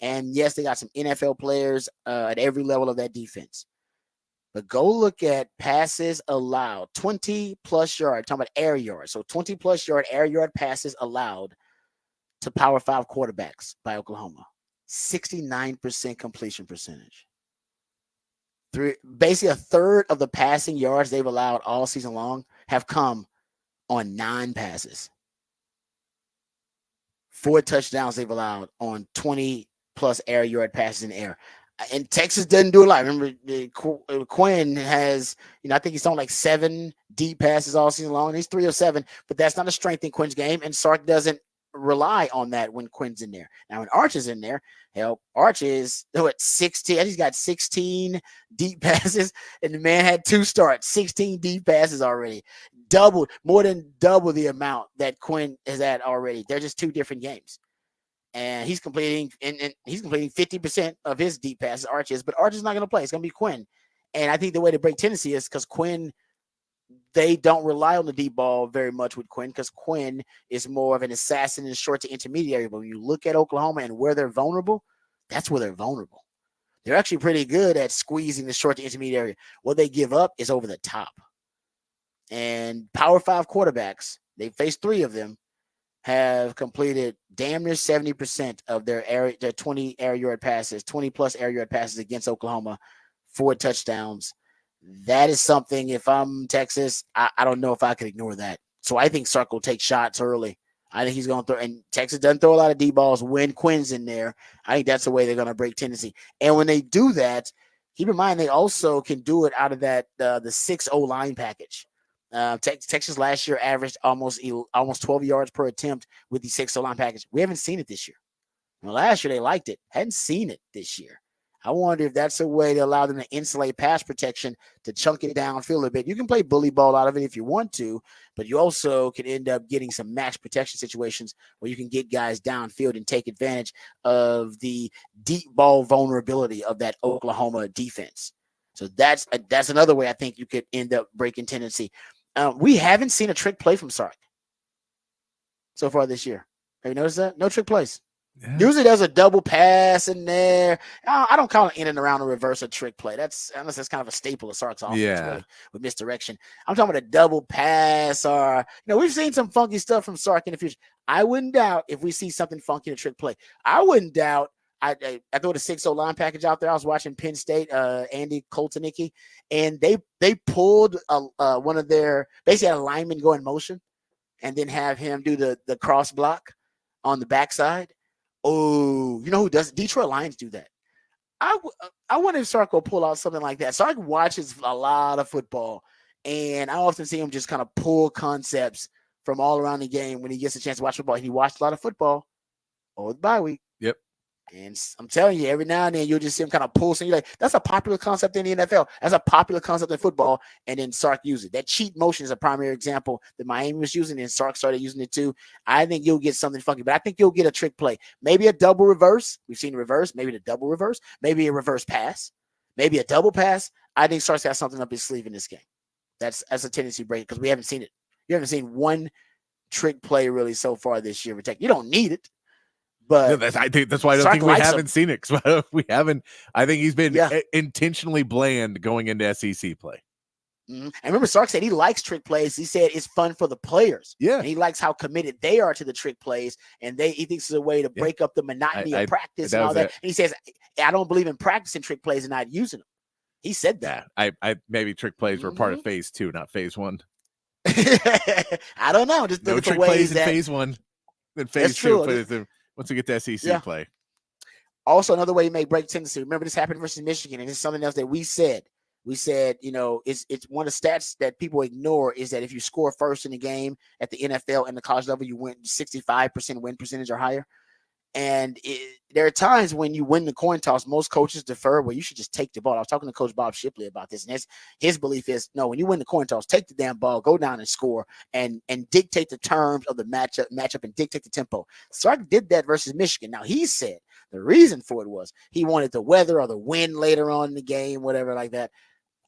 And yes, they got some NFL players at every level of that defense. But go look at passes allowed, 20-plus yard, talking about air yards. So 20-plus yard, air yard passes allowed to Power 5 quarterbacks by Oklahoma. 69% completion percentage. Basically, a third of the passing yards they've allowed all season long have come on 9 passes. 4 touchdowns they've allowed on 20-plus air yard passes in the air. And Texas doesn't do a lot. Remember, Quinn has, I think he's on like 7 deep passes all season long. He's 3 of 7, but that's not a strength in Quinn's game. And Sark doesn't rely on that when Quinn's in there. Now, when Arch is in there, Arch is 16. He's got 16 deep passes, and the man had 2 starts, 16 deep passes already. More than double the amount that Quinn has had already. They're just 2 different games. And he's completing 50% of his deep passes, Arch is, but Arch is not going to play. It's going to be Quinn. And I think the way to break Tennessee is because Quinn, they don't rely on the deep ball very much with Quinn, because Quinn is more of an assassin in short to intermediary. But when you look at Oklahoma and where they're vulnerable, that's where they're vulnerable. They're actually pretty good at squeezing the short to intermediary. What they give up is over the top. And Power 5 quarterbacks, they faced 3 of them, have completed damn near 70% of their 20 air yard passes, 20-plus air yard passes against Oklahoma, 4 touchdowns. That is something, if I'm Texas, I don't know if I could ignore that. So I think Sark will take shots early. I think he's going to throw, and Texas doesn't throw a lot of deep balls when Quinn's in there. I think that's the way they're going to break Tennessee. And when they do that, keep in mind, they also can do it out of that the 6-0 line package. Texas last year averaged almost 12 yards per attempt with the 6-0 line package. We haven't seen it this year. Last year they liked it. Hadn't seen it this year. I wonder if that's a way to allow them to insulate pass protection, to chunk it downfield a bit. You can play bully ball out of it if you want to, but you also can end up getting some max protection situations where you can get guys downfield and take advantage of the deep ball vulnerability of that Oklahoma defense. So that's another way I think you could end up breaking tendency. We haven't seen a trick play from Sark so far this year. Have you noticed that? No trick plays. Yeah. Usually there's a double pass in there. I don't call it in and around a reverse a trick play. Unless that's kind of a staple of Sark's offense, really, with misdirection. I'm talking about a double pass, or we've seen some funky stuff from Sark in the future. I wouldn't doubt if we see something funky in a trick play. I wouldn't doubt. I threw the 6-0 line package out there. I was watching Penn State, Andy Koltanicki, and they pulled one of their, basically had a lineman go in motion, and then have him do the cross block on the backside. Oh, you know who does? Detroit Lions do that. I wonder if Sark will pull out something like that. Sark watches a lot of football, and I often see him just kind of pull concepts from all around the game when he gets a chance to watch football. He watched a lot of football over the bye week. Yep. And I'm telling you, every now and then you'll just see him kind of pull something. You're like, that's a popular concept in the NFL. That's a popular concept in football. And then Sark uses it. That cheat motion is a primary example that Miami was using, and Sark started using it too. I think you'll get something funky, but I think you'll get a trick play. Maybe a double reverse. We've seen reverse. Maybe the double reverse. Maybe a reverse pass. Maybe a double pass. I think Sark's got something up his sleeve in this game. That's a tendency break because we haven't seen it. You haven't seen one trick play really so far this year. You don't need it. But I think that's why I don't think we haven't seen it. Because we haven't. I think he's been intentionally bland going into SEC play. Mm-hmm. And remember, Sark said he likes trick plays. He said it's fun for the players. Yeah, and he likes how committed they are to the trick plays, and he thinks it's a way to break up the monotony of practice and all that. And he says, "I don't believe in practicing trick plays and not using them." He said that. I maybe trick plays were part of phase 2, not phase 1. I don't know. Just no trick plays in phase 1. Then phase 2. Once we get to SEC play. Also, another way you may break tendency. Remember, this happened versus Michigan, and it's something else that we said. We said, it's one of the stats that people ignore is that if you score first in the game at the NFL and the college level, you win 65% win percentage or higher. And there are times when you win the coin toss, most coaches defer. Well, you should just take the ball. I was talking to Coach Bob Shipley about this, and his belief is, no, when you win the coin toss, take the damn ball, go down and score, and dictate the terms of the matchup and dictate the tempo. Sark did that versus Michigan. Now, he said the reason for it was he wanted the weather or the wind later on in the game, whatever like that.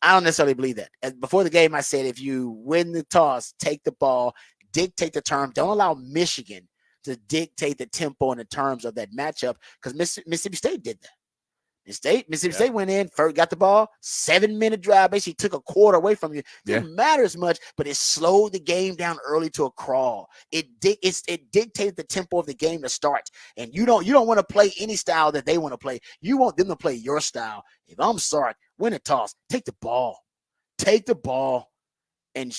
I don't necessarily believe that. And before the game, I said, if you win the toss, take the ball, dictate the term. Don't allow Michigan to dictate the tempo and the terms of that matchup, because Mississippi State did that. Mississippi State went in, first got the ball, 7-minute drive, basically took a quarter away from you. Didn't matter as much, but it slowed the game down early to a crawl. It dictated the tempo of the game to start. And you don't want to play any style that they want to play. You want them to play your style. If I'm Sark, win a toss, take the ball. Take the ball. And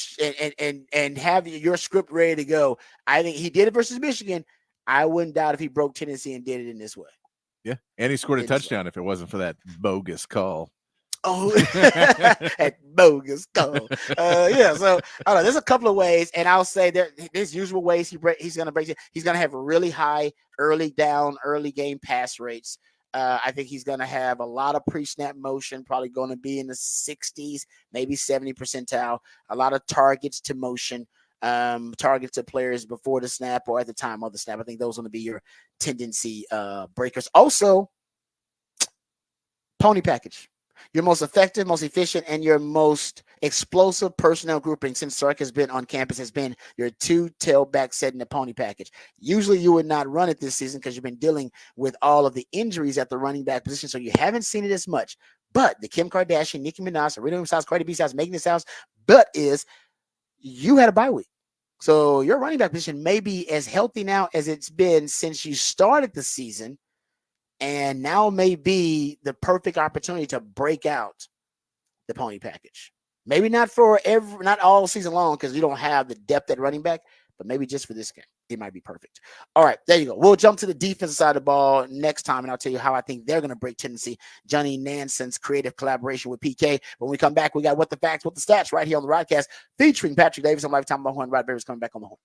have your script ready to go. I think he did it versus Michigan. I wouldn't doubt if he broke Tennessee and did it in this way. Yeah, and he scored a touchdown if it wasn't for that bogus call. Oh, that bogus call. So I don't know. There's a couple of ways, and I'll say there's usual ways he's going to break it. He's going to have really high early game pass rates. I think he's going to have a lot of pre-snap motion, probably going to be in the 60s, maybe 70 percentile. A lot of targets to motion, targets to players before the snap or at the time of the snap. I think those are going to be your tendency breakers. Also, pony package. Your most effective, most efficient, and your most explosive personnel grouping since Sark has been on campus has been your 2 tailback set in the pony package. Usually you would not run it this season because you've been dealing with all of the injuries at the running back position, so you haven't seen it as much. But the Kim Kardashian, Nicki Minaj, Serena Williams house, Cardi B's house, Megan Thee house, but is you had a bye week. So your running back position may be as healthy now as it's been since you started the season. And now may be the perfect opportunity to break out the pony package. Maybe not not all season long because you don't have the depth at running back, but maybe just for this game, it might be perfect. All right, there you go. We'll jump to the defensive side of the ball next time, and I'll tell you how I think they're going to break Tennessee. Johnny Nanson's creative collaboration with PK. When we come back, we got What the Facts, What the Stats right here on the Rodcast featuring Patrick Davis on Lifetime Horn. Rod Bears coming back on the horn.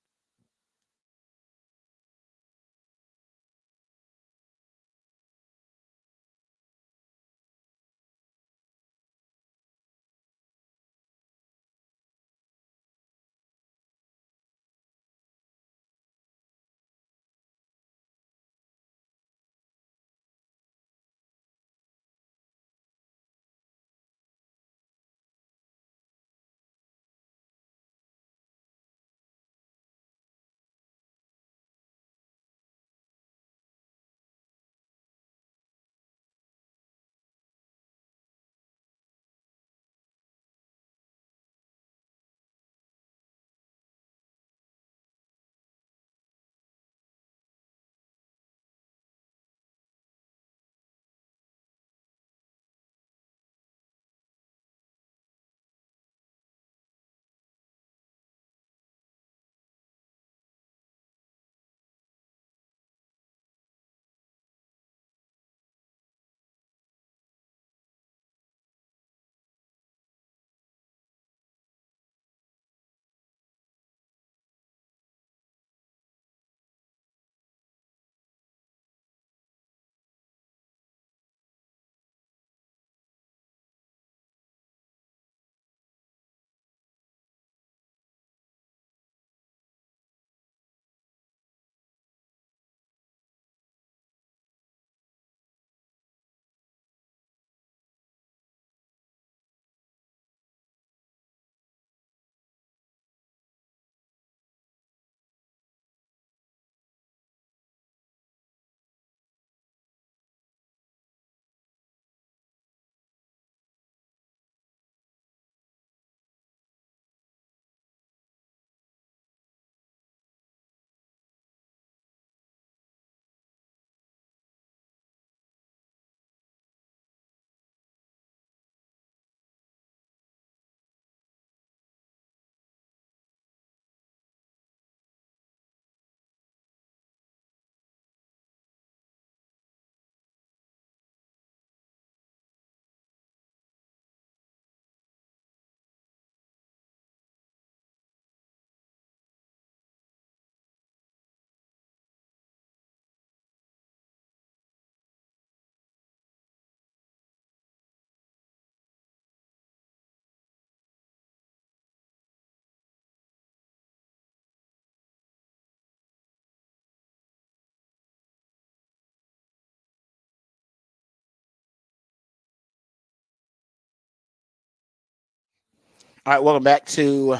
All right, welcome back to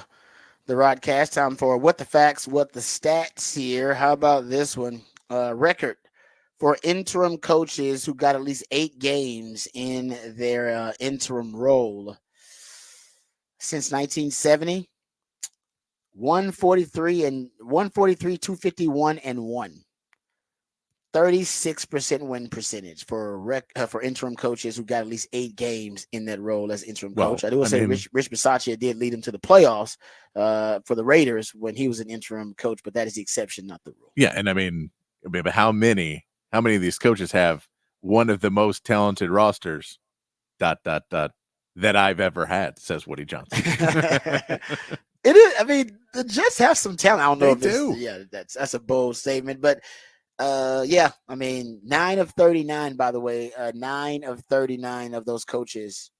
the Rodcast. Time for What the Facts, What the Stats here. How about this one? Record for interim coaches who got at least 8 games in their interim role. Since 1970, 143, 251, and 1. 36% win percentage for interim coaches who got at least 8 games in that role as interim coach. I do want to say Rich Bisaccia did lead him to the playoffs for the Raiders when he was an interim coach, but that is the exception, not the rule. Yeah, and but how many of these coaches have one of the most talented rosters? ... that I've ever had, says Woody Johnson. It is. I mean, the Jets have some talent. I don't know they do. Yeah, that's a bold statement, but. Yeah, I mean, 9 of 39, by the way, 9 of 39 of those coaches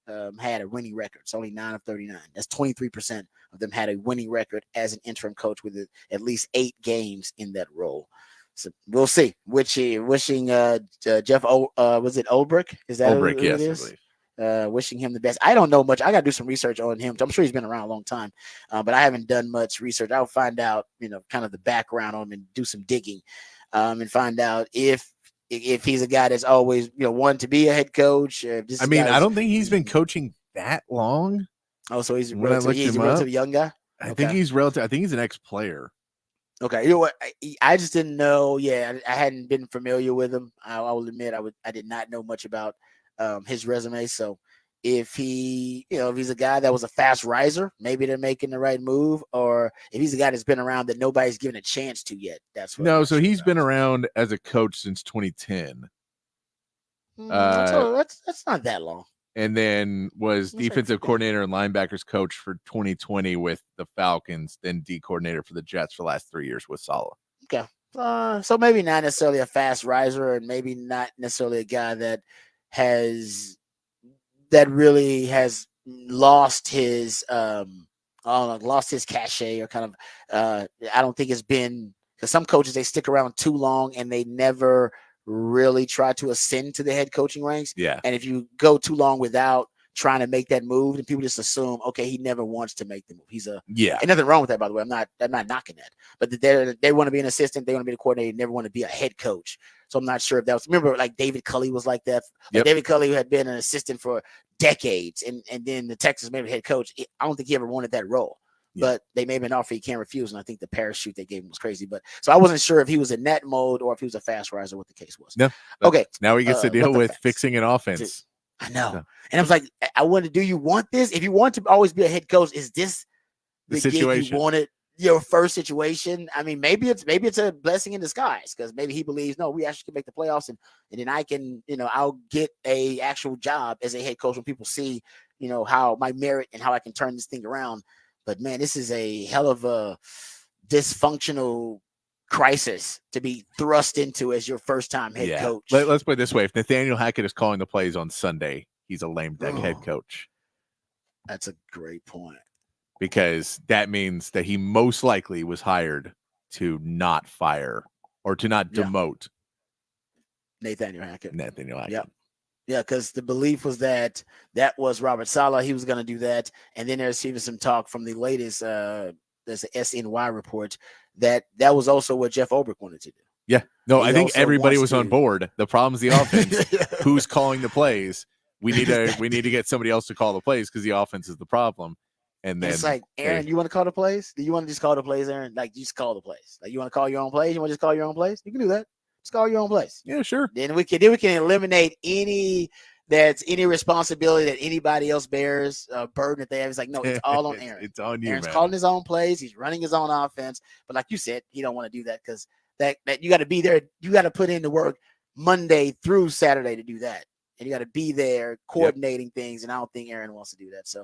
had a winning record. It's only 9 of 39. That's 23% of them had a winning record as an interim coach with at least 8 games in that role. So we'll see. Wishing Jeff, was it Ulbrich? Is that Ulbrich? who Yes, it is? Wishing him the best. I don't know much. I got to do some research on him. I'm sure he's been around a long time, but I haven't done much research. I'll find out, kind of the background on him and do some digging. And find out if he's a guy that's always wanted to be a head coach. I don't think he's been coaching that long. Oh, so he's a relatively young guy. I think he's relative. I think he's an ex-player. Okay, you know what? I just didn't know. Yeah, I hadn't been familiar with him. I will admit I did not know much about his resume. So if he, if he's a guy that was a fast riser, maybe they're making the right move. Or if he's a guy that's been around that nobody's given a chance to yet, that's what. No, so he's been around as a coach since 2010. So that's not that long. And then was defensive coordinator and linebackers coach for 2020 with the Falcons, then D coordinator for the Jets for the last 3 years with Saleh. Okay. So maybe not necessarily a fast riser, and maybe not necessarily a guy that really has lost his cachet, or kind of I don't think it's been, because some coaches, they stick around too long and they never really try to ascend to the head coaching ranks. Yeah. And if you go too long without trying to make that move, then people just assume, okay, he never wants to make the move. And nothing wrong with that, by the way. I'm not knocking that. But they want to be an assistant, they want to be the coordinator, never want to be a head coach. So I'm not sure if that was, remember, like David Culley was like that. Like David Culley had been an assistant for decades, and then the Texas made him head coach. I don't think he ever wanted that role. But they made him an offer he can't refuse, and I think the parachute they gave him was crazy. But so I wasn't sure if he was in that mode or if he was a fast riser, what the case was. No. Okay. Now he gets to deal with fixing an offense. I know. No. And I was like, I wonder, do you want this? If you want to always be a head coach, is this the situation you wanted? Your first situation? I mean, maybe it's a blessing in disguise, because maybe he believes, no, we actually can make the playoffs, and then I can, I'll get a actual job as a head coach when people see, how my merit and how I can turn this thing around. But man, this is a hell of a dysfunctional crisis to be thrust into as your first time head coach. Let's put it this way: if Nathaniel Hackett is calling the plays on Sunday, he's a lame duck head coach. That's a great point, because that means that he most likely was hired to not fire or to not demote Nathaniel Hackett. Yep. Yeah, because the belief was that was Robert Saleh. He was going to do that. And then there's even some talk from the latest there's an SNY report that was also what Jeff Ulbrich wanted to do. Yeah. No, I think everybody was on board. The problem's the offense. Who's calling the plays? We need to get somebody else to call the plays, because the offense is the problem. And then it's like, Aaron, you want to call the plays? Do you want to just call the plays, Aaron? Like, just call the plays. Like, you want to call your own plays? You want to just call your own plays? You can do that. Just call your own plays. Yeah, sure. Then we can eliminate any responsibility that anybody else bears, burden that they have. It's like, no, it's all on Aaron. It's on you. Aaron's man. calling his own plays. He's running his own offense. But like you said, he don't want to do that, because that you got to be there. You got to put in the work Monday through Saturday to do that, and you got to be there coordinating things. And I don't think Aaron wants to do that. So,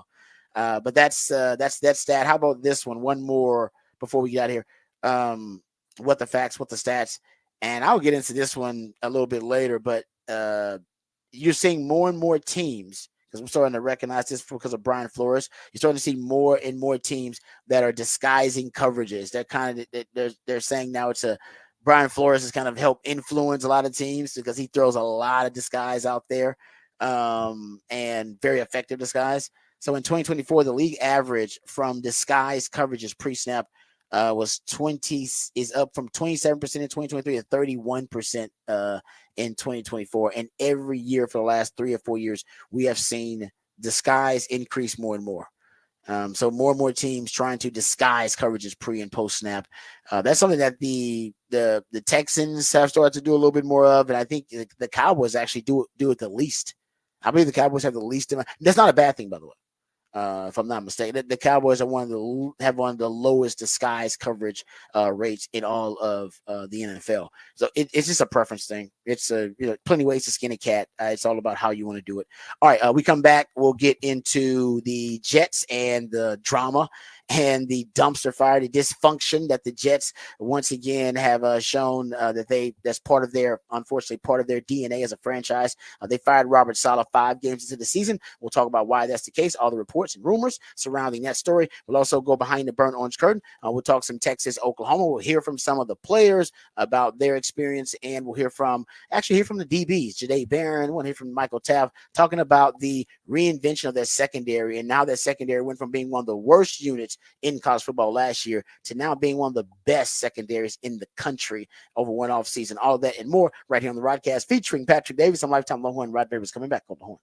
but that's that stat. How about this one? One more before we get out of here. What the facts? What the stats? And I'll get into this one a little bit later, but you're seeing more and more teams, because we're starting to recognize this because of Brian Flores. You're starting to see more and more teams that are disguising coverages. They're kind of they're saying now Brian Flores has kind of helped influence a lot of teams, because he throws a lot of disguise out there, and very effective disguise. So in 2024, the league average from disguise coverages pre-snap was 20 is up from 27% in 2023 to 31% in 2024. And every year for the last 3 or 4 years, we have seen disguise increase more and more. So more and more teams trying to disguise coverages pre and post snap. That's something that the Texans have started to do a little bit more of, and I think the Cowboys actually do it the least. I believe the Cowboys have the least amount. That's not a bad thing, by the way. If I'm not mistaken, the Cowboys are one of the lowest disguise coverage rates in all of the NFL. So it's just a preference thing. It's plenty of ways to skin a cat. It's all about how you want to do it. All right, we come back. We'll get into the Jets and the drama and the dumpster fire, the dysfunction that the Jets once again have shown that's unfortunately part of their DNA as a franchise. They fired Robert Saleh 5 games into the season. We'll talk about why that's the case, all the reports and rumors surrounding that story. We'll also go behind the burnt orange curtain. We'll talk some Texas, Oklahoma. We'll hear from some of the players about their experience, and we'll hear from the DBs, Jahdae Barron. We'll hear from Michael Taft talking about the reinvention of their secondary, and now that secondary went from being one of the worst units in college football last year to now being one of the best secondaries in the country over one off season. All of that and more right here on the Rodcast featuring Patrick Davis on Lifetime Longhorn. Rod Davis coming back on the horn.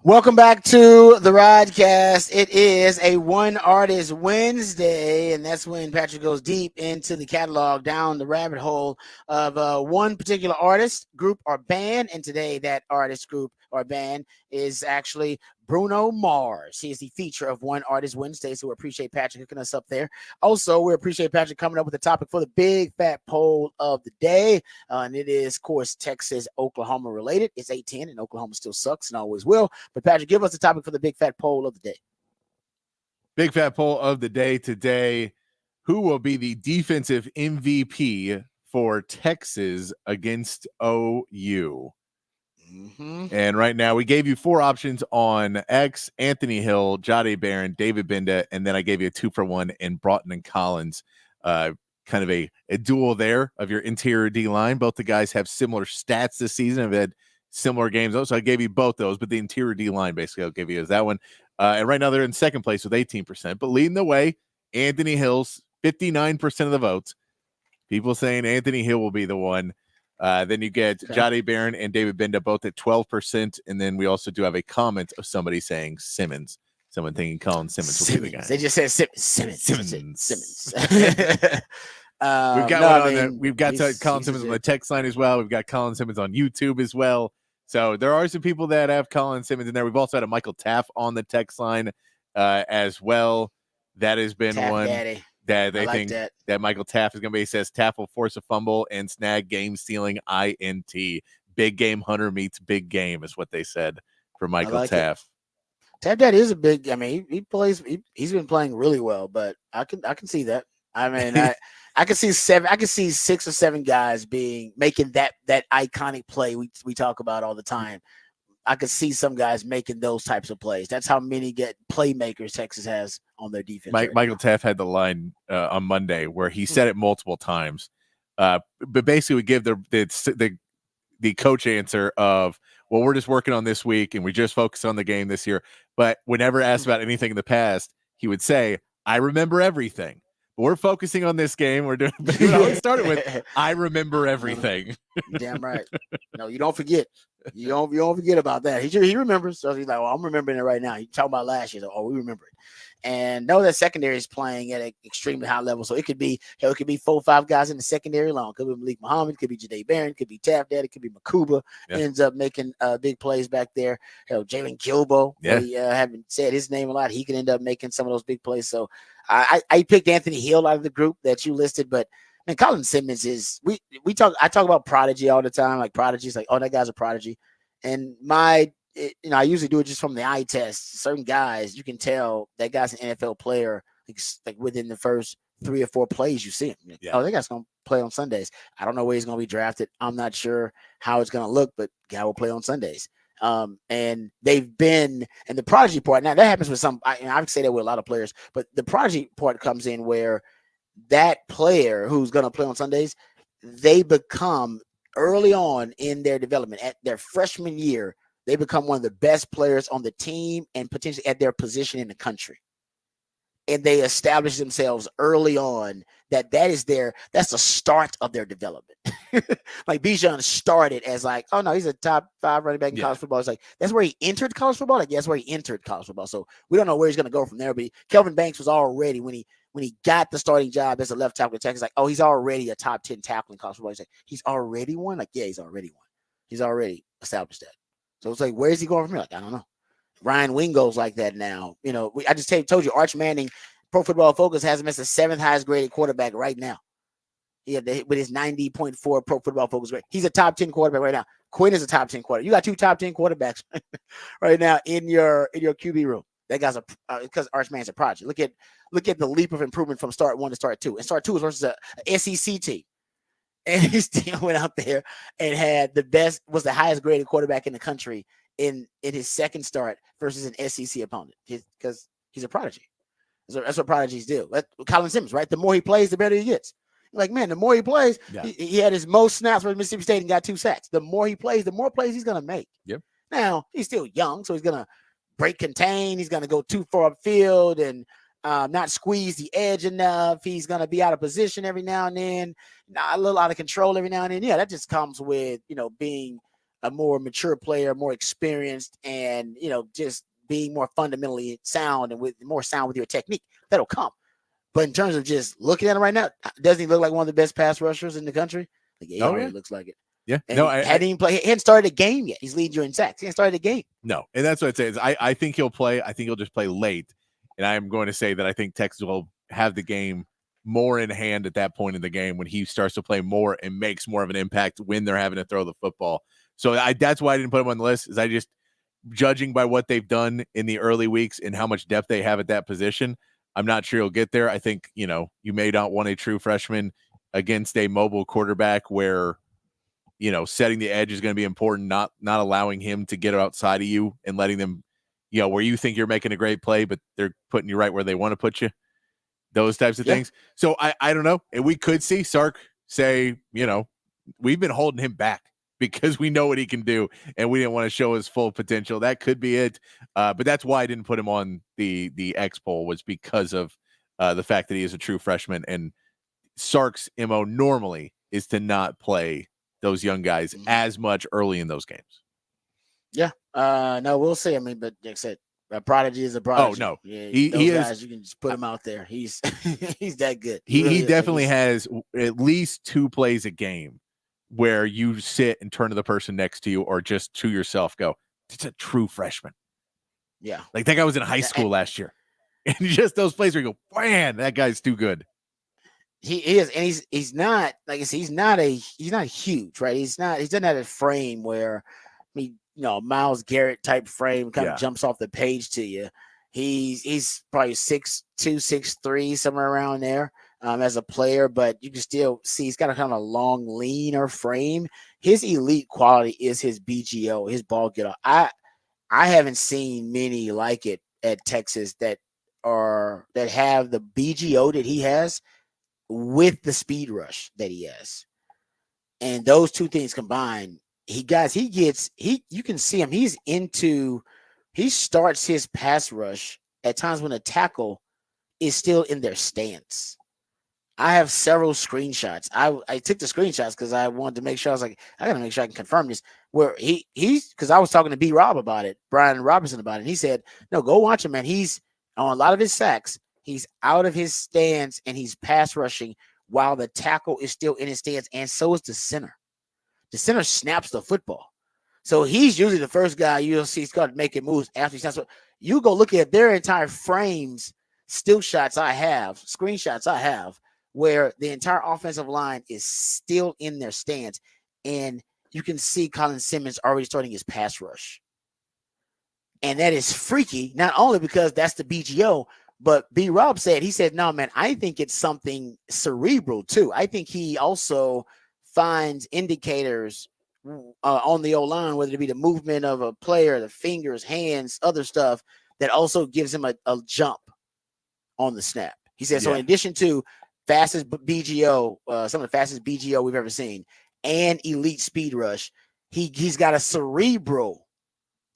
Welcome back to the Rodcast. It is a One Artist Wednesday, and that's when Patrick goes deep into the catalog, down the rabbit hole of one particular artist, group, or band. And today, that artist, group, or band is actually Bruno Mars. He is the feature of One Artist Wednesday, so we appreciate Patrick hooking us up there. Also, we appreciate Patrick coming up with the topic for the big fat poll of the day, and it is, of course, Texas, Oklahoma related. It's 8-10, and Oklahoma still sucks and always will. But Patrick, give us the topic for the big fat poll of the day. Big fat poll of the day today. Who will be the defensive MVP for Texas against OU? Mm-hmm. And right now, we gave you 4 options on X: Anthony Hill, Jade Barron, David Benda, and then I gave you a 2-for-1 in Broughton and Collins. Kind of a duel there of your interior D line. Both the guys have similar stats this season. Have had similar games. So I gave you both those, but the interior D line basically I'll give you is that one. And right now they're in second place with 18%, but leading the way, Anthony Hill's 59% of the votes. People saying Anthony Hill will be the one. Then you get Jade Barron and David Benda both at 12%. And then we also do have a comment of somebody saying Simmons. Someone thinking Colin Simmons will be the guy. They just said Simmons. We've got one on there. We've got Colin Simmons on the text line as well. We've got Colin Simmons on YouTube as well. So there are some people that have Colin Simmons in there. We've also had a Michael Taff on the text line as well. That has been Taff one Daddy. that they I like think that Michael Taff is going to be. He says Taff will force a fumble and snag game-stealing INT. Big game hunter meets big game is what they said for Michael Taff. Taff Daddy is a big. I mean, he plays. He's been playing really well, but I can see that. I mean, I can see 7. I can see 6 or 7 guys making that iconic play we talk about all the time. I could see some guys making those types of plays. That's how many playmakers Texas has on their defense. Michael Taff had the line on Monday where he said it multiple times, but basically we give the coach answer of, well, we're just working on this week and we just focus on the game this year. But whenever asked about anything in the past, he would say, I remember everything. We're focusing on this game. We're doing. But he would always start it with, "I remember everything." Damn right. No, you don't forget. You don't forget about that. He remembers. So he's like, "Well, I'm remembering it right now." He's talking about last year. So, oh, we remember it. And know that secondary is playing at an extremely high level. So it could be 4 or 5 guys in the secondary alone. Could be Malik Muhammad. Could be Jade Barron. Could be Taff Daddy. Could be Makuba. Yeah. Ends up making big plays back there. Jalen Gilbo. Yeah. We haven't said his name a lot. He can end up making some of those big plays. So I picked Anthony Hill out of the group that you listed, but man, Colin Simmons is I talk about prodigy all the time. Like prodigy is like, oh, that guy's a prodigy. And I usually do it just from the eye test. Certain guys, you can tell that guy's an NFL player, like within the first 3 or 4 plays you see him. Yeah. Oh, that guy's going to play on Sundays. I don't know where he's going to be drafted. I'm not sure how it's going to look, but guy will play on Sundays. And they've been, and the prodigy part, now that happens with some, I would say that with a lot of players, but the prodigy part comes in where that player who's going to play on Sundays, they become early on in their development at their freshman year, they become one of the best players on the team and potentially at their position in the country. And they establish themselves early on that's the start of their development. Like Bijan started as like, oh no, he's a top 5 running back in college football. It's like, that's where he entered college football. Like, that's where he entered college football. So we don't know where he's going to go from there. But Kelvin Banks was already, when he got the starting job as a left tackle, Texas, like, oh, he's already a top 10 tackle in college football. He's like, he's already one? Like, yeah, he's already one. He's already established that. So it's like, where is he going from here? Like, I don't know. Ryan Wingo's like that now. I just told you, Arch Manning, Pro Football Focus has him as the 7th highest graded quarterback right now. With his 90.4 Pro Football Focus grade. He's a top 10 quarterback right now. Quinn is a top 10 quarterback. You got 2 top 10 quarterbacks right now in your QB room. That guy's because Arch Manning's a project. Look at the leap of improvement from start 1 to start 2. And start 2 is versus a SEC team. And his team went out there and was the highest graded quarterback in the country in his second start versus an SEC opponent because he's a prodigy. So that's what prodigies do. Colin Simmons, right? The more he plays, the better he gets. Like, man, the more he plays, he had his most snaps for Mississippi State and got 2 sacks. The more he plays, the more plays he's going to make. Yep. Now, he's still young, so he's going to break contain. He's going to go too far upfield and not squeeze the edge enough. He's going to be out of position every now and then, a little out of control every now and then. Yeah, that just comes with, being a more mature player, more experienced, and just being more fundamentally sound and with more sound with your technique, that'll come. But in terms of just looking at him right now, doesn't he look like one of the best pass rushers in the country? Like, he already looks like it. Yeah. And he hadn't started a game yet. He's leading you in sacks. He hasn't started a game. No. And that's what I'd say is I think he'll play. I think he'll just play late. And I'm going to say that I think Texas will have the game more in hand at that point in the game when he starts to play more and makes more of an impact when they're having to throw the football. So that's why I didn't put him on the list, is I just, judging by what they've done in the early weeks and how much depth they have at that position, I'm not sure he'll get there. I think, you may not want a true freshman against a mobile quarterback where, setting the edge is going to be important, not allowing him to get outside of you and letting them, where you think you're making a great play, but they're putting you right where they want to put you. Those types of things. So I don't know. And we could see Sark say, we've been holding him back because we know what he can do and we didn't want to show his full potential. That could be it. But that's why I didn't put him on the X poll, was because of the fact that he is a true freshman, and Sark's MO normally is to not play those young guys as much early in those games. Yeah. No, we'll see. I mean, but like I said, a prodigy is a prodigy. Oh no, yeah, he guys, is. You can just put him out there. He's he's that good. He definitely has at least 2 plays a game where you sit and turn to the person next to you or just to yourself go, it's a true freshman. Yeah, like that guy was in high school last year, and just those plays where you go, man, that guy's too good. He is, and he's not, like I said, he's not huge, right? He doesn't have a frame where, Myles Garrett type frame kind of jumps off the page to you. He's probably 6'2", 6'3", somewhere around there as a player, but you can still see he's got a kind of a long, leaner frame. His elite quality is his BGO, his ball get off. I haven't seen many like it at Texas that have the BGO that he has with the speed rush that he has. And those two things combined, you can see him. He starts his pass rush at times when a tackle is still in their stance. I have several screenshots. I took the screenshots because I wanted to make sure. I was like, I got to make sure I can confirm this. Where he's because I was talking to B Rob about it, Brian Robinson about it. And he said, no, go watch him, man. He's on a lot of his sacks. He's out of his stance and he's pass rushing while the tackle is still in his stance, and so is the center. The center snaps the football. So he's usually the first guy you'll see start making moves after he snaps. You go look at their entire frames, still shots I have, screenshots I have, where the entire offensive line is still in their stance, and you can see Colin Simmons already starting his pass rush. And that is freaky, not only because that's the BGO, but B Rob said, no, man, I think it's something cerebral too. I think he also finds indicators on the O-line, whether it be the movement of a player, the fingers, hands, other stuff, that also gives him a jump on the snap. He said, so in addition to fastest BGO, some of the fastest BGO we've ever seen, and elite speed rush, he's got a cerebral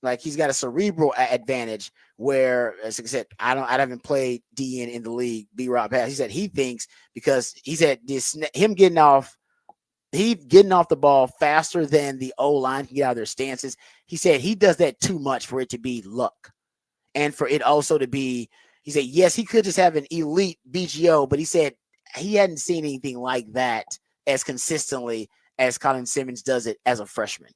advantage where, as I said, I haven't played DN in the league. B Rob has. He said he thinks because he said him getting off the ball faster than the O-line can get out of their stances. He said he does that too much for it to be luck, and for it also to be. He said yes, he could just have an elite BGO, but he said he hadn't seen anything like that as consistently as Colin Simmons does it as a freshman.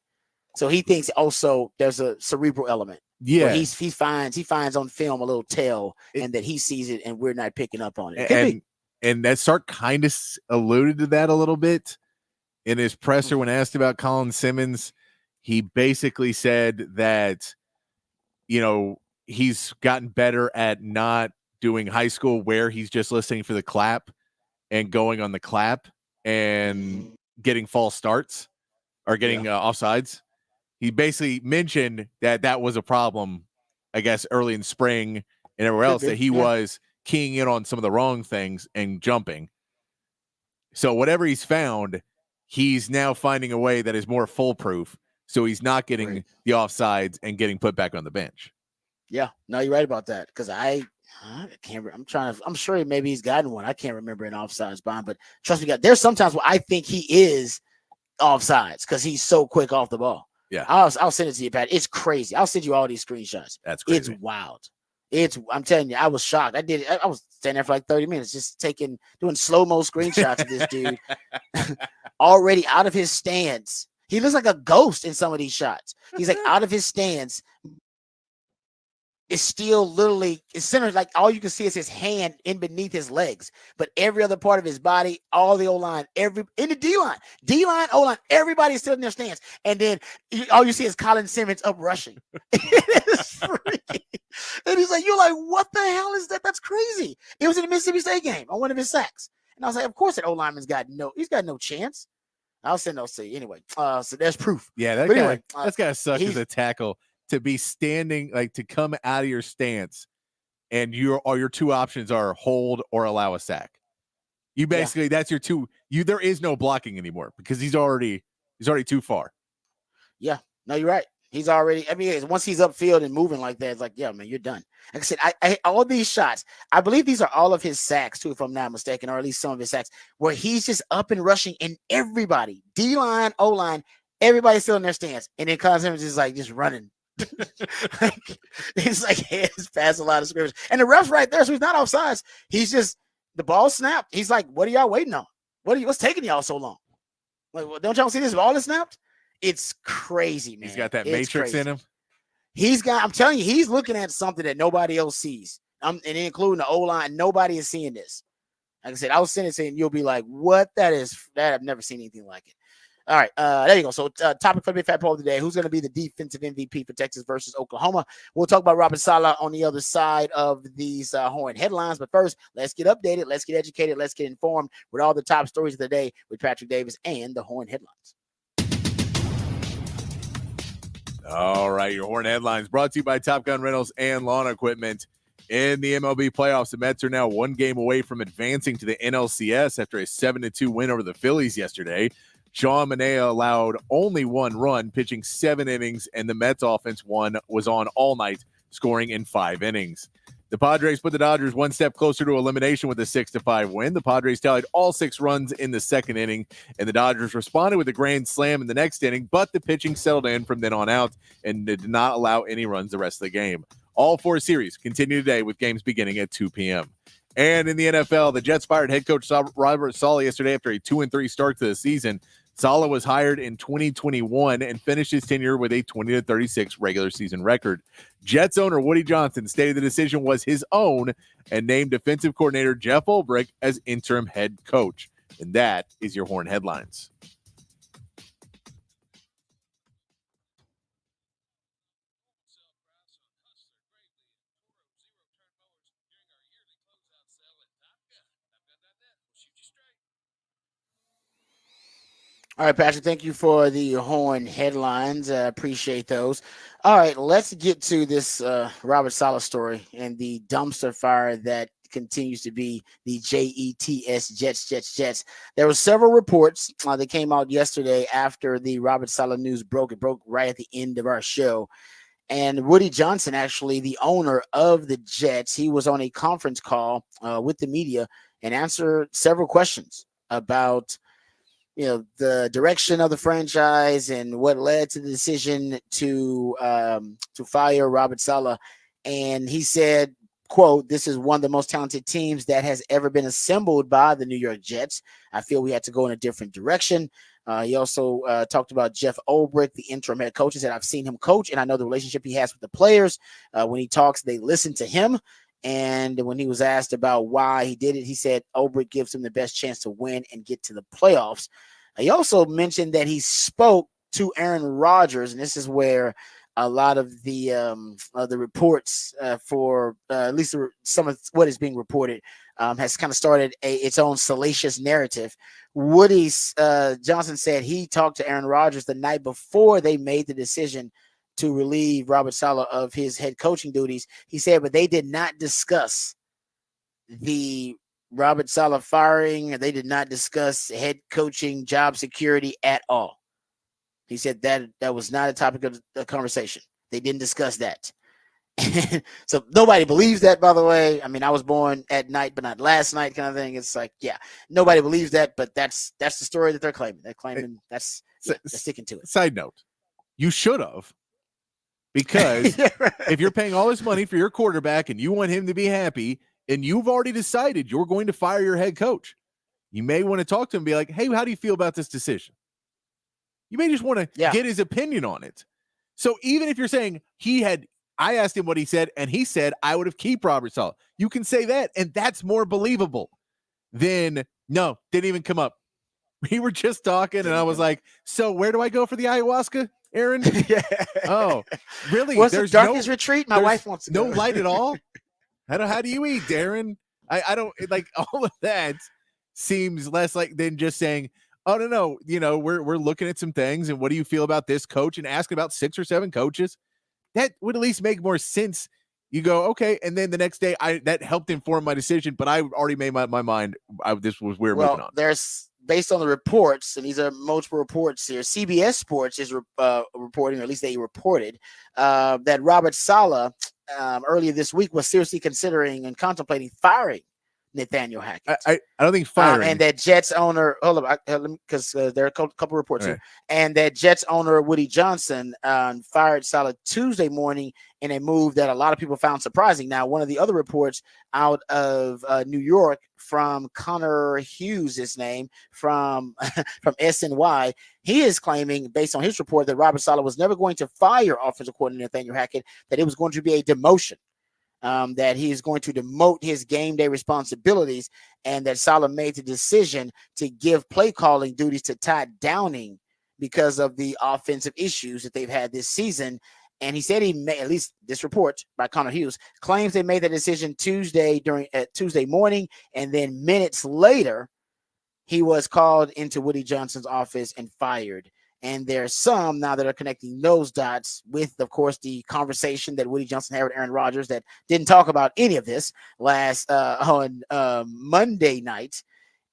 So he thinks also there's a cerebral element. Yeah, he finds on film a little tell, and that he sees it, and we're not picking up on it. And that Sark kind of alluded to that a little bit in his presser when asked about Colin Simmons. He basically said that, he's gotten better at not doing high school where he's just listening for the clap and going on the clap and getting false starts or getting offsides. He basically mentioned that was a problem, I guess, early in spring and everywhere else, that he was keying in on some of the wrong things and jumping. So whatever he's found, he's now finding a way that is more foolproof. So he's not getting the offsides and getting put back on the bench. Yeah, no, you're right about that. Because I can't. I'm sure maybe he's gotten one. I can't remember an offsides bond, but trust me, there's sometimes where I think he is offsides because he's so quick off the ball. Yeah. I'll send it to you, Pat. It's crazy. I'll send you all these screenshots. That's crazy. It's wild. I'm telling you, I was shocked. I was standing there for like 30 minutes, just doing slow-mo screenshots of this dude already out of his stance. He looks like a ghost in some of these shots. He's like out of his stance. It's still literally it's centered, like all you can see is his hand in beneath his legs, but every other part of his body, all the O-line, in the D-line, O-line, everybody's still in their stance. And then all you see is Colin Simmons up rushing. It's freaky. And he's like, you're like, what the hell is that? That's crazy. It was in the Mississippi State game on one of his sacks. And I was like, of course that O-lineman's got no chance. I'll send those to you anyway. So there's proof. Yeah, that's gotta suck as a tackle to be standing, like to come out of your stance, and all your two options are hold or allow a sack. You basically that's your two. There is no blocking anymore because he's already too far. Yeah, no, you're right. He's already. I mean, once he's upfield and moving like that, it's like, yeah, man, you're done. Like I said, I all these shots. I believe these are all of his sacks too, if I'm not mistaken, or at least some of his sacks, where he's just up and rushing, and everybody, D-line, O-line, everybody's still in their stance, and then Colin Simmons is like just running. He's like he's past a lot of scrimmage, and the ref's right there, so he's not offsides. He's just the ball snapped. He's like, "What are y'all waiting on? What's taking y'all so long? Like, don't y'all see this ball is snapped? It's crazy, man. He's got that matrix in him. I'm telling you, he's looking at something that nobody else sees. And including the O-line, nobody is seeing this. Like I said, I'll send it to you, and you'll be like, "What? That I've never seen anything like it." All right, there you go. So, topic for the Big Fat Poll of the day: who's going to be the defensive MVP for Texas versus Oklahoma? We'll talk about Robert Saleh on the other side of these Horn headlines. But first, let's get updated, let's get educated, let's get informed with all the top stories of the day with Patrick Davis and the Horn headlines. All right, your Horn headlines brought to you by Top Gun Rentals and Lawn Equipment. In the MLB playoffs, the Mets are now one game away from advancing to the NLCS after a 7-2 win over the Phillies yesterday. Sean Manaea allowed only one run, pitching 7 innings, and the Mets offense was on all night, scoring in 5 innings. The Padres put the Dodgers one step closer to elimination with a 6-5 win. The Padres tallied all 6 runs in the second inning, and the Dodgers responded with a grand slam in the next inning, but the pitching settled in from then on out and did not allow any runs the rest of the game. All 4 series continue today with games beginning at 2 p.m. And in the NFL, the Jets fired head coach Robert Saleh yesterday after a 2-3 start to the season. Saleh was hired in 2021 and finished his tenure with a 20-36 regular season record. Jets owner Woody Johnson stated the decision was his own and named defensive coordinator Jeff Ulbrich as interim head coach. And that is your Horn headlines. All right, Patrick, thank you for the Horn headlines. Appreciate those. All right, let's get to this Robert Saleh story and the dumpster fire that continues to be the Jets. There were several reports that came out yesterday after the Robert Saleh news broke. It broke right at the end of our show. And Woody Johnson, actually the owner of the Jets, he was on a conference call with the media and answered several questions about the direction of the franchise and what led to the decision to fire Robert Saleh. And he said, quote, "This is one of the most talented teams that has ever been assembled by the New York Jets. I feel we had to go in a different direction." He also talked about Jeff Ulbrich, the interim head coach. He said, "I've seen him coach, and I know the relationship he has with the players. When he talks, they listen to him." And when he was asked about why he did it, he said Ulbrich gives him the best chance to win and get to the playoffs. He also mentioned that he spoke to Aaron Rodgers, and this is where a lot of the reports for at least some of what is being reported has kind of started its own salacious narrative. Woody Johnson said he talked to Aaron Rodgers the night before they made the decision to relieve Robert Saleh of his head coaching duties. He said, but they did not discuss the Robert Saleh firing. They did not discuss head coaching job security at all. He said that was not a topic of the conversation. They didn't discuss that. So nobody believes that, by the way. I mean, I was born at night, but not last night kind of thing. It's like, yeah, nobody believes that, but that's the story that they're claiming. They're claiming they're sticking to it. Side note. You should have. Because if you're paying all this money for your quarterback and you want him to be happy, and you've already decided you're going to fire your head coach, you may want to talk to him and be like, hey, how do you feel about this decision? You may just want to get his opinion on it. So even if you're saying I asked him what he said, and he said, I would have kept Robert Saleh. You can say that, and that's more believable than, no, didn't even come up. We were just talking, and I was like, so where do I go for the ayahuasca, Aaron? Oh, really? What's the darkest retreat? My wife wants to go. No light at all? How do you eat, Darren? I don't, like, all of that seems less like than just saying, oh, no, we're looking at some things, and what do you feel about this coach, and asking about 6 or 7 coaches. That would at least make more sense. You go, okay, and then the next day, that helped inform my decision, but I already made my mind. This was we're moving on. There's, based on the reports, and these are multiple reports here, CBS Sports is reporting, or at least they reported, that Robert Saleh earlier this week was seriously considering and contemplating firing Nathaniel Hackett. I don't think firing. And that Jets owner, hold up, because there are a couple reports here, and that Jets owner Woody Johnson fired Saleh Tuesday morning in a move that a lot of people found surprising. Now, one of the other reports out of New York from Connor Hughes, his name, from SNY, he is claiming, based on his report, that Robert Saleh was never going to fire offensive coordinator Nathaniel Hackett, that it was going to be a demotion. That he is going to demote his game day responsibilities, and that Saleh made the decision to give play calling duties to Todd Downing because of the offensive issues that they've had this season. And he said he made, at least this report by Connor Hughes claims they made that decision Tuesday morning, and then minutes later he was called into Woody Johnson's office and fired. And there's some now that are connecting those dots with, of course, the conversation that Woody Johnson had with Aaron Rodgers that didn't talk about any of this on Monday night.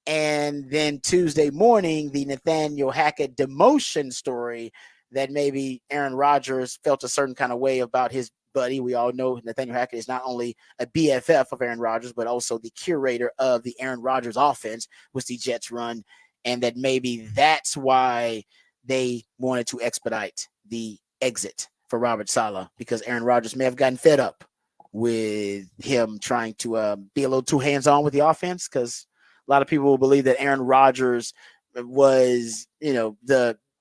And then Tuesday morning, the Nathaniel Hackett demotion story that maybe Aaron Rodgers felt a certain kind of way about his buddy. We all know Nathaniel Hackett is not only a BFF of Aaron Rodgers, but also the curator of the Aaron Rodgers offense, which the Jets run. And that maybe that's why they wanted to expedite the exit for Robert Saleh, because Aaron Rodgers may have gotten fed up with him trying to be a little too hands-on with the offense, because a lot of people will believe that Aaron Rodgers was,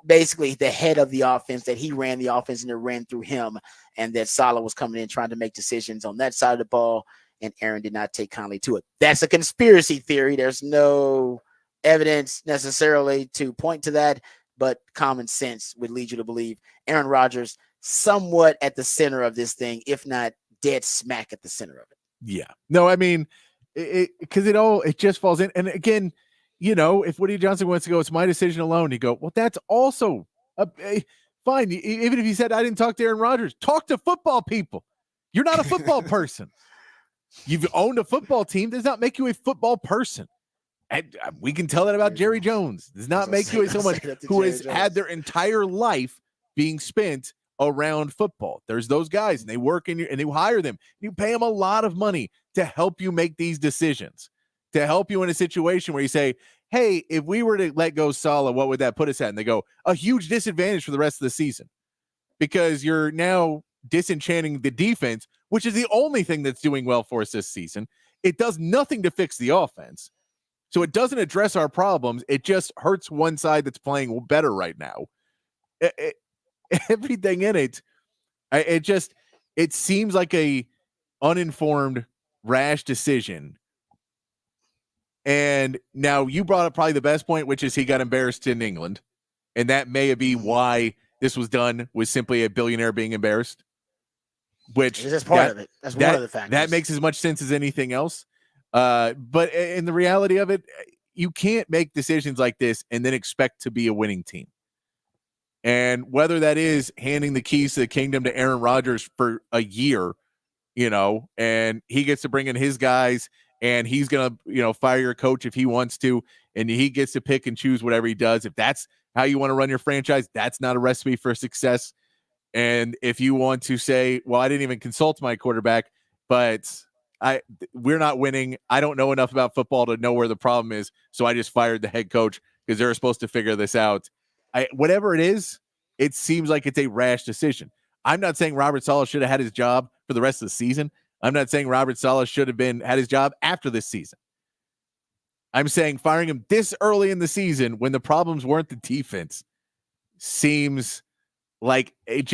basically the head of the offense, that he ran the offense and it ran through him, and that Saleh was coming in trying to make decisions on that side of the ball, and Aaron did not take kindly to it. That's a conspiracy theory. There's no evidence necessarily to point to that, but common sense would lead you to believe Aaron Rodgers somewhat at the center of this thing, if not dead smack at the center of it. Yeah. No, I mean, because it just falls in. And again, if Woody Johnson wants to go, it's my decision alone. You go, well, that's also fine. Even if he said, I didn't talk to Aaron Rodgers, talk to football people. You're not a football person. You've owned a football team. Does not make you a football person. And we can tell that about Jerry Jones. Does not make you someone who has had their entire life being spent around football. There's those guys, and they work and you hire them. You pay them a lot of money to help you make these decisions, to help you in a situation where you say, hey, if we were to let go Saleh, what would that put us at? And they go, a huge disadvantage for the rest of the season, because you're now disenchanting the defense, which is the only thing that's doing well for us this season. It does nothing to fix the offense. So it doesn't address our problems. It just hurts one side that's playing better right now. Everything in it, it seems like a uninformed, rash decision. And now you brought up probably the best point, which is he got embarrassed in England. And that may be why this was done, was simply a billionaire being embarrassed. Which is part of it. That's one of the factors. That makes as much sense as anything else. But in the reality of it, you can't make decisions like this and then expect to be a winning team. And whether that is handing the keys to the kingdom to Aaron Rodgers for a year, and he gets to bring in his guys, and he's going to, fire your coach if he wants to, and he gets to pick and choose whatever he does. If that's how you want to run your franchise, that's not a recipe for success. And if you want to say, well, I didn't even consult my quarterback, but we're not winning. I don't know enough about football to know where the problem is, so I just fired the head coach because they're supposed to figure this out. Whatever it is, it seems like it's a rash decision. I'm not saying Robert Saleh should have had his job for the rest of the season. I'm not saying Robert Saleh should have had his job after this season. I'm saying firing him this early in the season when the problems weren't the defense seems like it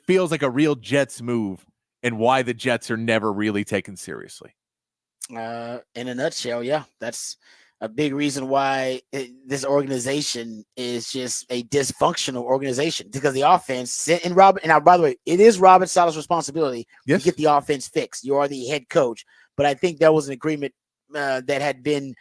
feels like a real Jets move, and why the Jets are never really taken seriously. In a nutshell, yeah, that's a big reason why this organization is just a dysfunctional organization, because the offense and now, by the way, it is Robert Saleh's responsibility to get the offense fixed. You are the head coach, but I think there was an agreement that had been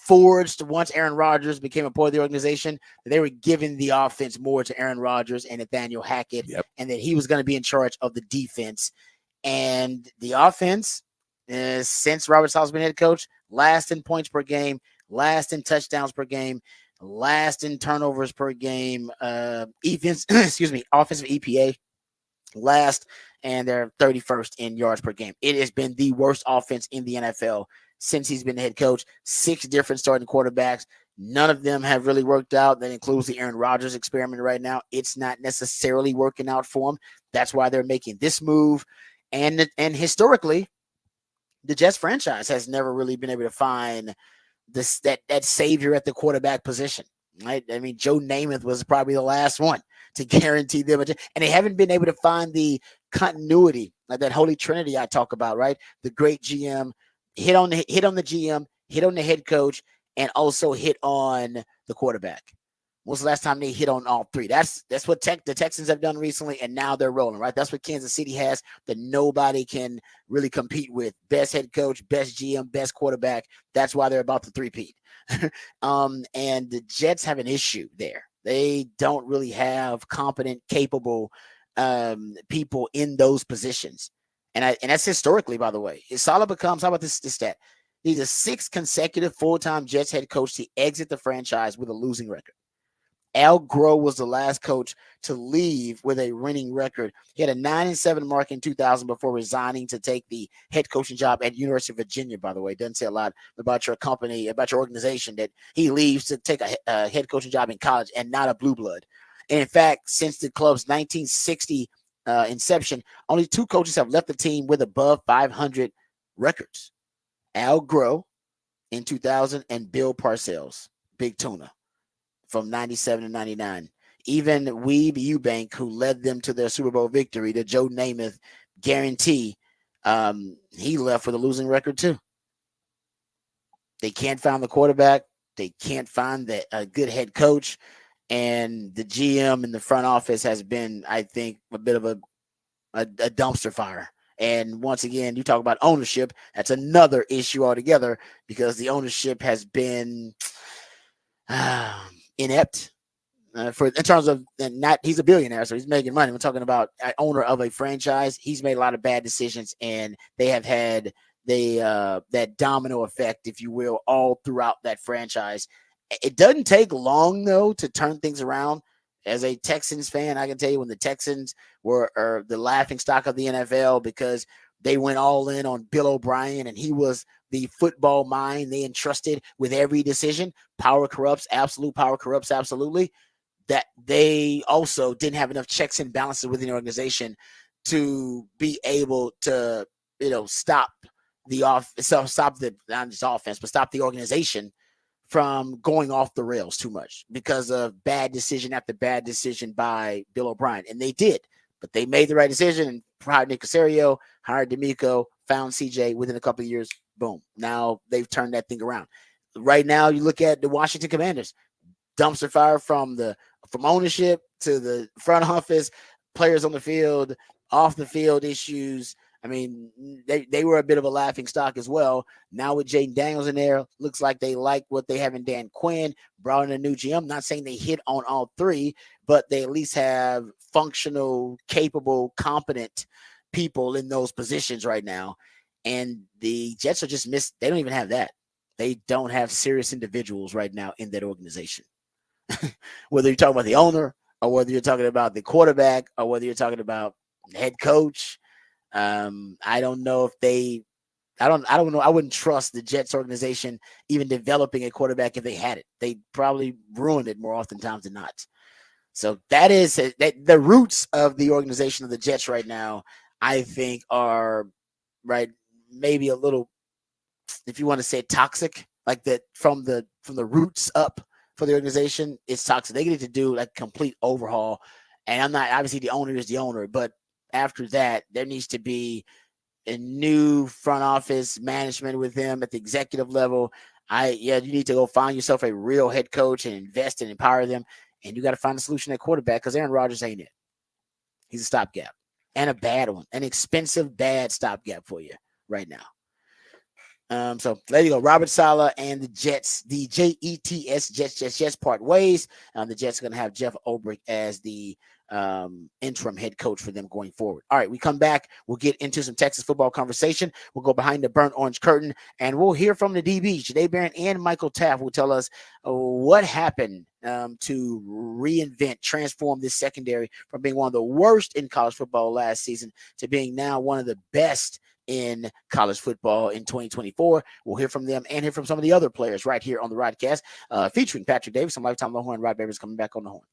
forged once Aaron Rodgers became a part of the organization. They were giving the offense more to Aaron Rodgers and Nathaniel Hackett, and that he was going to be in charge of the defense. And the offense, since Robert Saleh's been head coach, last in points per game, last in touchdowns per game, last in turnovers per game, offensive EPA, last, and they're 31st in yards per game. It has been the worst offense in the NFL since he's been the head coach. 6 different starting quarterbacks. None of them have really worked out. That includes the Aaron Rodgers experiment right now. It's not necessarily working out for them. That's why they're making this move. And historically, the Jets franchise has never really been able to find that savior at the quarterback position. Right? I mean, Joe Namath was probably the last one to guarantee them, and they haven't been able to find the continuity, like that holy trinity I talk about. Right? The great GM hit on the GM, hit on the head coach, and also hit on the quarterback. When was the last time they hit on all three? That's what the Texans have done recently, and now they're rolling, right? That's what Kansas City has that nobody can really compete with. Best head coach, best GM, best quarterback. That's why they're about to three-peat. And the Jets have an issue there. They don't really have competent, capable people in those positions. And that's historically, by the way. Saleh becomes, how about this stat? He's the 6th consecutive full-time Jets head coach to exit the franchise with a losing record. Al Groh was the last coach to leave with a winning record. He had a 9-7 mark in 2000 before resigning to take the head coaching job at University of Virginia, by the way. It doesn't say a lot about your company, about your organization, that he leaves to take a head coaching job in college and not a blue blood. And in fact, since the club's 1960 inception, only 2 coaches have left the team with above 500 records. Al Groh in 2000 and Bill Parcells, Big Tuna, from 97 to 99. Even Weeb Eubank, who led them to their Super Bowl victory, the Joe Namath guarantee, he left with a losing record too. They can't find the quarterback. They can't find a good head coach. And the GM in the front office has been, I think, a bit of a dumpster fire. And once again, you talk about ownership. That's another issue altogether, because the ownership has been inept in terms of he's a billionaire, so he's making money. We're talking about an owner of a franchise. He's made a lot of bad decisions, and they have had that domino effect, if you will, all throughout that franchise. It doesn't take long, though, to turn things around. As a Texans fan, I can tell you, when the Texans were the laughing stock of the NFL because they went all in on Bill O'Brien, and he was the football mind they entrusted with every decision. Power corrupts, absolute power corrupts, absolutely. That they also didn't have enough checks and balances within the organization to be able to, stop the not just offense, but stop the organization from going off the rails too much because of bad decision after bad decision by Bill O'Brien. And they did, but they made the right decision and hired Nick Caserio, hired D'Amico, found CJ. Within a couple of years, boom. Now they've turned that thing around. Right now, you look at the Washington Commanders, dumpster fire from ownership to the front office, players on the field, off the field issues. I mean, they were a bit of a laughing stock as well. Now with Jaden Daniels in there, looks like they like what they have in Dan Quinn, brought in a new GM. Not saying they hit on all three, but they at least have functional, capable, competent people in those positions right now. And the Jets are just missed. They don't even have that. They don't have serious individuals right now in that organization. Whether you're talking about the owner, or whether you're talking about the quarterback, or whether you're talking about the head coach, I don't know if I don't know. I wouldn't trust the Jets organization even developing a quarterback if they had it. They probably ruined it more oftentimes than not. So that is that the roots of the organization of the Jets right now, I think, are right maybe a little, if you want to say toxic, like that from the roots up for the organization, it's toxic. They need to do like complete overhaul. And I'm not, obviously the owner is the owner, but after that, there needs to be a new front office management with them at the executive level. You need to go find yourself a real head coach and invest and empower them. And you got to find a solution at quarterback, because Aaron Rodgers ain't it. He's a stopgap, and a bad one, an expensive, bad stopgap for you right now. So there you go. Robert Saleh and the Jets, the Jets, Jets part ways. The Jets are going to have Jeff Ulbrich as the interim head coach for them going forward. All right, we come back. We'll get into some Texas football conversation. We'll go behind the burnt orange curtain, and we'll hear from the DBs, Janae Barron and Michael Taft, who will tell us what happened to reinvent, transform this secondary from being one of the worst in college football last season to being now one of the best in college football in 2024. We'll hear from them and hear from some of the other players right here on the Rodcast, featuring Patrick Davis and Lifetime Longhorn. Rod Babers coming back on the horn.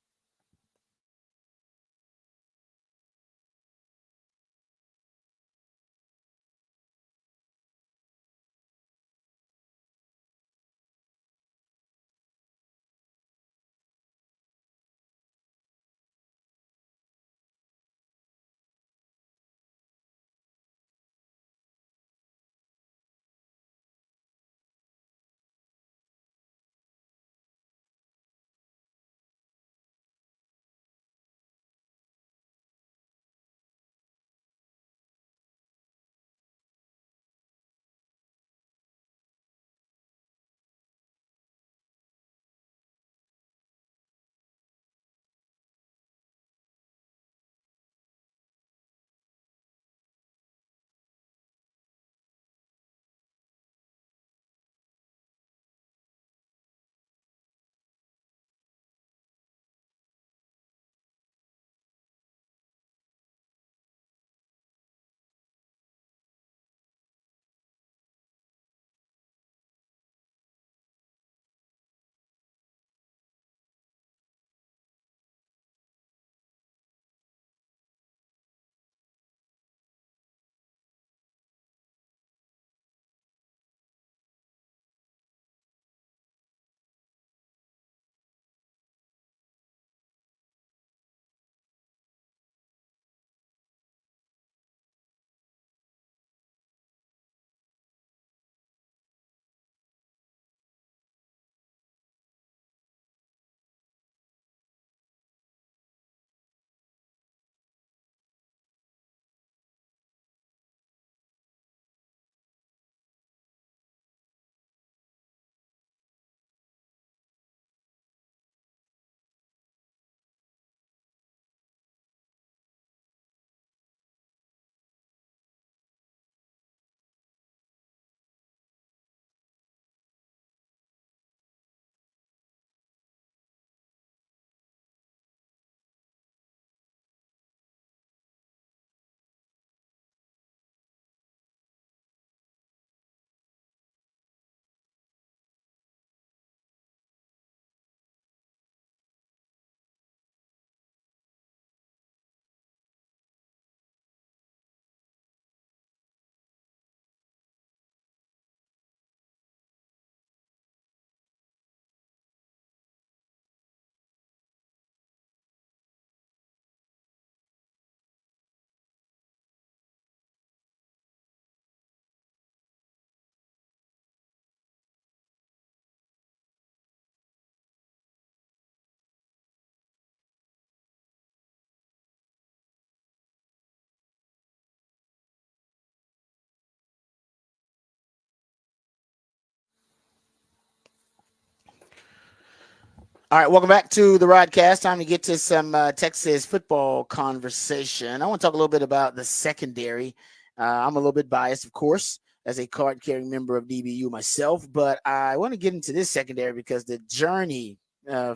All right, welcome back to the Rodcast. Time to get to some Texas football conversation. I want to talk a little bit about the secondary. I'm a little bit biased, of course, as a card-carrying member of DBU myself, but I want to get into this secondary because the journey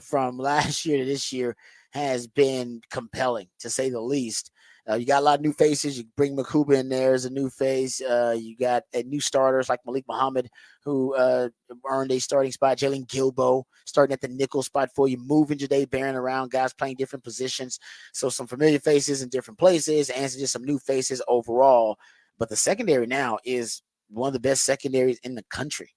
from last year to this year has been compelling, to say the least. You got a lot of new faces. You bring Makuba in there as a new face. You got new starters like Malik Muhammad, who earned a starting spot. Jalen Gilbo starting at the nickel spot for you, moving Jade Barron around, guys playing different positions. So some familiar faces in different places and just some new faces overall. But the secondary now is one of the best secondaries in the country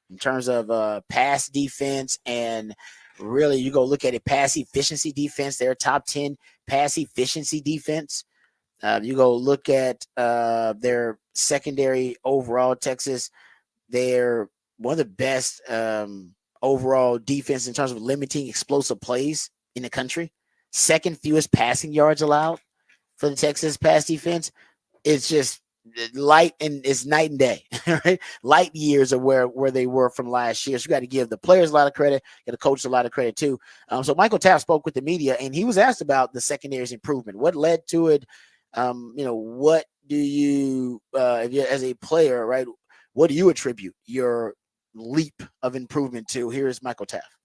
in terms of pass defense. And really, you go look at it, pass efficiency defense. They're top 10 pass efficiency defense. You go look at their secondary overall, Texas. They're one of the best overall defense in terms of limiting explosive plays in the country. Second fewest passing yards allowed for the Texas pass defense. It's just light, and it's night and day, right? Light years of where they were from last year. So you got to give the players a lot of credit, got to coach a lot of credit too. So Michael Taft spoke with the media, and he was asked about the secondary's improvement. What led to it? What do you, if you're as a player, right? What do you attribute your leap of improvement to? Here's Michael Taft.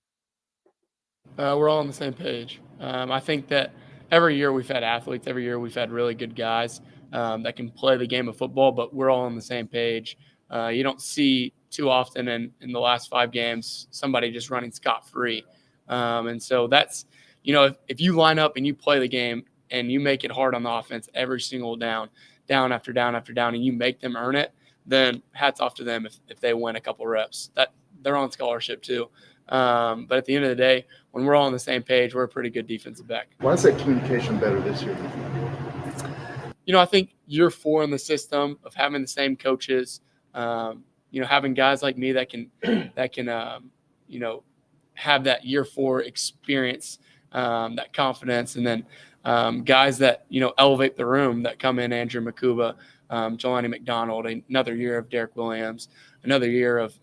We're all on the same page. I think that every year we've had athletes. Every year we've had really good guys that can play the game of football, but we're all on the same page. You don't see too often in the last 5 games somebody just running scot-free. And so that's, if you line up and you play the game and you make it hard on the offense every single down after down after down, and you make them earn it, then hats off to them if they win a couple reps. That they're on scholarship too. But at the end of the day, when we're all on the same page, we're a pretty good defensive back. Why is that communication better this year? I think year 4 in the system of having the same coaches, having guys like me that can have that year 4 experience, that confidence, and then guys that, elevate the room that come in, Andrew Makuba, Jelani McDonald, another year of Derek Williams, another year of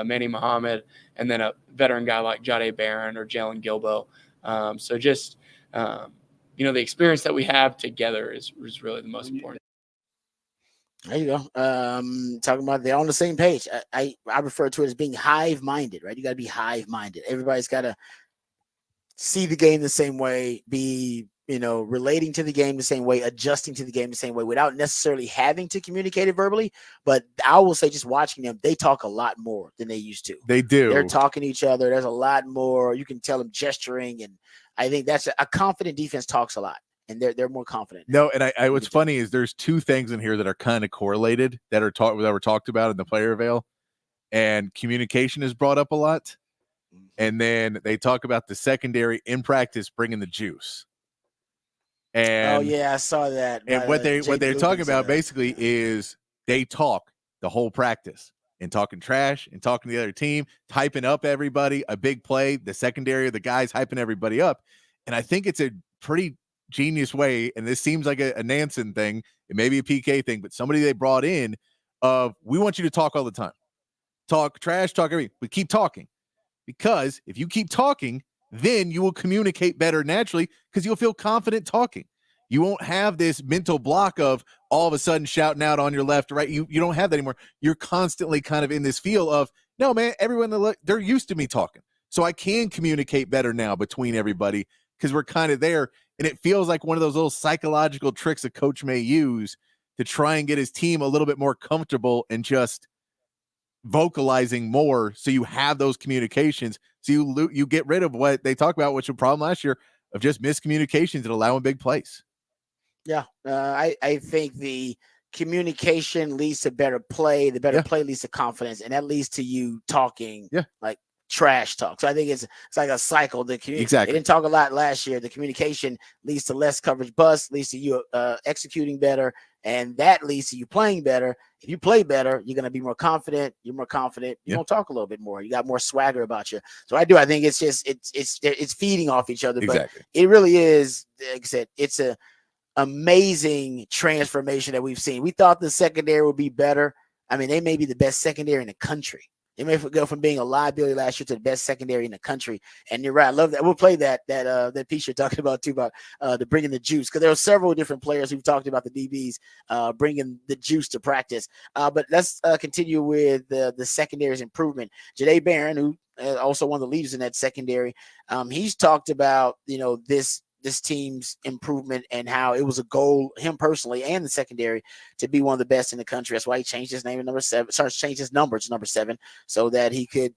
Manny Muhammad, and then a veteran guy like Jade Barron or Jalen Gilbo. So just, the experience that we have together is really the most important. There you go. Talking about they're on the same page. I refer to it as being hive-minded, right? You got to be hive-minded. Everybody's got to see the game the same way, be relating to the game the same way, adjusting to the game the same way without necessarily having to communicate it verbally. But I will say, just watching them, they talk a lot more than they used to. They do. They're talking to each other. There's a lot more. You can tell them gesturing. And I think that's a confident defense talks a lot, and they're more confident. No, and I what's funny is there's 2 things in here that are kind of correlated that were talked about in the player avail, and communication is brought up a lot. And then they talk about the secondary in practice bringing the juice. And I saw that. And what they're talking about basically is they talk the whole practice and talking trash and talking to the other team, hyping up everybody, a big play, the secondary, the guys hyping everybody up. And I think it's a pretty genius way, and this seems like a Nansen thing, it may be a PK thing, but somebody they brought in of, we want you to talk all the time. Talk trash, talk everything, but keep talking. Because if you keep talking, then you will communicate better naturally because you'll feel confident talking. You won't have this mental block of all of a sudden shouting out on your left or right. You don't have that anymore. You're constantly kind of in this feel of, no, man, everyone, they're used to me talking. So I can communicate better now between everybody because we're kind of there. And it feels like one of those little psychological tricks a coach may use to try and get his team a little bit more comfortable and just vocalizing more, so you have those communications, so you get rid of what they talk about, which was a problem last year of just miscommunications and allowing big plays. Yeah, I think the communication leads to better play. The better play leads to confidence, and that leads to you talking like trash talk. So I think it's like a cycle. Exactly. They didn't talk a lot last year. The communication leads to less coverage bust, leads to you executing better, and that leads to you playing better. If you play better, you're going to be more confident. You're more confident. You're going to talk a little bit more. You got more swagger about you. So I think it's just it's feeding off each other. Exactly. But it really is, like I said, it's a amazing transformation that we've seen. We thought the secondary would be better. I mean, they may be the best secondary in the country. They may go from being a liability last year to the best secondary in the country. And you're right. I love that. We'll play that piece you're talking about too, about the bringing the juice, because there are several different players who've talked about the DBs bringing the juice to practice. But let's continue with the secondary's improvement. Jade Barron, who also one of the leaders in that secondary, he's talked about this this team's improvement and how it was a goal, him personally and the secondary, to be one of the best in the country. That's why he changed his name to number 7, changed his number to number 7, so that he could,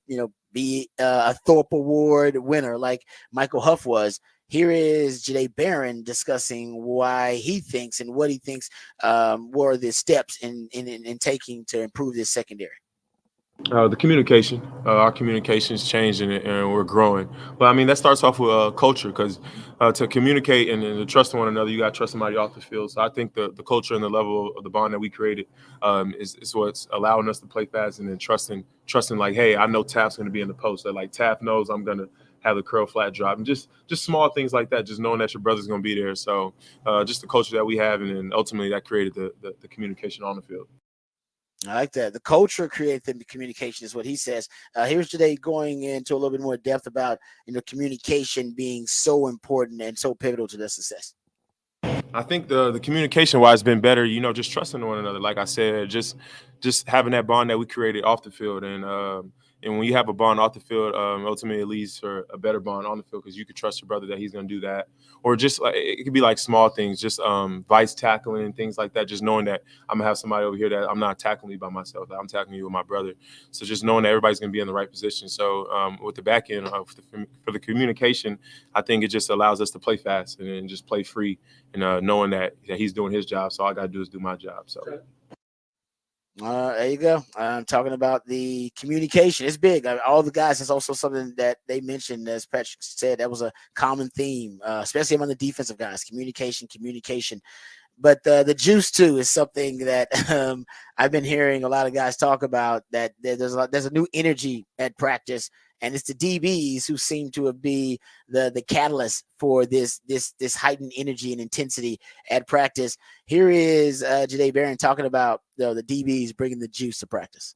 be a Thorpe Award winner like Michael Huff was. Here is Jahdae Barron discussing why he thinks and what he thinks were the steps in taking to improve this secondary. The communication, our communication is changing and we're growing. But I mean, that starts off with culture, because to communicate and to trust one another, you got to trust somebody off the field. So I think the culture and the level of the bond that we created is what's allowing us to play fast, and then trusting like, hey, I know Taft's going to be in the post. That like Taft knows I'm going to have the curl flat drop, and just small things like that, just knowing that your brother's going to be there. So just the culture that we have, and then ultimately that created the communication on the field. I like that. The culture created the communication is what he says. Here's Jahdae going into a little bit more depth about, communication being so important and so pivotal to their success. I think the communication wise has been better, just trusting one another. Like I said, just having that bond that we created off the field. And when you have a bond off the field, ultimately it leads for a better bond on the field, because you can trust your brother that he's going to do that. Or just like, it could be like small things, just vice tackling and things like that. Just knowing that I'm going to have somebody over here that I'm not tackling you by myself, that I'm tackling you with my brother. So just knowing that everybody's going to be in the right position. So with the back end, for the communication, I think it just allows us to play fast and just play free, and knowing that he's doing his job. So all I got to do is do my job. So. There you go. I'm talking about the communication. It's big. All the guys, it's also something that they mentioned, as Patrick said, that was a common theme, especially among the defensive guys. Communication. But the juice too is something that I've been hearing a lot of guys talk about. That there's a new energy at practice, and it's the DBs who seem to be the catalyst for this heightened energy and intensity at practice. Here is Jahdae Barron talking about the DBs bringing the juice to practice.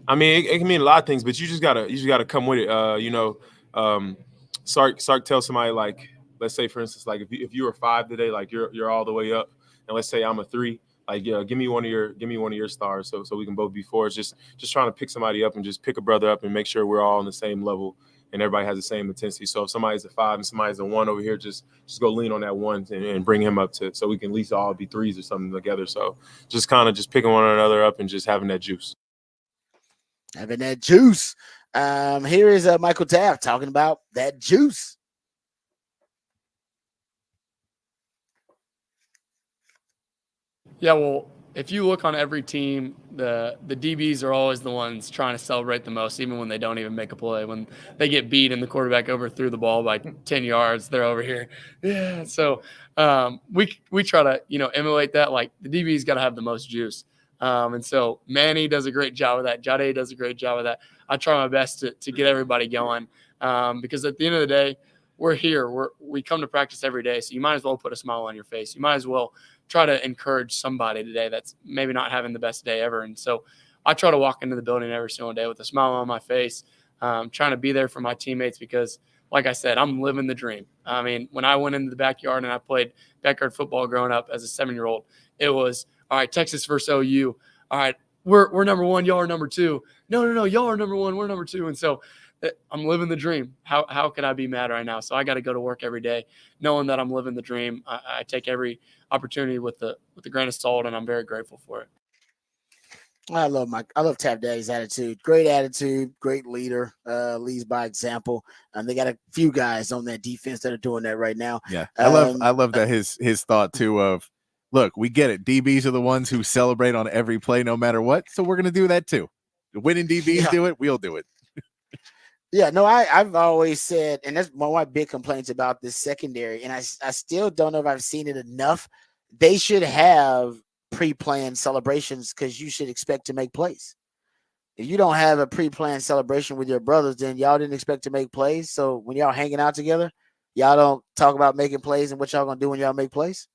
I mean, it can mean a lot of things, but you just gotta come with it. Sark tells somebody, like, let's say for instance, like if you were 5 today, like you're all the way up, and let's say I'm a 3, like, give me one of your stars, so we can both be 4s. Just trying to pick somebody up and just pick a brother up and make sure we're all on the same level and everybody has the same intensity. So if somebody's a 5 and somebody's a 1 over here, just go lean on that 1 and bring him up so we can at least all be 3s or something together. So just kind of just picking one another up and just having that juice. Having that juice. Here is Michael Taft talking about that juice. Yeah, well, if you look on every team, the DBs are always the ones trying to celebrate the most, even when they don't even make a play. When they get beat and the quarterback overthrew the ball by 10 yards, they're over here. Yeah. So we try to, emulate that. Like, the DB's got to have the most juice. And so Manny does a great job of that. Jahdae does a great job of that. I try my best to get everybody going, because at the end of the day, we're here. We come to practice every day, so you might as well put a smile on your face. You might as well try to encourage somebody today that's maybe not having the best day ever. And so I try to walk into the building every single day with a smile on my face, trying to be there for my teammates, because, like I said, I'm living the dream. I mean, when I went into the backyard and I played backyard football growing up as a 7-year-old, it was, all right, Texas versus OU. All right, we're number 1, y'all are number 2. No, y'all are number 1, we're number 2. And so I'm living the dream. How can I be mad right now? So I got to go to work every day knowing that I'm living the dream. I take every opportunity with the grain of salt, and I'm very grateful for it. I love Taft Daddy's attitude. Great attitude, great leader, leads by example. They got a few guys on that defense that are doing that right now. Yeah, I love that his thought too of, look, we get it. DBs are the ones who celebrate on every play, no matter what. So we're gonna do that too. The winning DBs do it, we'll do it. Yeah, no, I've always said, and that's one of my big complaints about this secondary, and I still don't know if I've seen it enough. They should have pre-planned celebrations, because you should expect to make plays. If you don't have a pre-planned celebration with your brothers, then y'all didn't expect to make plays. So when y'all hanging out together, y'all don't talk about making plays and what y'all gonna do when y'all make plays.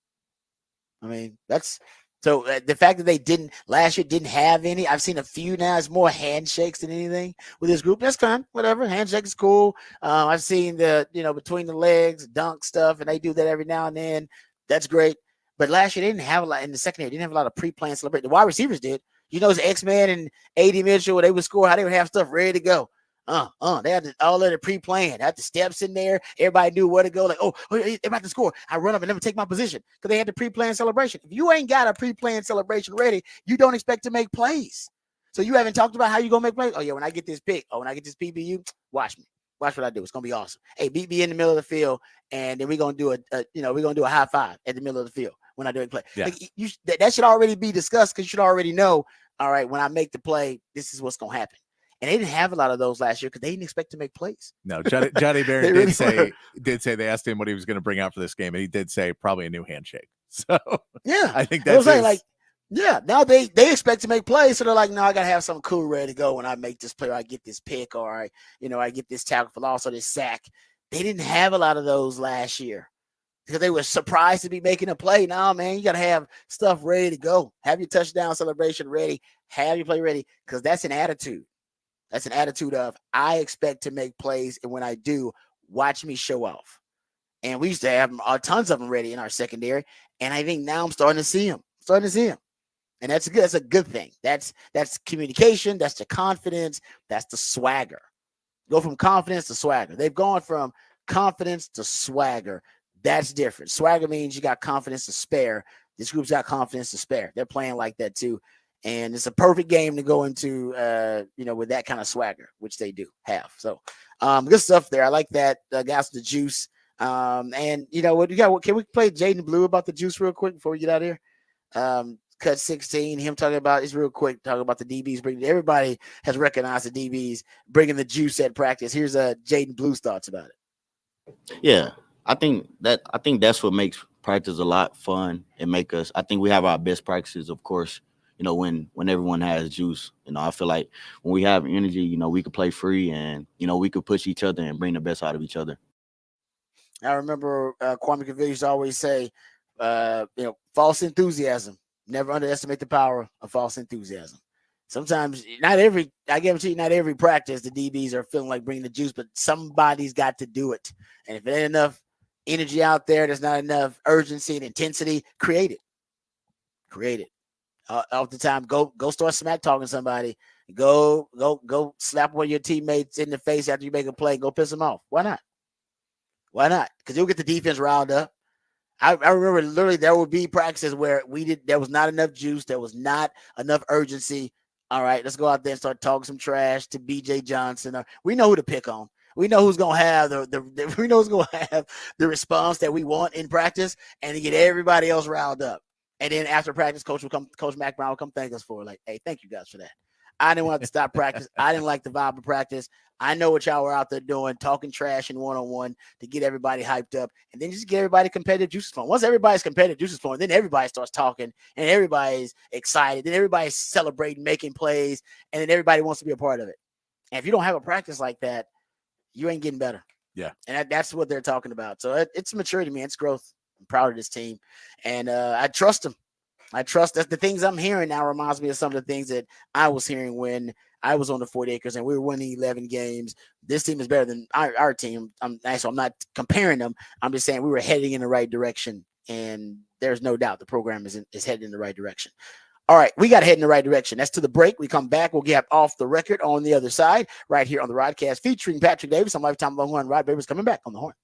I mean, that's so the fact that they didn't last year didn't have any. I've seen a few now. It's more handshakes than anything with this group. That's fine, whatever. Handshake is cool. I've seen the between the legs dunk stuff, and they do that every now and then. That's great. But last year they didn't have a lot in the secondary. They didn't have a lot of pre-planned celebration. The wide receivers did. It's X-Man and A.D. Mitchell. They would score how they would have stuff ready to go. They had all of the pre-planned, had the steps in there. Everybody knew where to go. Like, they're about to score. I run up and never take my position because they had the pre-planned celebration. If you ain't got a pre-planned celebration ready, you don't expect to make plays. So you haven't talked about how you gonna make plays. Oh yeah, when I get this pick, when I get this PBU, watch me. Watch what I do. It's gonna be awesome. Hey, beat me in the middle of the field, and then we're gonna do a high five at the middle of the field when I do a play. Yeah. Like, that should already be discussed because you should already know. All right, when I make the play, this is what's gonna happen. And they didn't have a lot of those last year because they didn't expect to make plays. No, Johnny Barron really did say they asked him what he was going to bring out for this game, and he did say probably a new handshake. So yeah, I think that's now they expect to make plays, so they're like, no, I gotta have something cool ready to go when I make this play, or I get this pick, or I get this tackle for loss or this sack. They didn't have a lot of those last year because they were surprised to be making a play. Now, man, you gotta have stuff ready to go. Have your touchdown celebration ready. Have your play ready because that's an attitude. That's an attitude of I expect to make plays, and when I do, watch me show off. And we used to have tons of them ready in our secondary, and I think now I'm starting to see them. And that's good. That's a good thing. That's communication. That's the confidence. That's the swagger. Go from confidence to swagger. They've gone from confidence to swagger. That's different. Swagger means you got confidence to spare. This group's got confidence to spare. They're playing like that too. And it's a perfect game to go into, with that kind of swagger, which they do have. So, good stuff there. I like that. Guys, the juice. And you know what you got? Can we play Jaden Blue about the juice real quick before we get out of here? Cut 16. Him talking about it's real quick. Talking about the DBs bringing. Everybody has recognized the DBs bringing the juice at practice. Here's Jaden Blue's thoughts about it. Yeah, I think that's what makes practice a lot fun and make us. I think we have our best practices, of course. When everyone has juice, I feel like when we have energy, we could play free and, we could push each other and bring the best out of each other. I remember Kwame Cavill used to always say, false enthusiasm. Never underestimate the power of false enthusiasm. Sometimes, I guarantee you, not every practice the DBs are feeling like bringing the juice, but somebody's got to do it. And if there ain't enough energy out there's not enough urgency and intensity, create it. All the time, go start smack talking somebody. Go slap one of your teammates in the face after you make a play. Go piss them off. Why not? Because you'll get the defense riled up. I remember literally there would be practices where there was not enough juice, there was not enough urgency. All right, let's go out there and start talking some trash to BJ Johnson. We know who to pick on. We know who's gonna have the response that we want in practice, and to get everybody else riled up. And then after practice, Coach Mac Brown will come thank us for it. Like, hey, thank you guys for that. I didn't want to stop practice. I didn't like the vibe of practice. I know what y'all were out there doing, talking trash in one-on-one to get everybody hyped up, and then just get everybody competitive juices flowing. Once everybody's competitive juices flowing, then everybody starts talking, and everybody's excited. Then everybody's celebrating, making plays, and then everybody wants to be a part of it. And if you don't have a practice like that, you ain't getting better. Yeah. And that's what they're talking about. So it's maturity, man. It's growth. I'm proud of this team, and I trust them. I trust that the things I'm hearing now reminds me of some of the things that I was hearing when I was on the 40 acres and we were winning 11 games. This team is better than our team. I'm not comparing them. I'm just saying we were heading in the right direction, and there's no doubt the program is heading in the right direction. All right, we got to head in the right direction. That's to the break. We come back. We'll get off the record on the other side right here on the Rodcast featuring Patrick Davis on Lifetime Longhorn. Rod Babers coming back on the horn.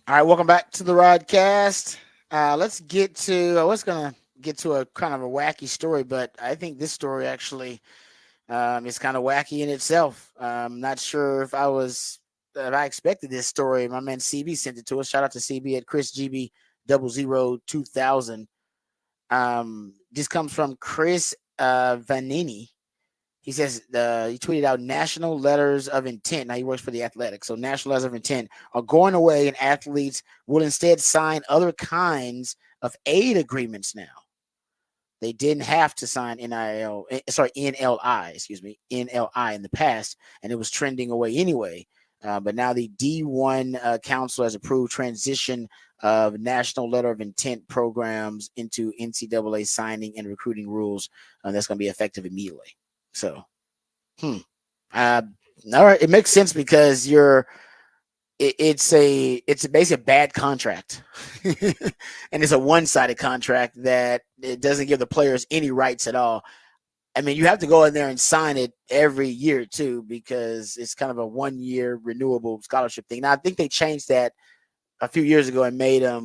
All right, welcome back to the Rodcast. Let's get to. I was gonna get to a kind of a wacky story, but I think this story actually is kind of wacky in itself. I'm not sure if I expected this story. My man CB sent it to us. Shout out to CB at Chris GB 0002000. This comes from Chris Vanini. He says he tweeted out national letters of intent. Now he works for the Athletics. So national letters of intent are going away, and athletes will instead sign other kinds of aid agreements now. They didn't have to sign NLI, NLI in the past, and it was trending away anyway. But now the D1 Council has approved transition of national letter of intent programs into NCAA signing and recruiting rules. That's going to be effective immediately. So, all right, it makes sense because it's basically a bad contract, and it's a one-sided contract that it doesn't give the players any rights at all. I mean, you have to go in there and sign it every year too, because it's kind of a 1-year renewable scholarship thing. Now, I think they changed that a few years ago and made a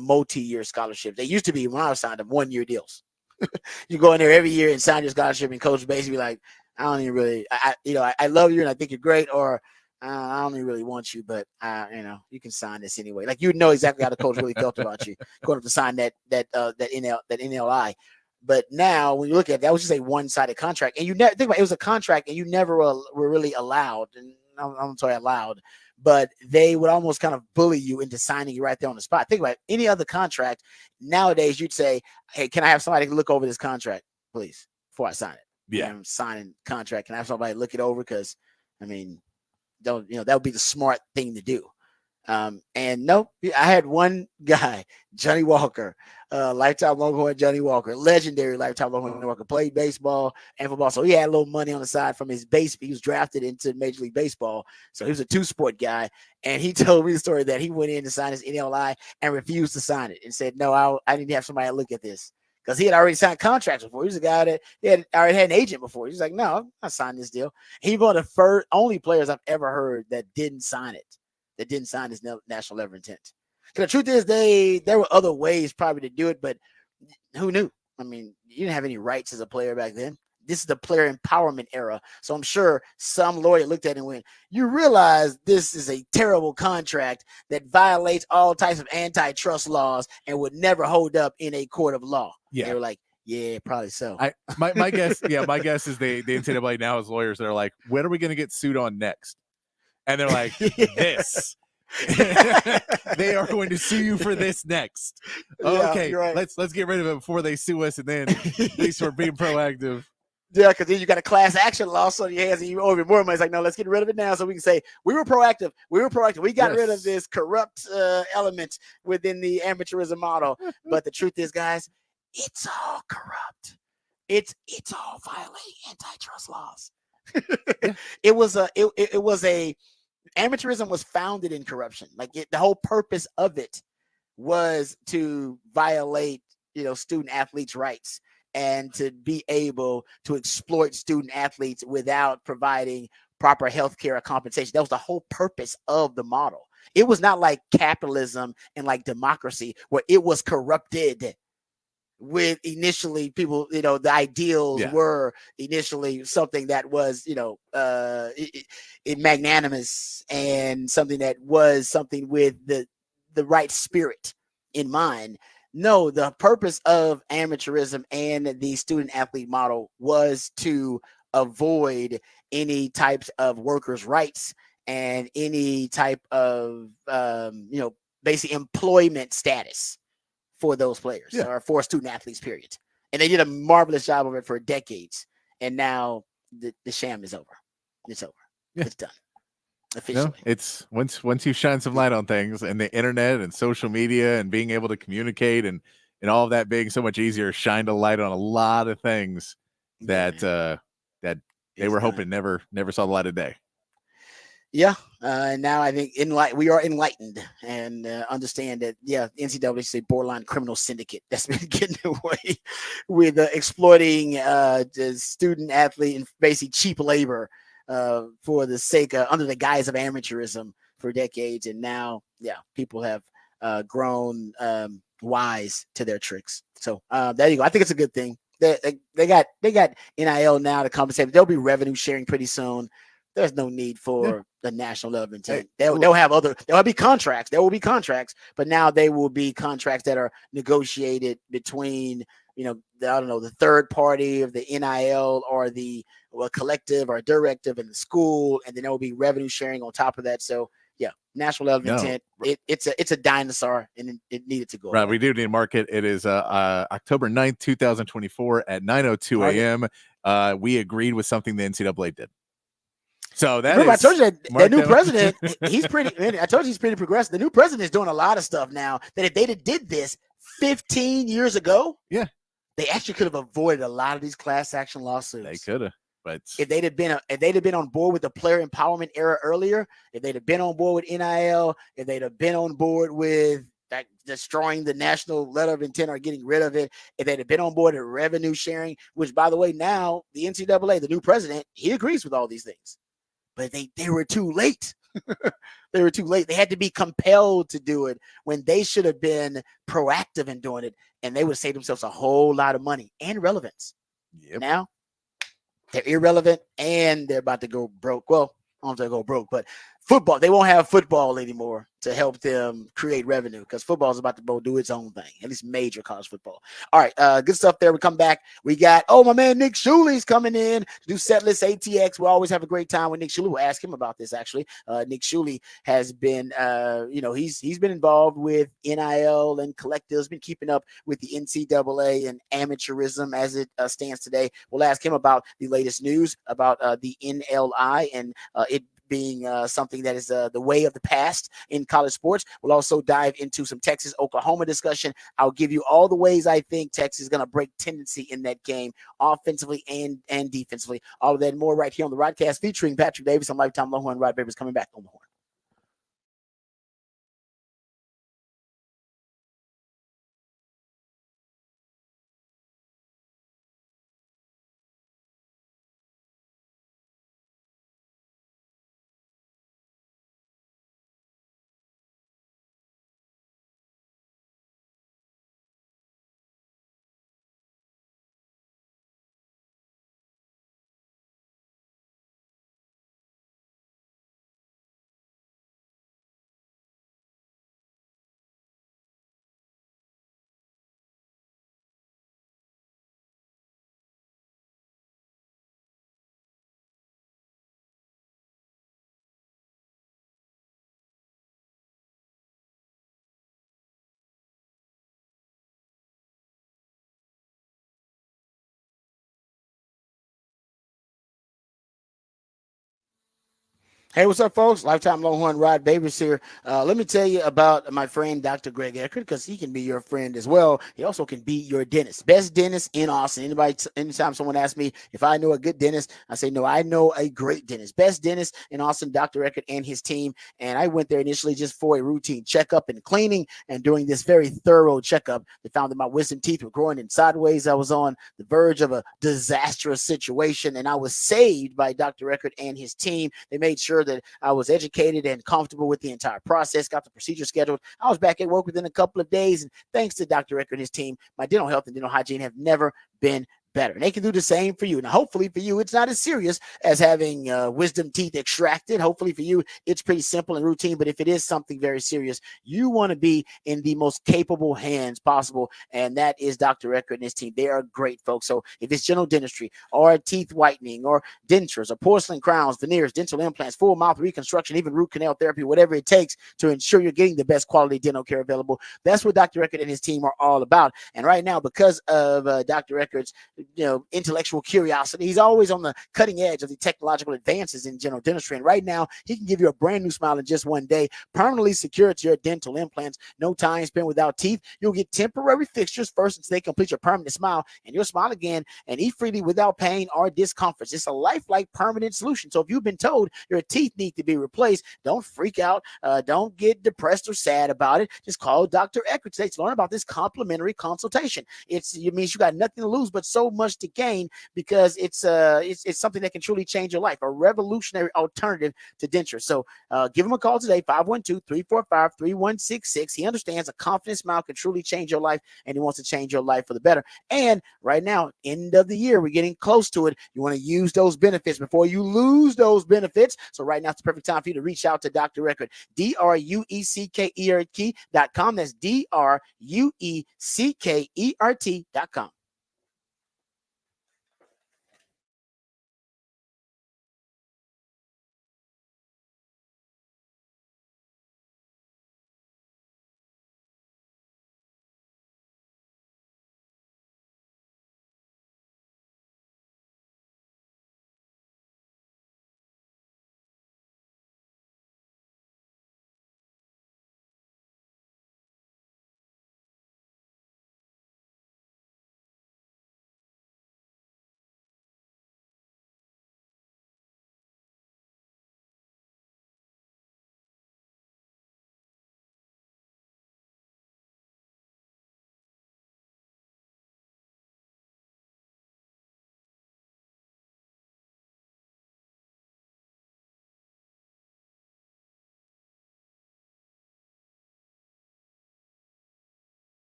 multi-year scholarship. They used to be, when I was signed them, 1-year deals. You go in there every year and sign your scholarship, and coach basically like, I don't even really, I love you and I think you're great, or I don't even really want you, but you can sign this anyway. Like, you know exactly how the coach really felt about you going up to sign that NLI. But now when you look at that, was just a one-sided contract, and you never think about it, was a contract, and you never were really allowed, and I'm sorry, allowed, but they would almost kind of bully you into signing you right there on the spot. Think about it. Any other contract nowadays, you'd say, "Hey, can I have somebody look over this contract, please, before I sign it?" Yeah, I'm signing contract. Can I have somebody look it over? Because I mean, that would be the smart thing to do. And nope, I had one guy, Johnny Walker, lifetime Longhorn Johnny Walker, legendary lifetime Longhorn Johnny Walker, played baseball and football. So he had a little money on the side from his base. He was drafted into Major League Baseball. So he was a two-sport guy. And he told me the story that he went in to sign his NLI and refused to sign it and said, no, I need to have somebody look at this. Because he had already signed contracts before. He was a guy that already had an agent before. He's like, no, I'm not signing this deal. He's one of the only players I've ever heard that didn't sign it. That didn't sign his national letter of intent. Because the truth is, there were other ways probably to do it, but who knew? I mean, you didn't have any rights as a player back then. This is the player empowerment era. So I'm sure some lawyer looked at it and went, you realize this is a terrible contract that violates all types of antitrust laws and would never hold up in a court of law. Yeah. They were like, yeah, probably so. My guess is the NCAA now has lawyers that are like, when are we going to get sued on next? And they're like, this. They are going to sue you for this next. Okay, right. Let's get rid of it before they sue us, and then they start being proactive. Yeah, because then you got a class action lawsuit on your hands and you owe even more money. It's like, no, let's get rid of it now so we can say we were proactive. We got rid of this corrupt element within the amateurism model. But the truth is, guys, it's all corrupt. It's all violating antitrust laws. It was a amateurism was founded in corruption. Like the whole purpose of it was to violate, student athletes' rights and to be able to exploit student athletes without providing proper health care or compensation. That was the whole purpose of the model. It was not like capitalism and like democracy where it was corrupted with initially people, the ideals were initially something that was, magnanimous and something that was something with the right spirit in mind. No, the purpose of amateurism and the student athlete model was to avoid any types of workers' rights and any type of, basic employment status for those players or for student athletes, period. And they did a marvelous job of it for decades. And now the sham is over. It's over. Yeah. It's done. Officially. It's once you shine some light on things and the internet and social media and being able to communicate and all of that being so much easier, shined a light on a lot of things that they were hoping never saw the light of day. Yeah, and now I think we are enlightened and understand that, NCAA is a borderline criminal syndicate that's been getting away with exploiting the student athlete and basically cheap labor for the sake of, under the guise of amateurism, for decades, and now, people have grown wise to their tricks. So there you go. I think it's a good thing. They got NIL now to compensate. There'll be revenue sharing pretty soon. There's no need for the national level intent. There'll be contracts. There will be contracts, but now they will be contracts that are negotiated between, the third party of the NIL or the collective or directive in the school, and then there will be revenue sharing on top of that. So national level intent. It's a dinosaur, and it needed to go. Right, we do need to mark it. It is October 9th, 2024 at 9:02 a.m. We agreed with something the NCAA did. So I told you that new president, he's pretty. I told you he's pretty progressive. The new president is doing a lot of stuff now that if they did this 15 years ago, they actually could have avoided a lot of these class action lawsuits. They could have, but if they'd have been on board with the player empowerment era earlier, if they'd have been on board with NIL, if they'd have been on board with destroying the national letter of intent or getting rid of it, if they'd have been on board with revenue sharing, which, by the way, now the NCAA, the new president, he agrees with all these things. But they were too late. They were too late. They had to be compelled to do it when they should have been proactive in doing it, and they would save themselves a whole lot of money and relevance. Now they're irrelevant and they're about to go broke. Well, I don't want to go broke, but football, they won't have football anymore to help them create revenue because football is about to go do its own thing, at least major college football. All right, good stuff there. We come back. We got, my man Nick Shuley's coming in to do Setlist ATX. We always have a great time with Nick Shuley. We'll ask him about this, actually. Nick Shuley has been, he's been involved with NIL and collectives, been keeping up with the NCAA and amateurism as it stands today. We'll ask him about the latest news about the NLI and it being something that is the way of the past in college sports. We'll also dive into some Texas-Oklahoma discussion. I'll give you all the ways I think Texas is going to break tendency in that game, offensively and defensively. All of that and more right here on the Rodcast featuring Patrick Davis on Lifetime Longhorn. Rod Babers coming back on the horn. Hey, what's up, folks? Lifetime Longhorn Rod Babers here. Let me tell you about my friend, Dr. Greg Eckert, because he can be your friend as well. He also can be your dentist. Best dentist in Austin. Anytime someone asks me if I know a good dentist, I say, no, I know a great dentist. Best dentist in Austin, Dr. Eckert and his team. And I went there initially just for a routine checkup and cleaning. And during this very thorough checkup, they found that my wisdom teeth were growing in sideways. I was on the verge of a disastrous situation, and I was saved by Dr. Eckert and his team. They made sure that I was educated and comfortable with the entire process, got the procedure scheduled. I was back at work within a couple of days, and thanks to Dr. Eckert and his team, my dental health and dental hygiene have never been better. And they can do the same for you. Now, hopefully for you, it's not as serious as having wisdom teeth extracted. Hopefully for you, it's pretty simple and routine. But if it is something very serious, you want to be in the most capable hands possible. And that is Dr. Eckert and his team. They are great folks. So if it's general dentistry or teeth whitening or dentures or porcelain crowns, veneers, dental implants, full mouth reconstruction, even root canal therapy, whatever it takes to ensure you're getting the best quality dental care available, that's what Dr. Eckert and his team are all about. And right now, because of Dr. Eckert's intellectual curiosity, he's always on the cutting edge of the technological advances in general dentistry. And right now, he can give you a brand new smile in just one day, permanently secure to your dental implants. No time spent without teeth. You'll get temporary fixtures first until they complete your permanent smile, and you'll smile again and eat freely without pain or discomfort. It's a lifelike permanent solution. So if you've been told your teeth need to be replaced, don't freak out. Don't get depressed or sad about it. Just call Dr. Eckert today to learn about this complimentary consultation. It means you got nothing to lose, but so much to gain because it's something that can truly change your life, a revolutionary alternative to dentures. So give him a call today, 512-345-3166. He understands a confident smile can truly change your life, and he wants to change your life for the better. And right now, end of the year, we're getting close to it. You want to use those benefits before you lose those benefits. So right now, it's the perfect time for you to reach out to Dr. Record, DRUECKERT.com. That's DRUECKERT.com.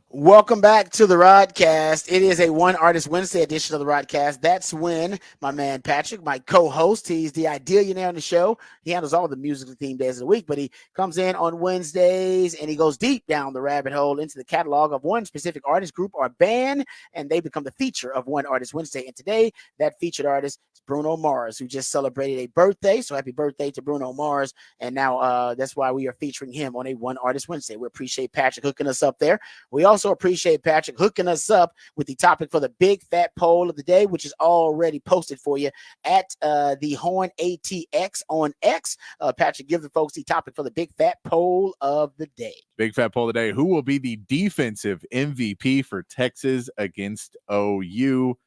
Welcome back to the Rodcast. It is a One Artist Wednesday edition of the Rodcast. That's when my man Patrick, my co-host, he's the Idealionaire on the show. He handles all the musically themed days of the week, but he comes in on Wednesdays and he goes deep down the rabbit hole into the catalog of one specific artist, group, or band, and they become the feature of One Artist Wednesday. And today, that featured artist is Bruno Mars, who just celebrated a birthday. So happy birthday to Bruno Mars. And now that's why we are featuring him on a One Artist Wednesday. We appreciate Patrick hooking us up there. We also appreciate Patrick hooking us up with the topic for the big fat poll of the day, which is already posted for you at the Horn ATX on X. Patrick, give the folks the topic for the big fat poll of the day. Big fat poll today. Who will be the defensive MVP for Texas against OU?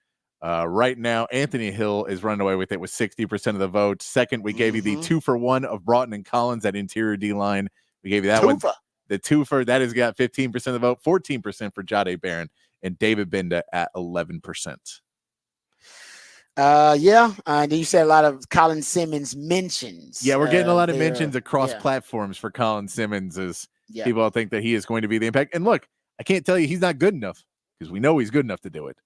Right now, Anthony Hill is running away with it with 60% of the vote. Second, we gave you the 2-for-1 of Broughton and Collins at interior D-line. We gave you that one. The twofer, that has got 15% of the vote, 14% for Jade Barron, and David Benda at 11%. And you said a lot of Colin Simmons mentions. Yeah, we're getting a lot of mentions across platforms for Colin Simmons as people think that he is going to be the impact. And look, I can't tell you he's not good enough because we know he's good enough to do it.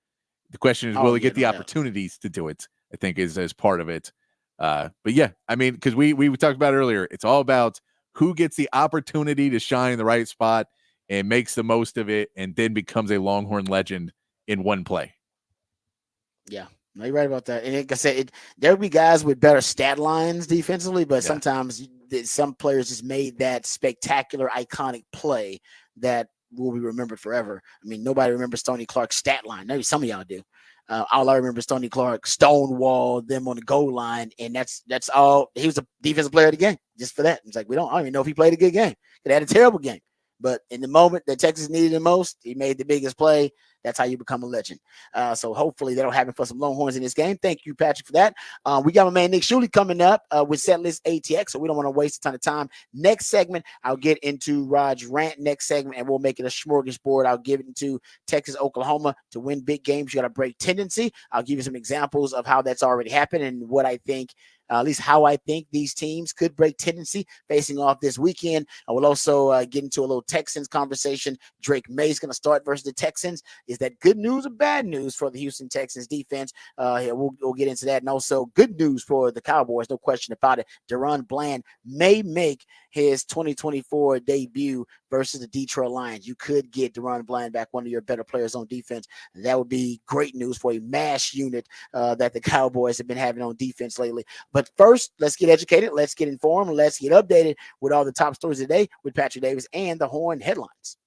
The question is, will he get the opportunities to do it? I think is as part of it. But yeah, I mean, because we talked about earlier, it's all about who gets the opportunity to shine in the right spot and makes the most of it and then becomes a Longhorn legend in one play. Yeah, no, you're right about that. And like I said, there'll be guys with better stat lines defensively, but sometimes some players just made that spectacular, iconic play that will be remembered forever. I mean, nobody remembers Tony Clark's stat line. Maybe some of y'all do. All I remember is Tony Clark stonewalled them on the goal line, and that's all. He was a defensive player of the game just for that. It's like I don't even know if he played a good game. He had a terrible game, but in the moment that Texas needed the most, he made the biggest play. That's how you become a legend. So hopefully that'll happen for some Longhorns in this game. Thank you, Patrick, for that. We got my man Nick Shuley coming up with Setlist ATX, so we don't want to waste a ton of time. Next segment, I'll get into Rod's rant next segment, and we'll make it a smorgasbord. I'll give it into Texas, Oklahoma. To win big games, you got to break tendency. I'll give you some examples of how that's already happened and what I think, at least how I think these teams could break tendency facing off this weekend. I will also get into a little Texans conversation. Drake May's going to start versus the Texans. Is that good news or bad news for the Houston Texans defense? We'll get into that. And also good news for the Cowboys, no question about it. Deron Bland may make his 2024 debut versus the Detroit Lions. You could get Deron Bland back, one of your better players on defense. That would be great news for a mash unit that the Cowboys have been having on defense lately. But first, let's get educated. Let's get informed. Let's get updated with all the top stories today with Patrick Davis and the Horn headlines.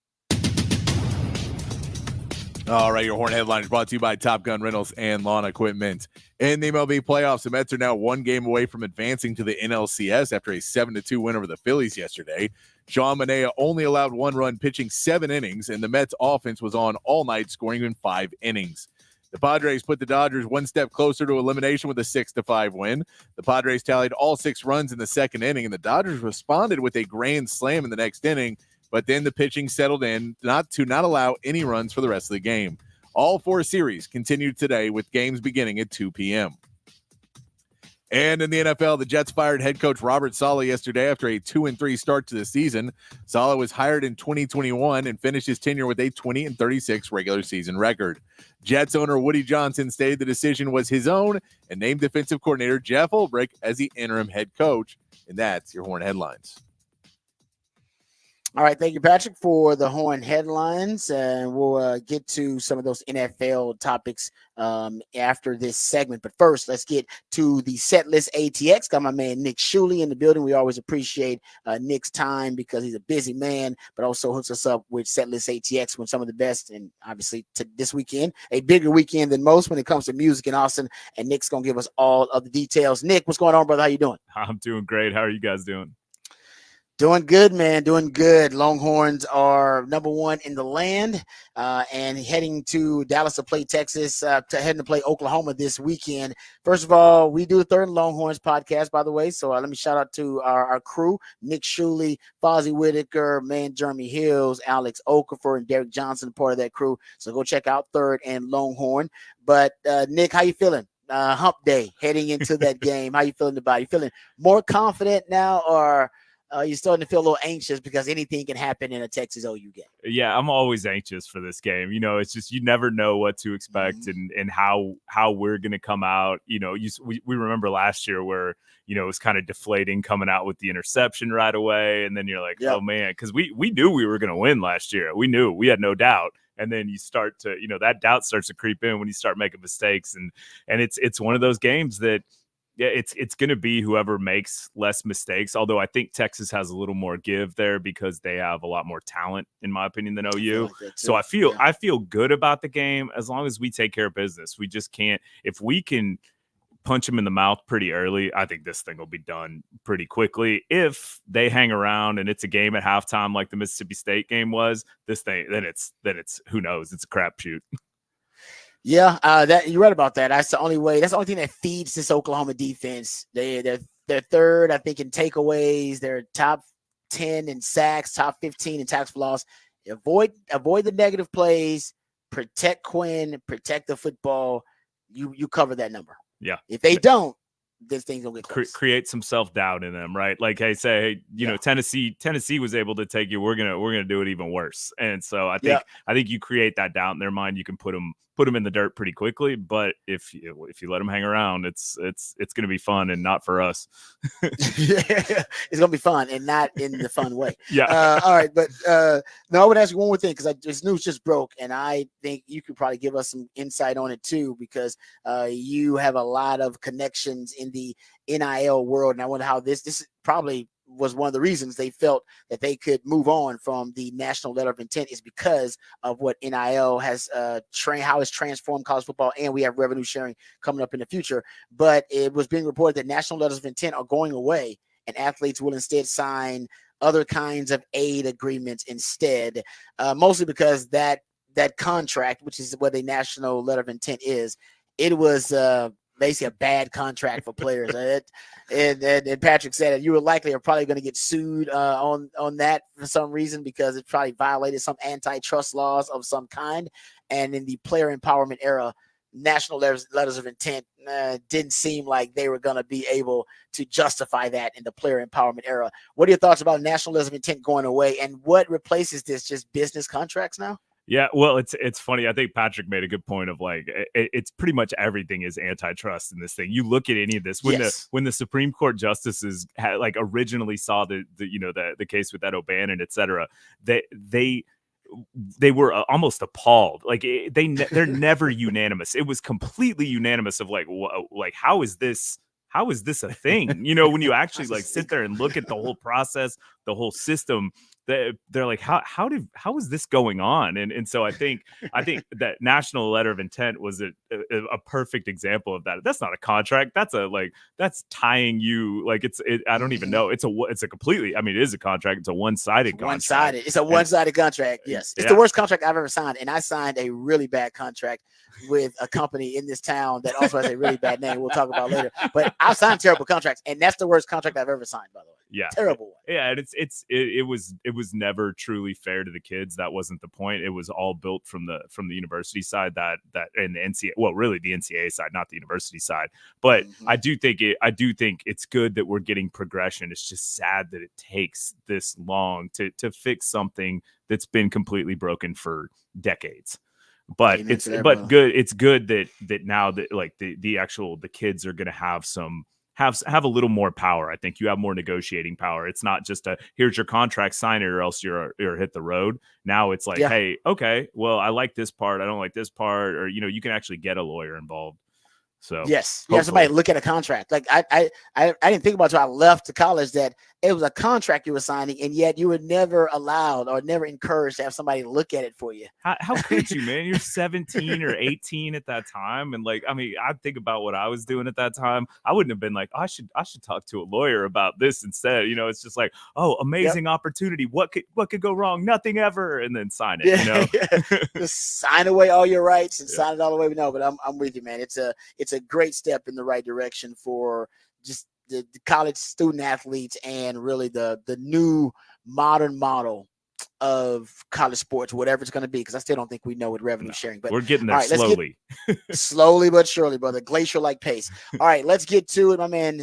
All right, your Horn headlines brought to you by Top Gun Rentals and Lawn Equipment. In the MLB playoffs, the Mets are now one game away from advancing to the NLCS after a 7-2 win over the Phillies yesterday. Sean Manaea only allowed 1 run, pitching 7 innings, and the Mets offense was on all night, scoring in 5 innings. The Padres put the Dodgers one step closer to elimination with a 6-5 win. The Padres tallied all 6 runs in the second inning, and the Dodgers responded with a grand slam in the next inning, but then the pitching settled in not allow any runs for the rest of the game. All 4 series continued today with games beginning at 2 p.m. And in the NFL, the Jets fired head coach Robert Saleh yesterday after a 2-3 start to the season. Saleh was hired in 2021 and finished his tenure with a 20-36 regular season record. Jets owner Woody Johnson stated the decision was his own and named defensive coordinator Jeff Ulbrich as the interim head coach. And that's your Horn headlines. All right, thank you, Patrick, for the Horn headlines. And we'll get to some of those NFL topics after this segment. But first, let's get to the Setlist ATX. Got my man Nick Shuley in the building. We always appreciate Nick's time because he's a busy man, but also hooks us up with Setlist ATX when some of the best, and obviously to this weekend, a bigger weekend than most when it comes to music in Austin. And Nick's going to give us all of the details. Nick, what's going on, brother? How you doing? I'm doing great. How are you guys doing? Doing good, man. Doing good. Longhorns are number 1 in the land and heading to Dallas to play Texas, heading to play Oklahoma this weekend. First of all, we do the Third Longhorns podcast, by the way. So let me shout out to our crew, Nick Shuley, Fozzie Whitaker, man, Jeremy Hills, Alex Okafor, and Derek Johnson, part of that crew. So go check out Third and Longhorn. But Nick, how you feeling? Hump day heading into that game. How you feeling about it? You feeling more confident now, or you're starting to feel a little anxious because anything can happen in a Texas OU game? Yeah, I'm always anxious for this game. You know, it's just you never know what to expect and how we're going to come out. You know, we remember last year where, you know, it was kind of deflating coming out with the interception right away. And then you're like, oh, man, because we knew we were going to win last year. We knew, we had no doubt. And then you start to, you know, that doubt starts to creep in when you start making mistakes. And it's one of those games that, yeah, it's going to be whoever makes less mistakes, although I think Texas has a little more give there because they have a lot more talent, in my opinion, than OU. So I feel good about the game as long as we take care of business. We just can't – if we can punch them in the mouth pretty early, I think this thing will be done pretty quickly. If they hang around and it's a game at halftime like the Mississippi State game was, this thing then it's who knows? It's a crapshoot. Yeah, that you're right about that. That's the only way. That's the only thing that feeds this Oklahoma defense. They're third, I think, in takeaways. They're top 10 in sacks, top 15 in tackles for loss. Avoid the negative plays. Protect Quinn. Protect the football. You cover that number. Yeah. If they don't, this thing's gonna get close. Create some self-doubt in them, right? Like, hey, say, you know, Tennessee was able to take you. We're gonna do it even worse. And so I think you create that doubt in their mind. You can put them in the dirt pretty quickly. But if you let them hang around, it's gonna be fun and not for us. It's gonna be fun and not in the fun way. Yeah. All right, but no, I would ask you one more thing because this news just broke, and I think you could probably give us some insight on it too because you have a lot of connections in the NIL world, and I wonder how this probably was one of the reasons they felt that they could move on from the national letter of intent is because of what NIL has how it's transformed college football, and we have revenue sharing coming up in the future. But it was being reported that national letters of intent are going away, and athletes will instead sign other kinds of aid agreements instead, mostly because that contract, which is what a national letter of intent is, it was basically a bad contract for players. And Patrick said that you were likely are probably going to get sued on that for some reason, because it probably violated some antitrust laws of some kind. And in the player empowerment era, national letters of intent didn't seem like they were going to be able to justify that in the player empowerment era. What are your thoughts about national letters of intent going away, and what replaces this? Just business contracts now? Yeah, well, it's funny. I think Patrick made a good point of like it's pretty much everything is antitrust in this thing. You look at any of this when the Supreme Court justices like originally saw the case with Ed O'Bannon, et cetera, they were almost appalled. Like they're never unanimous. It was completely unanimous of like how is this a thing? When you actually like sit there and look at the whole process, the whole system, they're like, how is this going on? And so I think that national letter of intent was a perfect example of that. That's not a contract. That's tying you. Like I don't even know. It's a completely, I mean, it is a contract. It's a one-sided contract. One-sided. It's a one-sided contract. Yes. It's the worst contract I've ever signed. And I signed a really bad contract with a company in this town that also has a really bad name. We'll talk about later. But I've signed terrible contracts, and that's the worst contract I've ever signed, by the way. Yeah. Terrible one. Yeah, and it was never truly fair to the kids. That wasn't the point. It was all built from the university side that and the NCAA, well, really the NCAA side, not the university side. But I do think it's good that we're getting progression. It's just sad that it takes this long to fix something that's been completely broken for decades. But good. It's good that now that like the kids are going to have a little more power. I think you have more negotiating power. It's not just here's your contract, sign it or else you're hit the road. Now it's like, hey, okay, well, I like this part, I don't like this part, or you can actually get a lawyer involved. So yes, you have somebody look at a contract. Like I didn't think about it until I left to college that it was a contract you were signing, and yet you were never allowed or never encouraged to have somebody look at it for you. How could you, man? You're 17 or 18 at that time, and like, I mean, I think about what I was doing at that time. I wouldn't have been like, I should talk to a lawyer about this instead. It's just like, oh, amazing opportunity. What could go wrong? Nothing ever, and then sign it. Just sign away all your rights and sign it all the way. No, but I'm with you, man. It's a great step in the right direction for just the college student athletes and really the new modern model of college sports, whatever it's going to be, because I still don't think we know what revenue sharing, but we're getting there slowly. Slowly but surely, brother. Glacier-like pace. All right, let's get to it. My man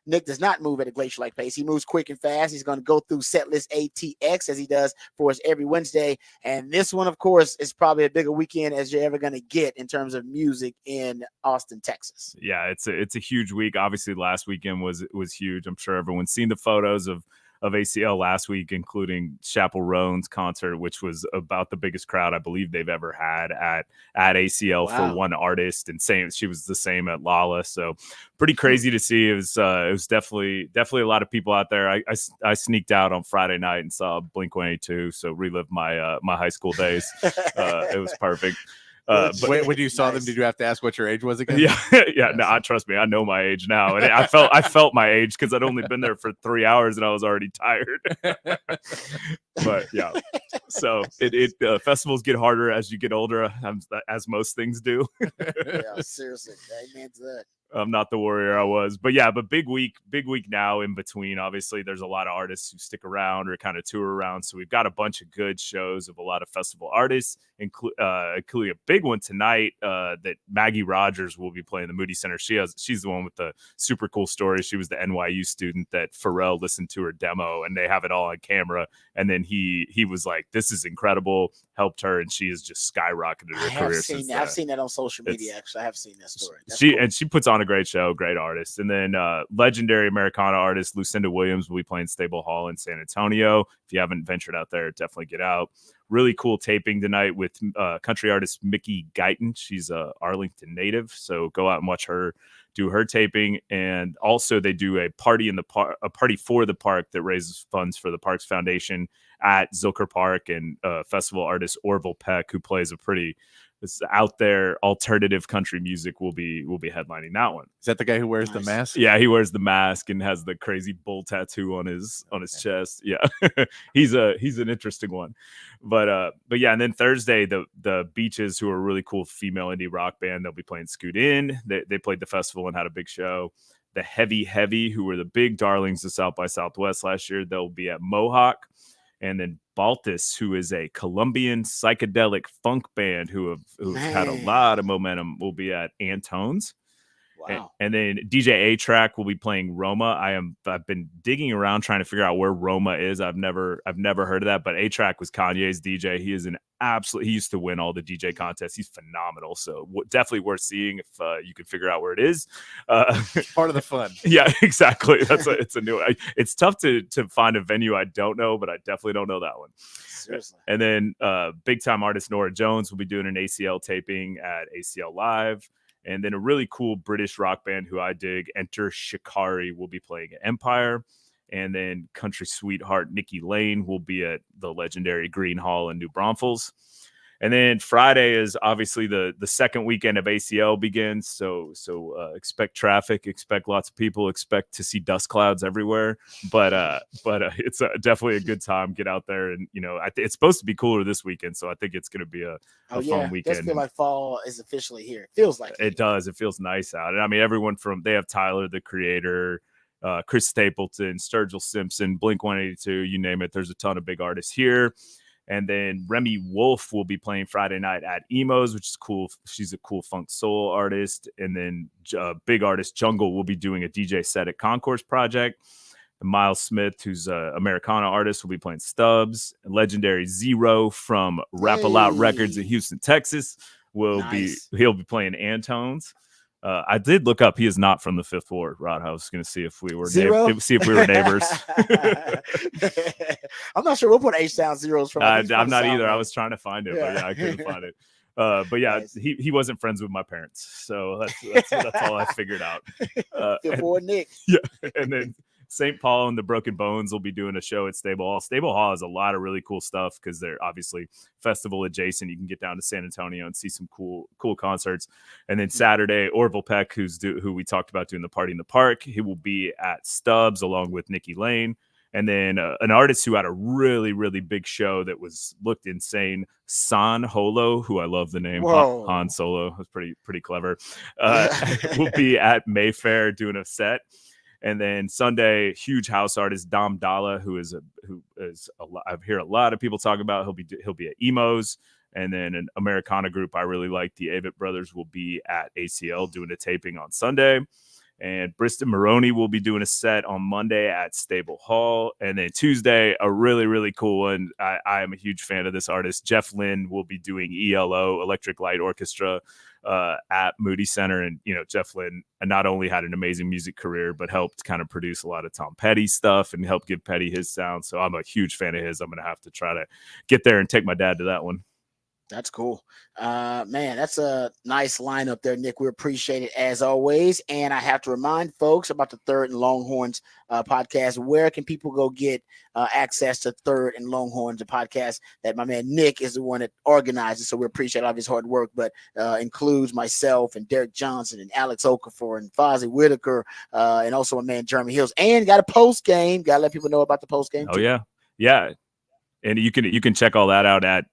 Nick does not move at a glacier-like pace. He moves quick and fast. He's going to go through Setlist ATX as he does for us every Wednesday. And this one, of course, is probably a bigger weekend as you're ever going to get in terms of music in Austin, Texas. Yeah, it's a huge week. Obviously, last weekend was huge. I'm sure everyone's seen the photos of ACL last week, including Chappell Roan's concert, which was about the biggest crowd I believe they've ever had at ACL for one artist, and she was the same at Lala. So pretty crazy to see. It was definitely a lot of people out there. I sneaked out on Friday night and saw Blink-182, so relived my my high school days. It was perfect. But when you saw them, did you have to ask what your age was again? Yeah. No, trust me, I know my age now, and I felt my age because I'd only been there for 3 hours and I was already tired. But yeah, so festivals get harder as you get older, as most things do. Yeah, seriously, amen to that. I'm not the warrior I was, but big week now in between. Obviously, there's a lot of artists who stick around or kind of tour around. So we've got a bunch of good shows of a lot of festival artists, including a big one tonight that Maggie Rogers will be playing the Moody Center. She's the one with the super cool story. She was the NYU student that Pharrell listened to her demo, and they have it all on camera. And then he was like, "This is incredible," helped her, and she has just skyrocketed her career. I've seen that on social media. Actually, I have seen that story. She puts on a great show, great artist. And then legendary Americana artist Lucinda Williams will be playing Stable Hall in San Antonio. If you haven't ventured out there, definitely get out. Really cool taping tonight with country artist Mickey Guyton. She's a Arlington native, so go out and watch her do her taping. And also they do a party for the park that raises funds for the Parks Foundation at Zilker Park, and festival artist Orville Peck, who plays a pretty this out there alternative country music will be headlining that one. Is that the guy who wears the mask? Yeah, he wears the mask and has the crazy bull tattoo on his chest. Yeah, he's an interesting one. But yeah, and then Thursday the Beaches, who are a really cool female indie rock band, they'll be playing Scoot In. They played the festival and had a big show. The Heavy, who were the big darlings of South by Southwest last year, they'll be at Mohawk. And then Baltus, who is a Colombian psychedelic funk band who've had a lot of momentum, will be at Antone's. Wow. And then DJ A-Track will be playing Roma. I've been digging around trying to figure out where Roma is. I've never heard of that, but A-Track was Kanye's DJ. He is he used to win all the DJ contests. He's phenomenal. So definitely worth seeing if you can figure out where it is. Part of the fun. Yeah, exactly. It's a new one. It's tough to find a venue I don't know, but I definitely don't know that one. Seriously. And then big time artist Nora Jones will be doing an ACL taping at ACL Live. And then a really cool British rock band who I dig, Enter Shikari, will be playing at Empire. And then country sweetheart Nikki Lane will be at the legendary Green Hall in New Braunfels. And then Friday is obviously the second weekend of ACL begins. So expect traffic, expect lots of people, expect to see dust clouds everywhere. But it's definitely a good time. Get out there, and it's supposed to be cooler this weekend. So I think it's going to be a fun weekend. It does feel like fall is officially here. It feels like it does. It feels nice out. And I mean, everyone they have Tyler, the Creator, Chris Stapleton, Sturgill Simpson, Blink-182, you name it. There's a ton of big artists here. And then Remy Wolf will be playing Friday night at Emo's, which is cool. She's a cool funk soul artist. And then big artist Jungle will be doing a DJ set at Concourse Project. And Miles Smith, who's an Americana artist, will be playing Stubbs. And legendary Zero from Rap-A-Lot Records in Houston, Texas, he'll be playing Antone's. I did look up. He is not from the Fifth Ward, Rod. I was going to see if we were neighbors. I'm not sure what put H-Town Zeros from. I'm not either. I was trying to find it, but I couldn't find it. But yeah, nice. He wasn't friends with my parents, so that's all I figured out. Fifth Ward Nick. Yeah, and then St. Paul and the Broken Bones will be doing a show at Stable Hall. Stable Hall has a lot of really cool stuff because they're obviously festival adjacent. You can get down to San Antonio and see some cool concerts. And then Saturday, Orville Peck, who we talked about doing the Party in the Park, he will be at Stubbs along with Nikki Lane. And then an artist who had a really, really big show that looked insane, San Holo, who I love the name, Han Solo, was pretty clever, will be at Mayfair doing a set. And then Sunday, huge house artist Dom Dalla, who is I hear a lot of people talk about. He'll be at Emo's. And then an Americana group I really like, the Avett Brothers, will be at ACL doing a taping on Sunday. And Briston Maroney will be doing a set on Monday at Stable Hall. And then Tuesday, a really, really cool one. I am a huge fan of this artist. Jeff Lynne will be doing ELO, Electric Light Orchestra, at Moody Center. And, Jeff Lynne not only had an amazing music career, but helped kind of produce a lot of Tom Petty stuff and help give Petty his sound. So I'm a huge fan of his. I'm going to have to try to get there and take my dad to that one. That's cool. Man, that's a nice lineup there, Nick. We appreciate it as always. And I have to remind folks about the Third and Longhorns podcast. Where can people go get access to Third and Longhorns, the podcast that my man Nick is the one that organizes? So we appreciate all of his hard work, but includes myself and Derek Johnson and Alex Okafor and Fozzie Whitaker, and also my man Jeremy Hills. And got a post game. Got to let people know about the post game. Oh, yeah. And you can check all that out at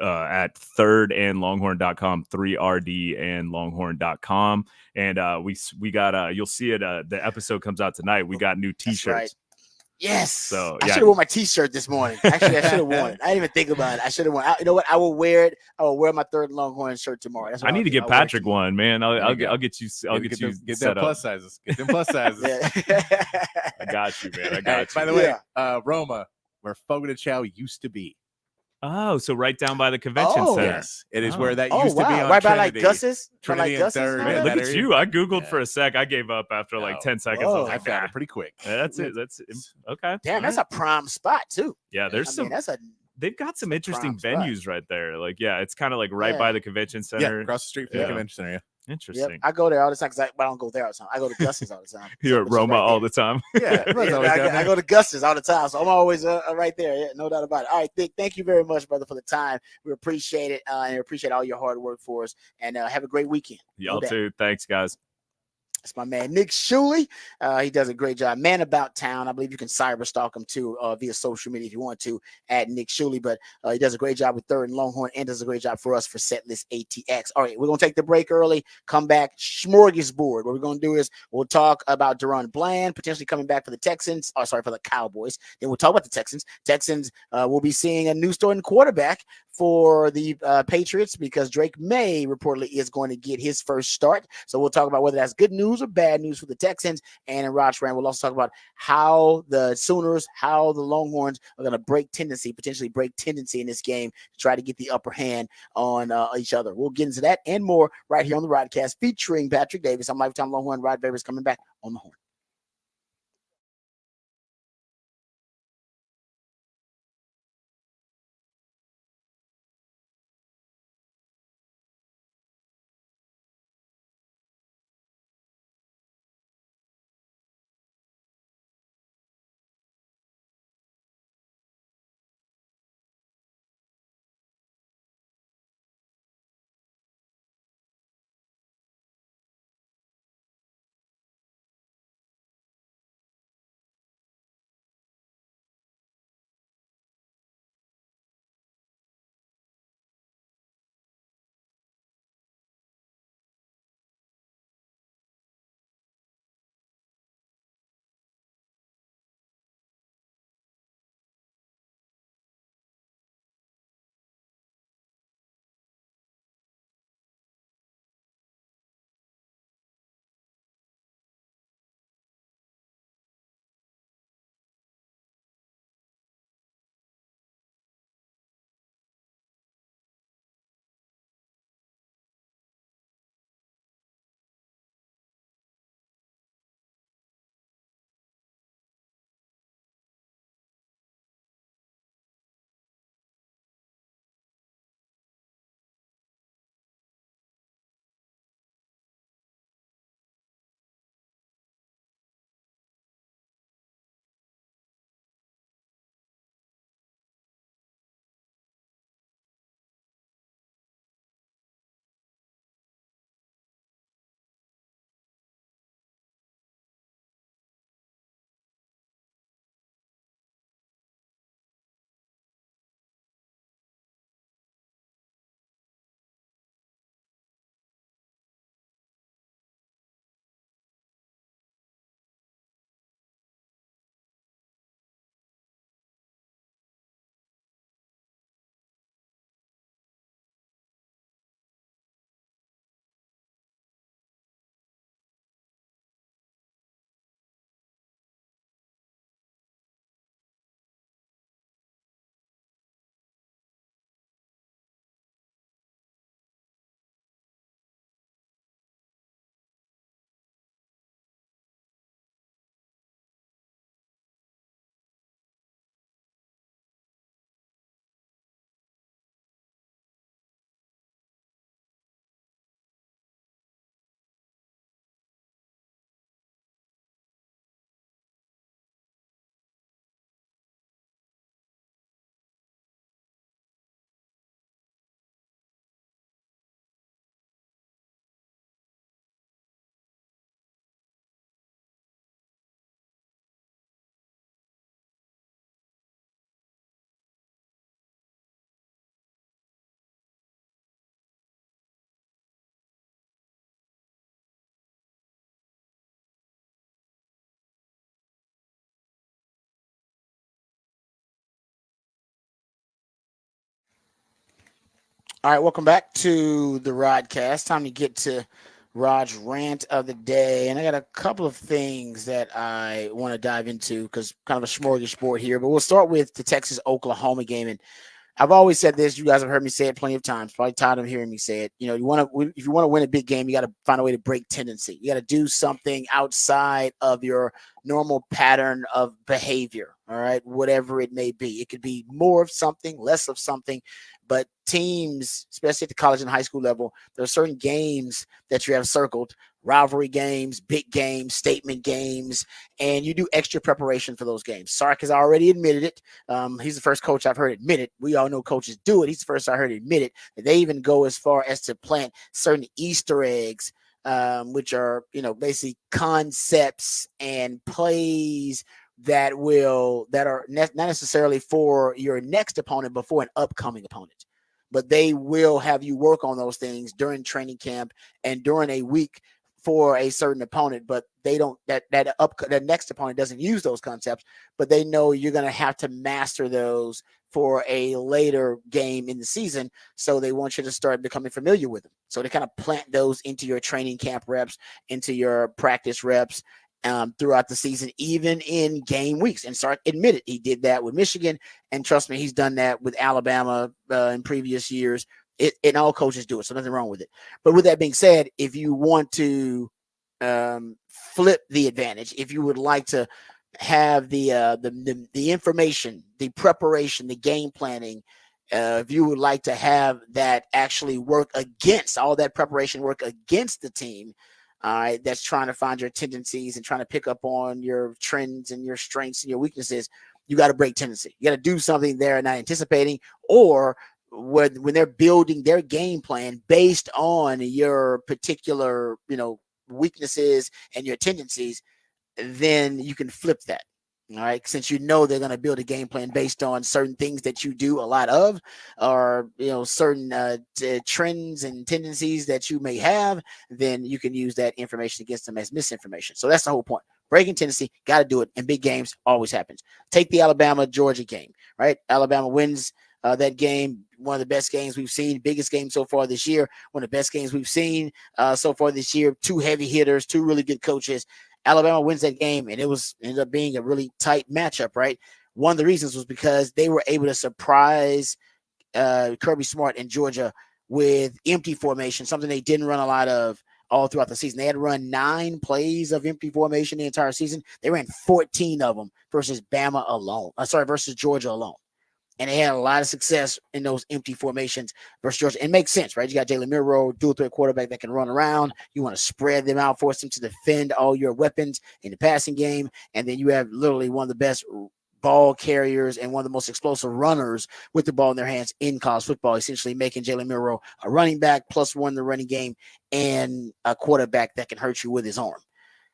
thirdandlonghorn.com, 3RD and longhorn.com. And we got you'll see it. The episode comes out tonight. We got new t-shirts. Right. Yes. So I should have worn my t-shirt this morning. Actually, I should have worn it. I didn't even think about it. I should have worn it. You know what? I will wear it. I will wear my Third Longhorn shirt tomorrow. I need to get Patrick one, man. I'll get you. Get them plus sizes. Get them plus sizes. I got you, man. I got you. By the way, Roma, where Fogo de Chao used to be. Oh, so right down by the convention center. Yes, it is where that used to be on right Trinity. by like Gus's. Trinity and Third. Man, look at you. I Googled for a sec. I gave up after like 10 seconds. I found it pretty quick. That's it. That's okay. Damn, that's a prime spot too. Yeah, they've got some interesting venues right there. Like, it's kind of like right by the convention center. Yeah, across the street from the convention center. Interesting. I go there all the time because I don't go there all the time. I go to Gus's all the time. You're at Roma all the time. Yeah, I go to Gus's all the time, so I'm always right there. Yeah, no doubt about it. All right, thank you very much, brother, for the time. We appreciate it, and appreciate all your hard work for us. And have a great weekend. Y'all too. Thanks, guys. It's my man, Nick Shuley. He does a great job. Man About Town. I believe you can cyber stalk him too via social media if you want to at Nick Shuley. But he does a great job with Third and Longhorn and does a great job for us for Setlist ATX. All right, we're going to take the break early, come back, smorgasbord. What we're going to do is we'll talk about Deron Bland potentially coming back for the Texans. For the Cowboys. Then we'll talk about the Texans. Texans will be seeing a new starting quarterback for the Patriots because Drake May reportedly is going to get his first start. So we'll talk about whether that's good news or bad news for the Texans. And in Rod's Rant, we'll also talk about how the Sooners, how the Longhorns are going to potentially break tendency in this game to try to get the upper hand on each other. We'll get into that and more right here on the Rodcast featuring Patrick Davis. I'm Lifetime Longhorn. Rod Babers coming back on the horn. All right, welcome back to the Rodcast. Time to get to Rod's rant of the day. And I got a couple of things that I want to dive into because kind of a smorgasbord here. But we'll start with the Texas-Oklahoma game. And I've always said this. You guys have heard me say it plenty of times. Probably tired of hearing me say it. If you want to win a big game, you got to find a way to break tendency. You got to do something outside of your normal pattern of behavior. All right, whatever it may be. It could be more of something, less of something. But teams, especially at the college and high school level, there are certain games that you have circled, rivalry games, big games, statement games, and you do extra preparation for those games. Sark has already admitted it. He's the first coach I've heard admit it. We all know coaches do it. He's the first I heard admit it. They even go as far as to plant certain Easter eggs, which are, basically concepts and plays that are not necessarily for your next opponent, but for an upcoming opponent. But they will have you work on those things during training camp and during a week for a certain opponent, but they don't, that next opponent doesn't use those concepts, but they know you're going to have to master those for a later game in the season. So they want you to start becoming familiar with them. So they kind of plant those into your training camp reps, into your practice reps, throughout the season, even in game weeks. And Sark admitted he did that with Michigan. And trust me, he's done that with Alabama in previous years. And all coaches do it, so nothing wrong with it. But with that being said, if you want to flip the advantage, if you would like to have the information, the preparation, the game planning, if you would like to have that actually work against all that preparation, work against the team, all right, that's trying to find your tendencies and trying to pick up on your trends and your strengths and your weaknesses, you got to break tendency. You got to do something they're not anticipating, or when they're building their game plan based on your particular, weaknesses and your tendencies, then you can flip that. All right. Since they're going to build a game plan based on certain things that you do a lot of, or, certain trends and tendencies that you may have, then you can use that information against them as misinformation. So that's the whole point. Breaking tendency, got to do it. In big games, always happens. Take the Alabama-Georgia game, right? Alabama wins that game, one of the best games we've seen, biggest game so far this year, one of the best games we've seen so far this year. Two heavy hitters, two really good coaches. Alabama wins that game, and ended up being a really tight matchup, right? One of the reasons was because they were able to surprise Kirby Smart in Georgia with empty formation, something they didn't run a lot of all throughout the season. They had run 9 plays of empty formation the entire season. They ran 14 of them versus versus Georgia alone. And they had a lot of success in those empty formations versus Georgia. It makes sense, right? You got Jalen Milroe, dual threat quarterback that can run around. You want to spread them out, force them to defend all your weapons in the passing game. And then you have literally one of the best ball carriers and one of the most explosive runners with the ball in their hands in college football, essentially making Jalen Milroe a running back +1 in the running game and a quarterback that can hurt you with his arm.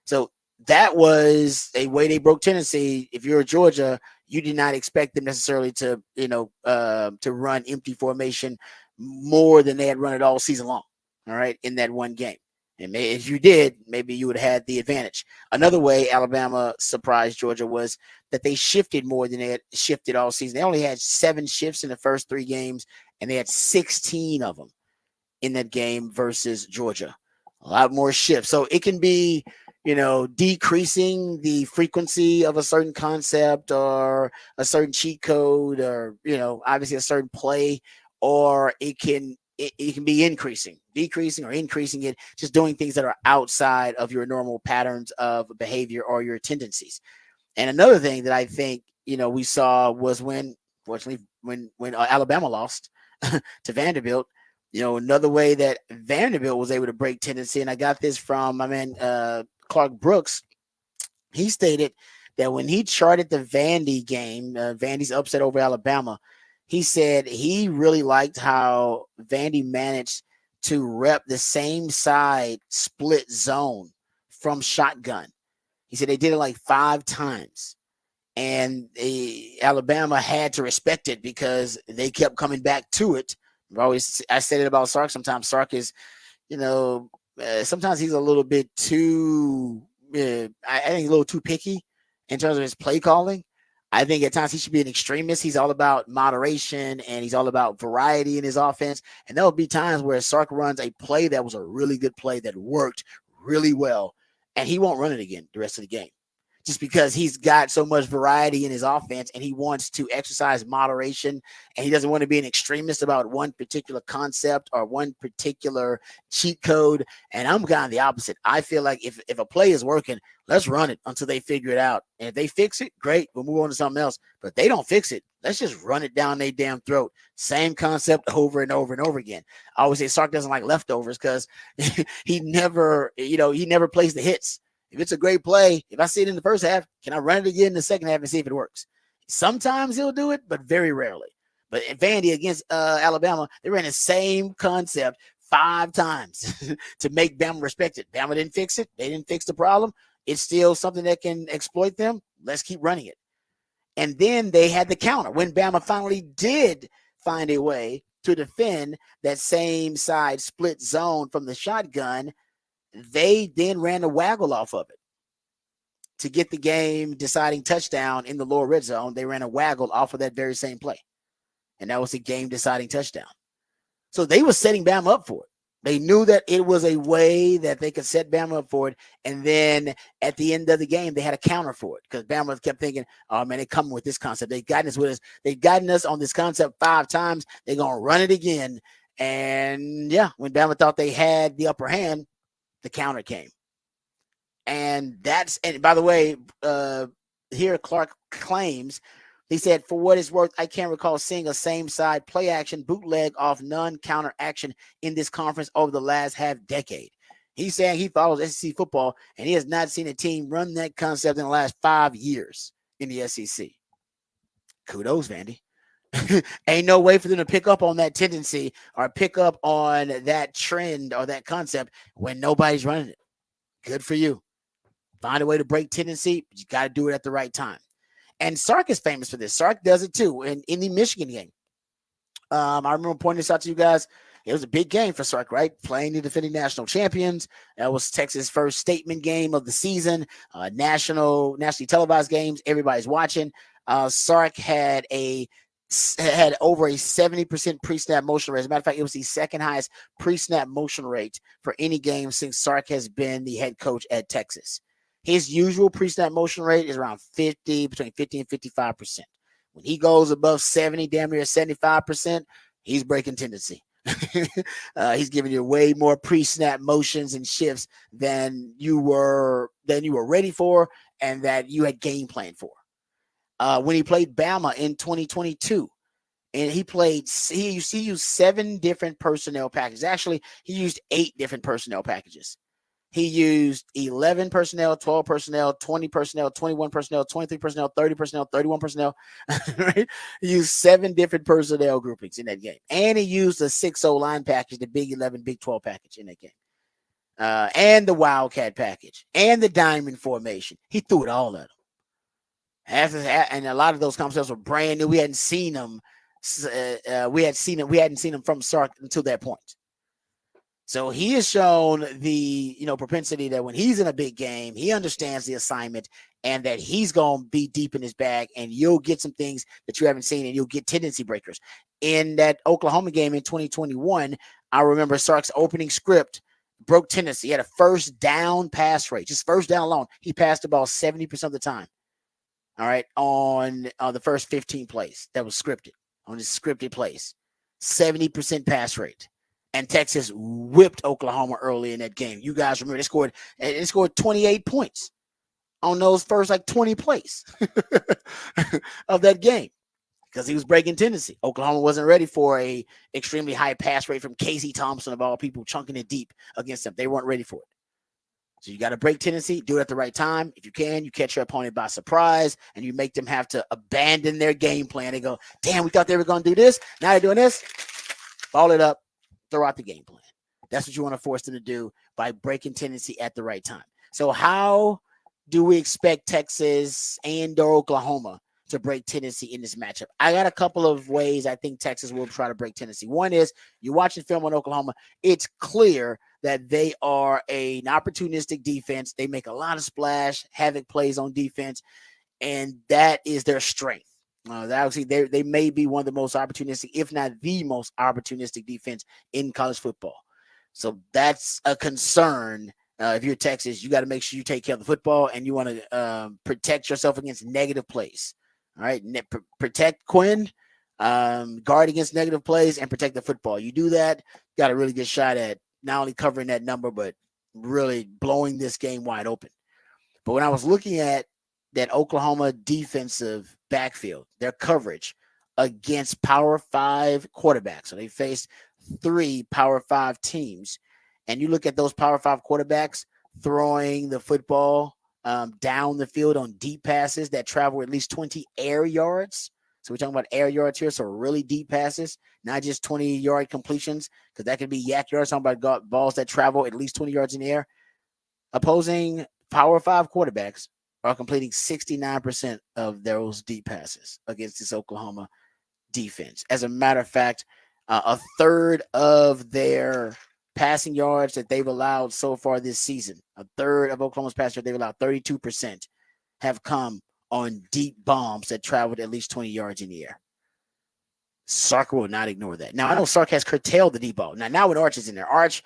So that was a way they broke tendency. If you're Georgia, you did not expect them necessarily to, to run empty formation more than they had run it all season long. All right, in that one game. And if you did, maybe you would have had the advantage. Another way Alabama surprised Georgia was that they shifted more than they had shifted all season. They only had 7 shifts in the first 3 games, and they had 16 of them in that game versus Georgia. A lot more shifts. So it can be, decreasing the frequency of a certain concept or a certain cheat code or, obviously a certain play, or it can be decreasing or increasing it, just doing things that are outside of your normal patterns of behavior or your tendencies. And another thing that I think, we saw was when Alabama lost to Vanderbilt, another way that Vanderbilt was able to break tendency, and I got this from my man Clark Brooks. He stated that when he charted the Vandy game, Vandy's upset over Alabama, he said he really liked how Vandy managed to rep the same side split zone from shotgun. He said they did it like 5 times. And Alabama had to respect it because they kept coming back to it. I said it about Sark sometimes. Sark is, sometimes he's a little bit too, I think he's a little too picky in terms of his play calling. I think at times he should be an extremist. He's all about moderation and he's all about variety in his offense. And there'll be times where Sark runs a play that was a really good play that worked really well, and he won't run it again the rest of the game. just because he's got so much variety in his offense and he wants to exercise moderation and he doesn't want to be an extremist about one particular concept or one particular cheat code. And I'm kind of the opposite. I feel like if a play is working, let's run it until they figure it out. And if they fix it, great, we'll move on to something else. But if they don't fix it, let's just run it down their damn throat. Same concept over and over and over again. I always say Sark doesn't like leftovers because he never plays the hits. If it's a great play, if I see it in the first half, can I run it again in the second half and see if it works? Sometimes he'll do it, but very rarely. But at Vandy against Alabama, they ran the same concept 5 times to make Bama respect it. Bama didn't fix it. They didn't fix the problem. It's still something that can exploit them. Let's keep running it. And then they had the counter. When Bama finally did find a way to defend that same side split zone from the shotgun, they then ran a waggle off of it to get the game deciding touchdown in the lower red zone. They ran a waggle off of that very same play. And that was the game deciding touchdown. So they were setting Bama up for it. They knew that it was a way that they could set Bama up for it. And then at the end of the game, they had a counter for it because Bama kept thinking, oh, man, they're coming with this concept. They've gotten us with us. They've gotten us on this concept 5 times. They're going to run it again. And, yeah, when Bama thought they had the upper hand, the counter came. And by the way, here Clark claims, he said, for what it's worth, I can't recall seeing a same side play action bootleg off non-counter action in this conference over the last half decade. He's saying he follows SEC football and he has not seen a team run that concept in the last 5 years in the SEC. Kudos, Vandy. Ain't no way for them to pick up on that tendency or pick up on that trend or that concept when nobody's running it. Good for you. Find a way to break tendency, but you got to do it at the right time. And Sark is famous for this. Sark does it too in the Michigan game. I remember pointing this out to you guys. It was a big game for Sark, right? Playing the defending national champions. That was Texas' first statement game of the season. Nationally televised games. Everybody's watching. Sark had over a 70% pre-snap motion rate. As a matter of fact, it was the second highest pre-snap motion rate for any game since Sark has been the head coach at Texas. His usual pre-snap motion rate is around between 50 and 55%. When he goes above 70, damn near 75%, he's breaking tendency. He's giving you way more pre-snap motions and shifts than you were ready for and that you had game plan for. When he played Bama in 2022, and he used 7 different personnel packages. Actually, he used 8 different personnel packages. He used 11 personnel, 12 personnel, 20 personnel, 21 personnel, 23 personnel, 30 personnel, 31 personnel. Right? He used 7 different personnel groupings in that game. And he used a 6-0 line package, the Big 11, Big 12 package in that game. And the Wildcat package and the diamond formation. He threw it all at them. And a lot of those concepts were brand new. We hadn't seen them. We hadn't seen them from Sark until that point. So he has shown the propensity that when he's in a big game, he understands the assignment and that he's going to be deep in his bag and you'll get some things that you haven't seen and you'll get tendency breakers. In that Oklahoma game in 2021, I remember Sark's opening script broke tendency. He had a first down pass rate, just first down alone. He passed the ball 70% of the time. All right, on the first 15 plays that was scripted, on his scripted plays, 70% pass rate. And Texas whipped Oklahoma early in that game. You guys remember they scored 28 points on those first 20 plays of that game because he was breaking tendency. Oklahoma wasn't ready for a extremely high pass rate from Casey Thompson of all people chunking it deep against them. They weren't ready for it. So you got to break tendency, do it at the right time. If you can, you catch your opponent by surprise and you make them have to abandon their game plan. They go, damn, we thought they were going to do this. Now they're doing this. Ball it up. Throw out the game plan. That's what you want to force them to do by breaking tendency at the right time. So how do we expect Texas and or Oklahoma to break tendency in this matchup? I got a couple of ways I think Texas will try to break tendency. One is you're watching film on Oklahoma. It's clear that they are an opportunistic defense. They make a lot of splash, havoc plays on defense, and that is their strength. They may be one of the most opportunistic, if not the most opportunistic defense in college football. So that's a concern if you're Texas, you got to make sure you take care of the football, and you want to protect yourself against negative plays. All right, protect Quinn, guard against negative plays, and protect the football. You do that, got a really good shot at not only covering that number, but really blowing this game wide open. But when I was looking at that Oklahoma defensive backfield, their coverage against Power 5 quarterbacks, so they faced 3 Power 5 teams, and you look at those Power 5 quarterbacks throwing the football down the field on deep passes that travel at least 20 air yards. So we're talking about air yards here, so really deep passes, not just 20-yard completions, because that could be yak yards. Talking about balls that travel at least 20 yards in the air. Opposing Power 5 quarterbacks are completing 69% of those deep passes against this Oklahoma defense. As a matter of fact, a third of their passing yards that they've allowed so far this season, a third of Oklahoma's passing yards they've allowed, 32%, have come on deep bombs that traveled at least 20 yards in the air. Sark will not ignore that. Now, I know Sark has curtailed the deep ball. Now when Arch is in there, Arch,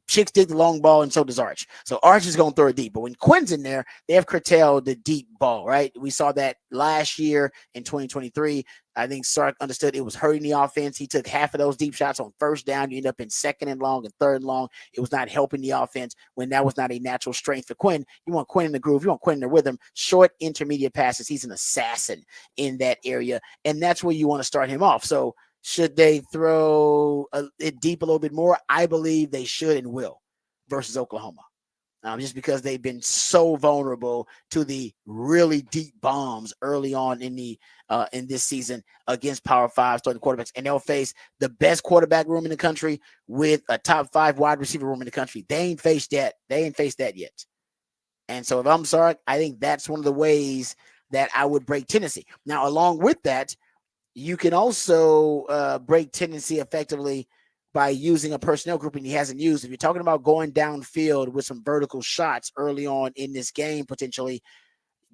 Chicks dig the long ball, and so does Arch. So Arch is going to throw it deep. But when Quinn's in there, they have curtailed the deep ball, right? We saw that last year in 2023. I think Sark understood it was hurting the offense. He took half of those deep shots on first down. You end up in second and long and third and long. It was not helping the offense when that was not a natural strength for Quinn. You want Quinn in the groove. You want Quinn in the rhythm. Short, intermediate passes. He's an assassin in that area, and that's where you want to start him off. So should they throw it deep a little bit more? I believe they should and will versus Oklahoma. Just because they've been so vulnerable to the really deep bombs early on in this season against Power 5 starting quarterbacks, and they'll face the best quarterback room in the country with a top 5 wide receiver room in the country. They ain't faced that. They ain't faced that yet. And so if I'm Sark, I think that's one of the ways that I would break Tennessee. Now, along with that, you can also break Tennessee effectively by using a personnel grouping he hasn't used. If you're talking about going downfield with some vertical shots early on in this game, potentially,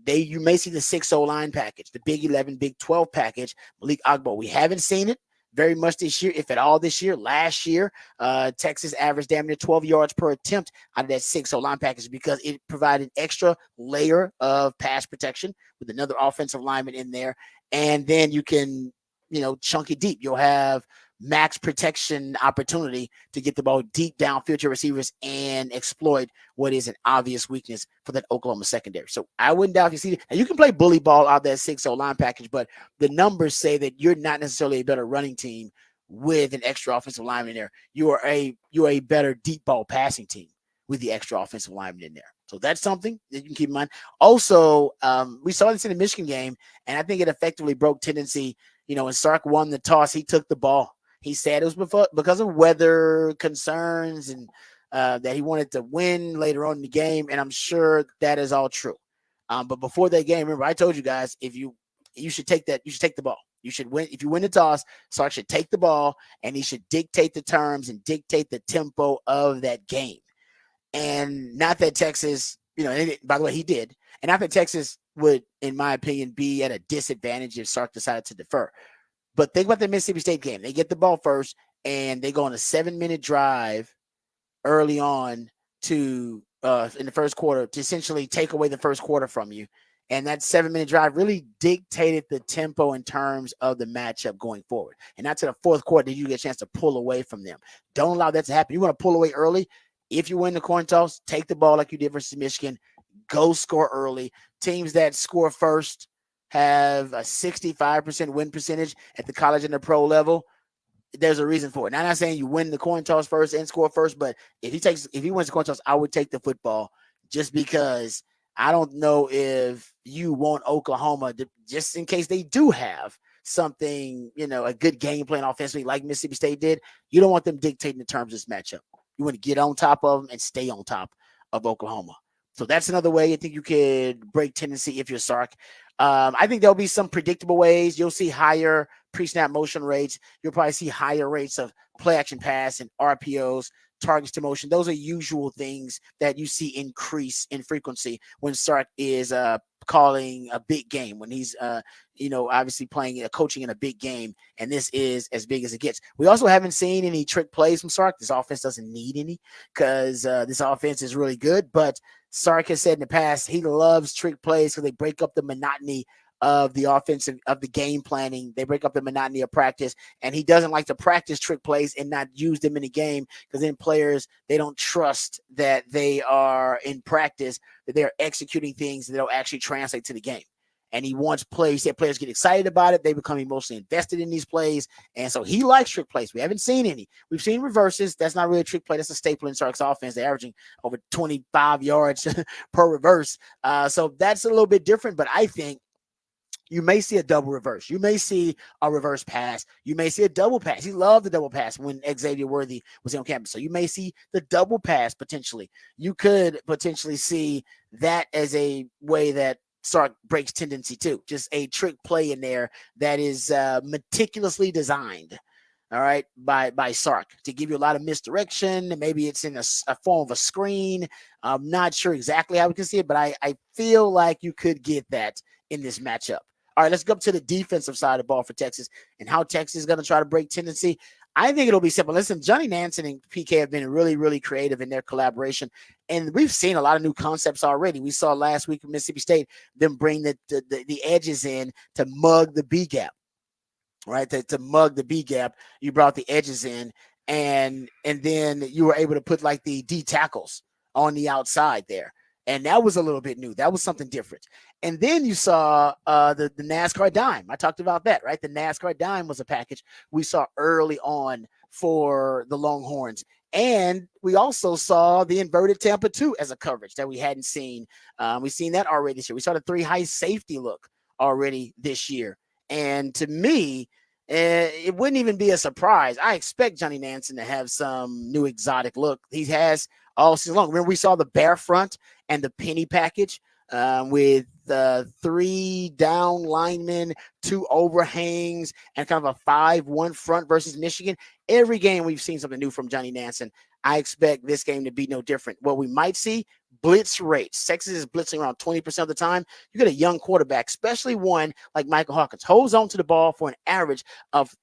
you may see the 6-0 line package, the Big 11, Big 12 package, Malik Agbo. We haven't seen it very much this year, if at all this year. Last year, Texas averaged damn near 12 yards per attempt out of that 6-0 line package because it provided an extra layer of pass protection with another offensive lineman in there. And then you can, chunk it deep. You'll have max protection opportunity to get the ball deep downfield to receivers and exploit what is an obvious weakness for that Oklahoma secondary. So I wouldn't doubt if you see it. And you can play bully ball out that 6-0 line package, but the numbers say that you're not necessarily a better running team with an extra offensive lineman in there. You're a better deep ball passing team with the extra offensive lineman in there. So that's something that you can keep in mind. Also, we saw this in the Michigan game, and I think it effectively broke tendency. When Sark won the toss, he took the ball. He said it was because of weather concerns and that he wanted to win later on in the game, and I'm sure that is all true. But before that game, remember I told you guys you should take that. You should take the ball. You should win. If you win the toss, Sark should take the ball, and he should dictate the terms and dictate the tempo of that game. And not that Texas, by the way, he did, and not that Texas would, in my opinion, be at a disadvantage if Sark decided to defer. But think about the Mississippi State game. They get the ball first, and they go on a 7-minute drive early on in the first quarter to essentially take away the first quarter from you. And that 7-minute drive really dictated the tempo in terms of the matchup going forward. And not to the fourth quarter did you get a chance to pull away from them. Don't allow that to happen. You want to pull away early. If you win the coin toss, take the ball like you did versus Michigan. Go score early. Teams that score first have a 65% win percentage at the college and the pro level. There's a reason for it. Now, I'm not saying you win the coin toss first and score first, but if he wins the coin toss, I would take the football just because I don't know if you want Oklahoma just in case they do have something, a good game plan offensively like Mississippi State did. You don't want them dictating the terms of this matchup. You want to get on top of them and stay on top of Oklahoma. So that's another way I think you could break Tennessee if you're Sark. I think there'll be some predictable ways. You'll see higher pre-snap motion rates. You'll probably see higher rates of play action pass and RPOs, targets to motion. Those are usual things that you see increase in frequency when Sark is calling a big game, when he's obviously playing coaching in a big game, and this is as big as it gets. We also haven't seen any trick plays from Sark. This offense doesn't need any because this offense is really good, but Sark has said in the past he loves trick plays because they break up the monotony of the offensive of the game planning. They break up the monotony of practice, and he doesn't like to practice trick plays and not use them in the game because then players, they don't trust that they are in practice, that they're executing things that don't actually translate to the game. And he wants plays that players get excited about it. They become emotionally invested in these plays. And so he likes trick plays. We haven't seen any. We've seen reverses. That's not really a trick play. That's a staple in Sark's offense. They're averaging over 25 yards per reverse. So that's a little bit different, but I think you may see a double reverse. You may see a reverse pass. You may see a double pass. He loved the double pass when Xavier Worthy was on campus. So you may see the double pass potentially. You could potentially see that as a way that Sark breaks tendency too. Just a trick play in there that is meticulously designed, all right, by Sark to give you a lot of misdirection. Maybe it's in a form of a screen. I'm not sure exactly how we can see it, but I feel like you could get that in this matchup. All right, let's go up to the defensive side of the ball for Texas and how Texas is going to try to break tendency. I think it'll be simple. Listen, Johnny Nansen and PK have been really, really creative in their collaboration, and we've seen a lot of new concepts already. We saw last week in Mississippi State them bring the edges in to mug the B gap, right? To mug the B gap, you brought the edges in, and then you were able to put like the D tackles on the outside there. And that was a little bit new. That was something different. And then you saw the NASCAR dime. I talked about that, right? The NASCAR dime was a package we saw early on for the Longhorns. And we also saw the inverted Tampa 2 as a coverage that we hadn't seen. We've seen that already this year. We saw the 3 high safety look already this year. And to me, it wouldn't even be a surprise. I expect Johnny Nansen to have some new exotic look. He has all season long. Remember, we saw the bare front and the penny package with 3 down linemen, 2 overhangs, and kind of a 5-1 front versus Michigan. Every game we've seen something new from Johnny Nansen. I expect this game to be no different. What we might see, blitz rates. Texas is blitzing around 20% of the time. You get a young quarterback, especially one like Michael Hawkins, holds on to the ball for an average of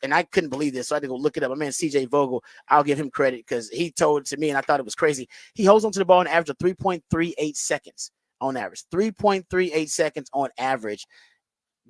and I couldn't believe this, so I had to go look it up. My man CJ Vogel, I'll give him credit because he told it to me and I thought it was crazy. He holds on to the ball an average of 3.38 seconds on average. 3.38 seconds on average.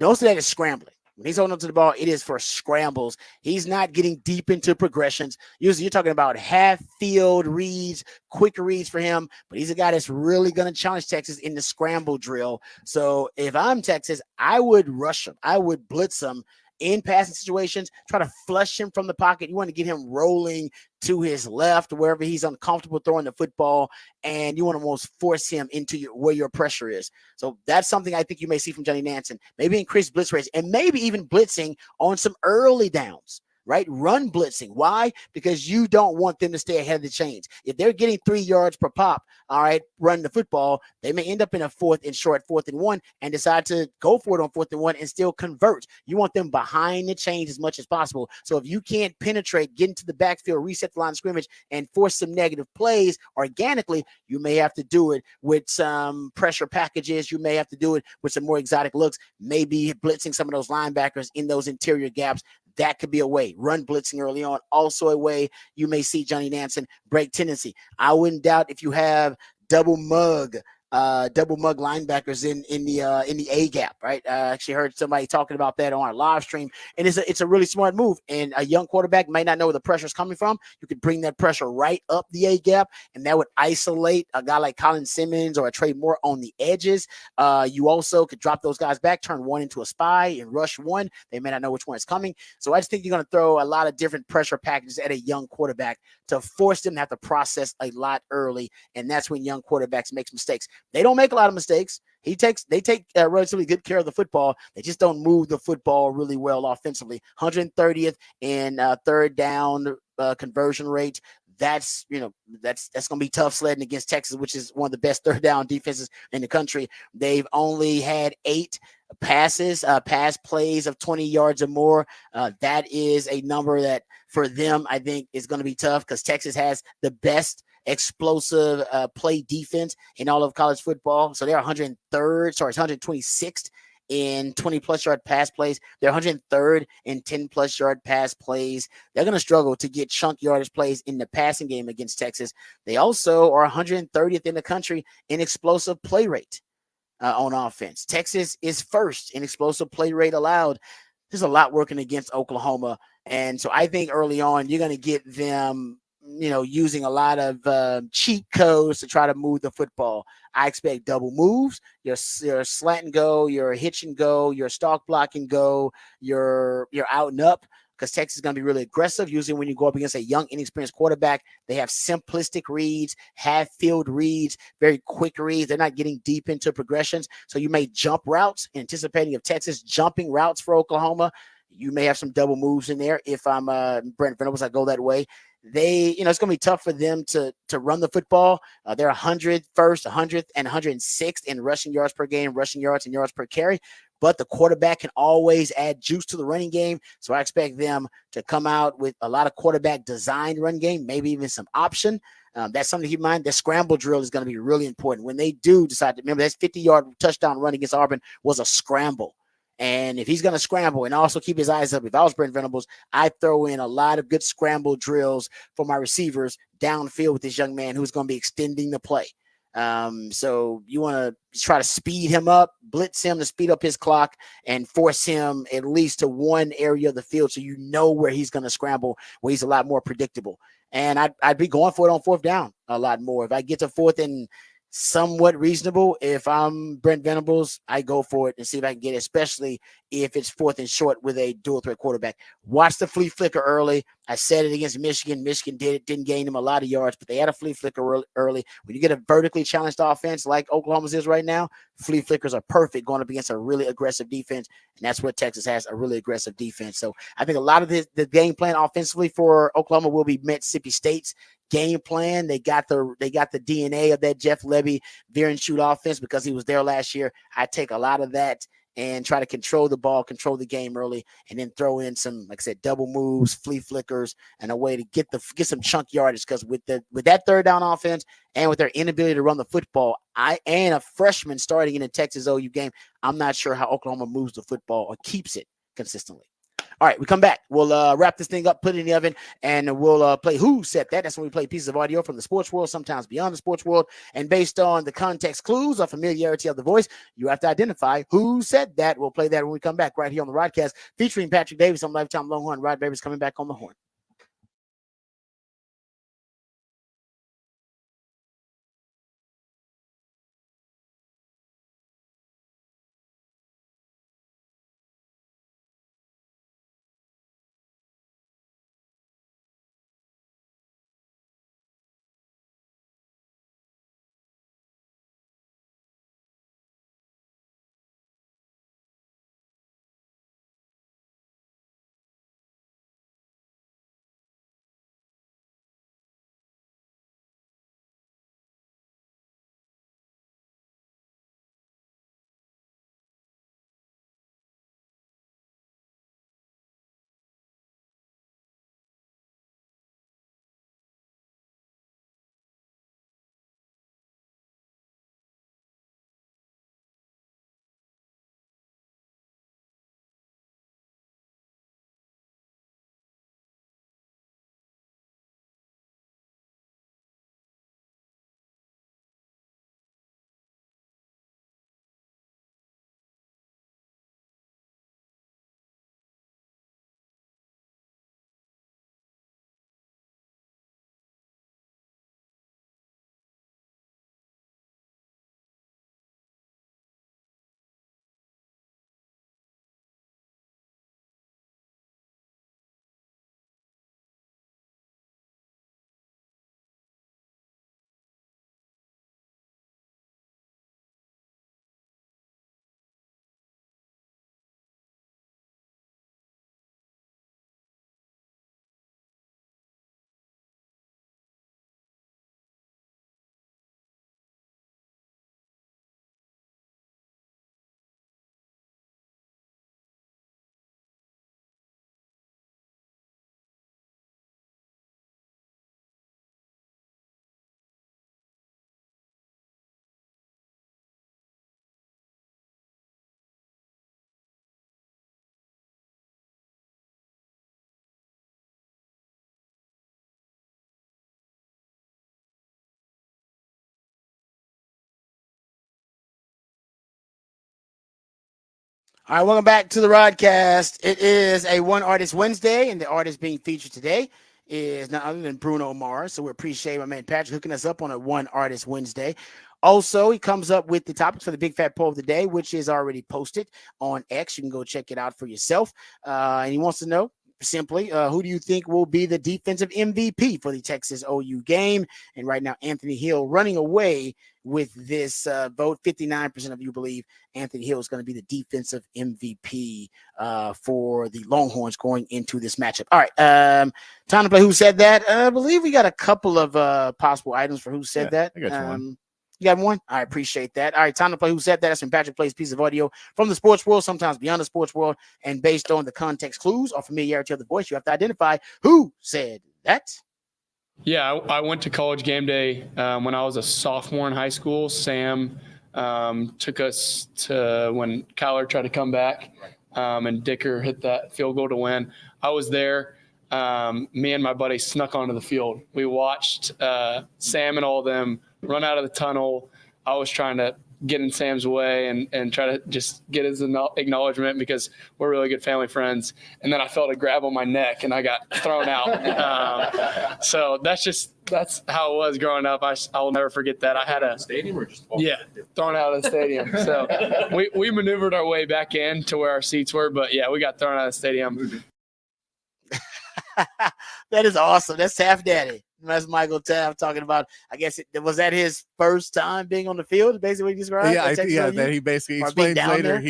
Most of that is scrambling. When he's holding on to the ball, it is for scrambles. He's not getting deep into progressions. Usually you're talking about half-field reads, quick reads for him, but he's a guy that's really going to challenge Texas in the scramble drill. So if I'm Texas, I would rush him. I would blitz him in passing situations, try to flush him from the pocket. You want to get him rolling to his left, wherever he's uncomfortable throwing the football, and you want to almost force him into where your pressure is. So that's something I think you may see from Johnny Nansen. Maybe increase blitz rates and maybe even blitzing on some early downs. Right? Run blitzing. Why? Because you don't want them to stay ahead of the chains. If they're getting 3 yards per pop, all right, run the football, they may end up in a 4th and 1 and decide to go for it on 4th and 1 and still convert. You want them behind the chains as much as possible. So if you can't penetrate, get into the backfield, reset the line of scrimmage, and force some negative plays organically, you may have to do it with some pressure packages. You may have to do it with some more exotic looks, maybe blitzing some of those linebackers in those interior gaps. That could be a way. Run blitzing early on, also a way you may see Johnny Nansen break tendency. I wouldn't doubt if you have double mug linebackers in the A gap, right? I actually heard somebody talking about that on our live stream, and it's a really smart move. And a young quarterback might not know where the pressure is coming from. You could bring that pressure right up the A gap, and that would isolate a guy like Colin Simmons or a Trey Moore on the edges. You also could drop those guys back, turn one into a spy, and rush one. They may not know which one is coming. So I just think you're going to throw a lot of different pressure packages at a young quarterback to force them to have to process a lot early, and that's when young quarterbacks make mistakes. They don't make a lot of mistakes. They take relatively good care of the football. They just don't move the football really well offensively. 130th in third down conversion rate. that's that's going to be tough sledding against Texas, which is one of the best third down defenses in the country. They've only had 8 pass plays of 20 yards or more. That is a number that for them, I think, is going to be tough because Texas has the best explosive play defense in all of college football. So they're 126th in 20-plus yard pass plays. They're 103rd in 10-plus yard pass plays. They're going to struggle to get chunk yardage plays in the passing game against Texas. They also are 130th in the country in explosive play rate on offense. Texas is first in explosive play rate allowed. There's a lot working against Oklahoma. And so I think early on, you're going to get them using a lot of cheat codes to try to move the football. I expect double moves, your slant and go, your hitch and go, your stalk block and go, your out and up, because Texas is going to be really aggressive. Usually when you go up against a young, inexperienced quarterback, they have simplistic reads, half-field reads, very quick reads. They're not getting deep into progressions. So you may jump routes, anticipating of Texas jumping routes for Oklahoma. You may have some double moves in there. If I'm Brent Venables, I go that way. It's going to be tough for them to run the football. They're 101st, 100th, and 106th in rushing yards per game, rushing yards and yards per carry. But the quarterback can always add juice to the running game. So I expect them to come out with a lot of quarterback designed run game, maybe even some option. That's something to keep in mind. The scramble drill is going to be really important. When they do decide to, remember, that 50-yard touchdown run against Auburn was a scramble. And if he's going to scramble and also keep his eyes up, if I was Brent Venables, I'd throw in a lot of good scramble drills for my receivers downfield with this young man who's going to be extending the play. So you want to try to speed him up, blitz him to speed up his clock, and force him at least to one area of the field so you know where he's going to scramble, where he's a lot more predictable. And I'd be going for it on 4th down a lot more. If I get to 4th and somewhat reasonable, if I'm Brent Venables, I go for it and see if I can get it, especially if it's 4th and short with a dual threat quarterback. Watch the flea flicker early. I said it against Michigan. Michigan didn't gain them a lot of yards, but they had a flea flicker early. When you get a vertically challenged offense like Oklahoma's is right now, flea flickers are perfect going up against a really aggressive defense, and that's what Texas has, a really aggressive defense. So I think a lot of the game plan offensively for Oklahoma will be Mississippi State's game plan. They got the DNA of that Jeff Lebby veer and shoot offense because he was there last year. I take a lot of that and try to control the ball, control the game early, and then throw in some, like I said, double moves, flea flickers, and a way to get some chunk yardage. Because with that 3rd down offense and with their inability to run the football, and a freshman starting in a Texas OU game, I'm not sure how Oklahoma moves the football or keeps it consistently. All right, we come back. We'll wrap this thing up, put it in the oven, and we'll play Who Said That. That's when we play pieces of audio from the sports world, sometimes beyond the sports world. And based on the context clues or familiarity of the voice, you have to identify who said that. We'll play that when we come back right here on the Rodcast, featuring Patrick Davis on Lifetime Longhorn. Rod Babers coming back on the horn. All right, welcome back to the Rodcast. It is a One Artist Wednesday, and the artist being featured today is none other than Bruno Mars. So we appreciate my man Patrick hooking us up on a One Artist Wednesday. Also, he comes up with the topics for the Big Fat Poll of the Day, which is already posted on X. You can go check it out for yourself. And he wants to know simply, who do you think will be the defensive MVP for the Texas OU game? And right now, Anthony Hill running away with this vote. 59% of you believe Anthony Hill is going to be the defensive MVP for the Longhorns going into this matchup. All right, time to play Who Said That? I believe we got a couple of possible items for Who Said That. I got you one. You got one? I appreciate that. All right, time to play Who Said That? That's when Patrick plays a piece of audio from the sports world, sometimes beyond the sports world, and based on the context clues or familiarity of the voice, you have to identify who said that. Yeah, I went to College Game Day when I was a sophomore in high school. Sam took us to when Kyler tried to come back and Dicker hit that field goal to win. I was there. Me and my buddy snuck onto the field. We watched Sam and all of them run out of the tunnel. I was trying to get in Sam's way and try to just get his acknowledgement because we're really good family friends. And then I felt a grab on my neck and I got thrown out. So that's how it was growing up. I'll never forget that. I had a stadium or just thrown out of the stadium. So we maneuvered our way back in to where our seats were, but yeah, we got thrown out of the stadium. That is awesome. That's Taft Daddy. That's Michael Taft talking about. I guess was that his first time being on the field? Basically, what he described. That he basically explains later.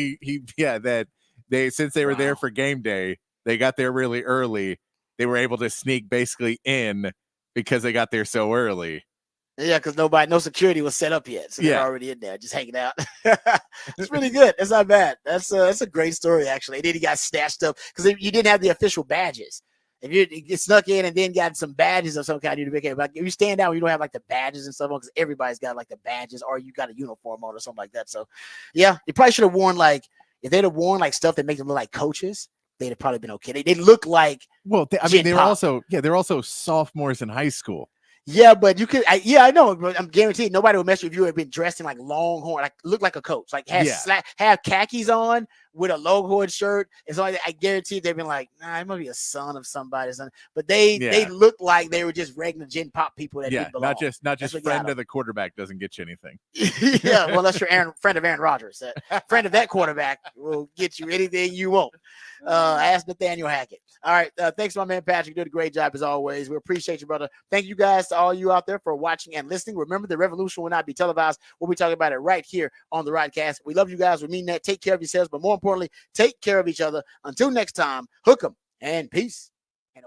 That they since they were there for game day, they got there really early. They were able to sneak basically in because they got there so early. Yeah, because no security was set up yet, so they're already in there, just hanging out. It's pretty good. That's not bad. That's a great story actually. And then he got snatched up because you didn't have the official badges. If you get snuck in and then got some badges of some kind, you'd be okay. But if you stand down, you don't have like the badges and stuff on because everybody's got like the badges or you got a uniform on or something like that. So, yeah, they probably should have worn if they'd have worn like stuff that makes them look like coaches, they'd have probably been okay. They look like they're also sophomores in high school. Yeah, but you could. I know, but I'm guaranteed nobody would mess with you. If been dressed in like Longhorn, like look like a coach, like have khakis on with a Longhorn shirt. And so I guarantee they've been like, nah, it must be a son of somebody. But they look like they were just regular gen pop people that didn't belong. not just friend of the quarterback doesn't get you anything. Yeah, well, that's your friend of Aaron Rodgers. Friend of that quarterback will get you anything you want. Ask Nathaniel Hackett. All right, thanks, my man Patrick. You did a great job as always. We appreciate you, brother. Thank you guys to all you out there for watching and listening. Remember, the revolution will not be televised. We'll be talking about it right here on the Rodcast. We love you guys. We mean that. Take care of yourselves, but more importantly, take care of each other. Until next time, hook 'em and peace. And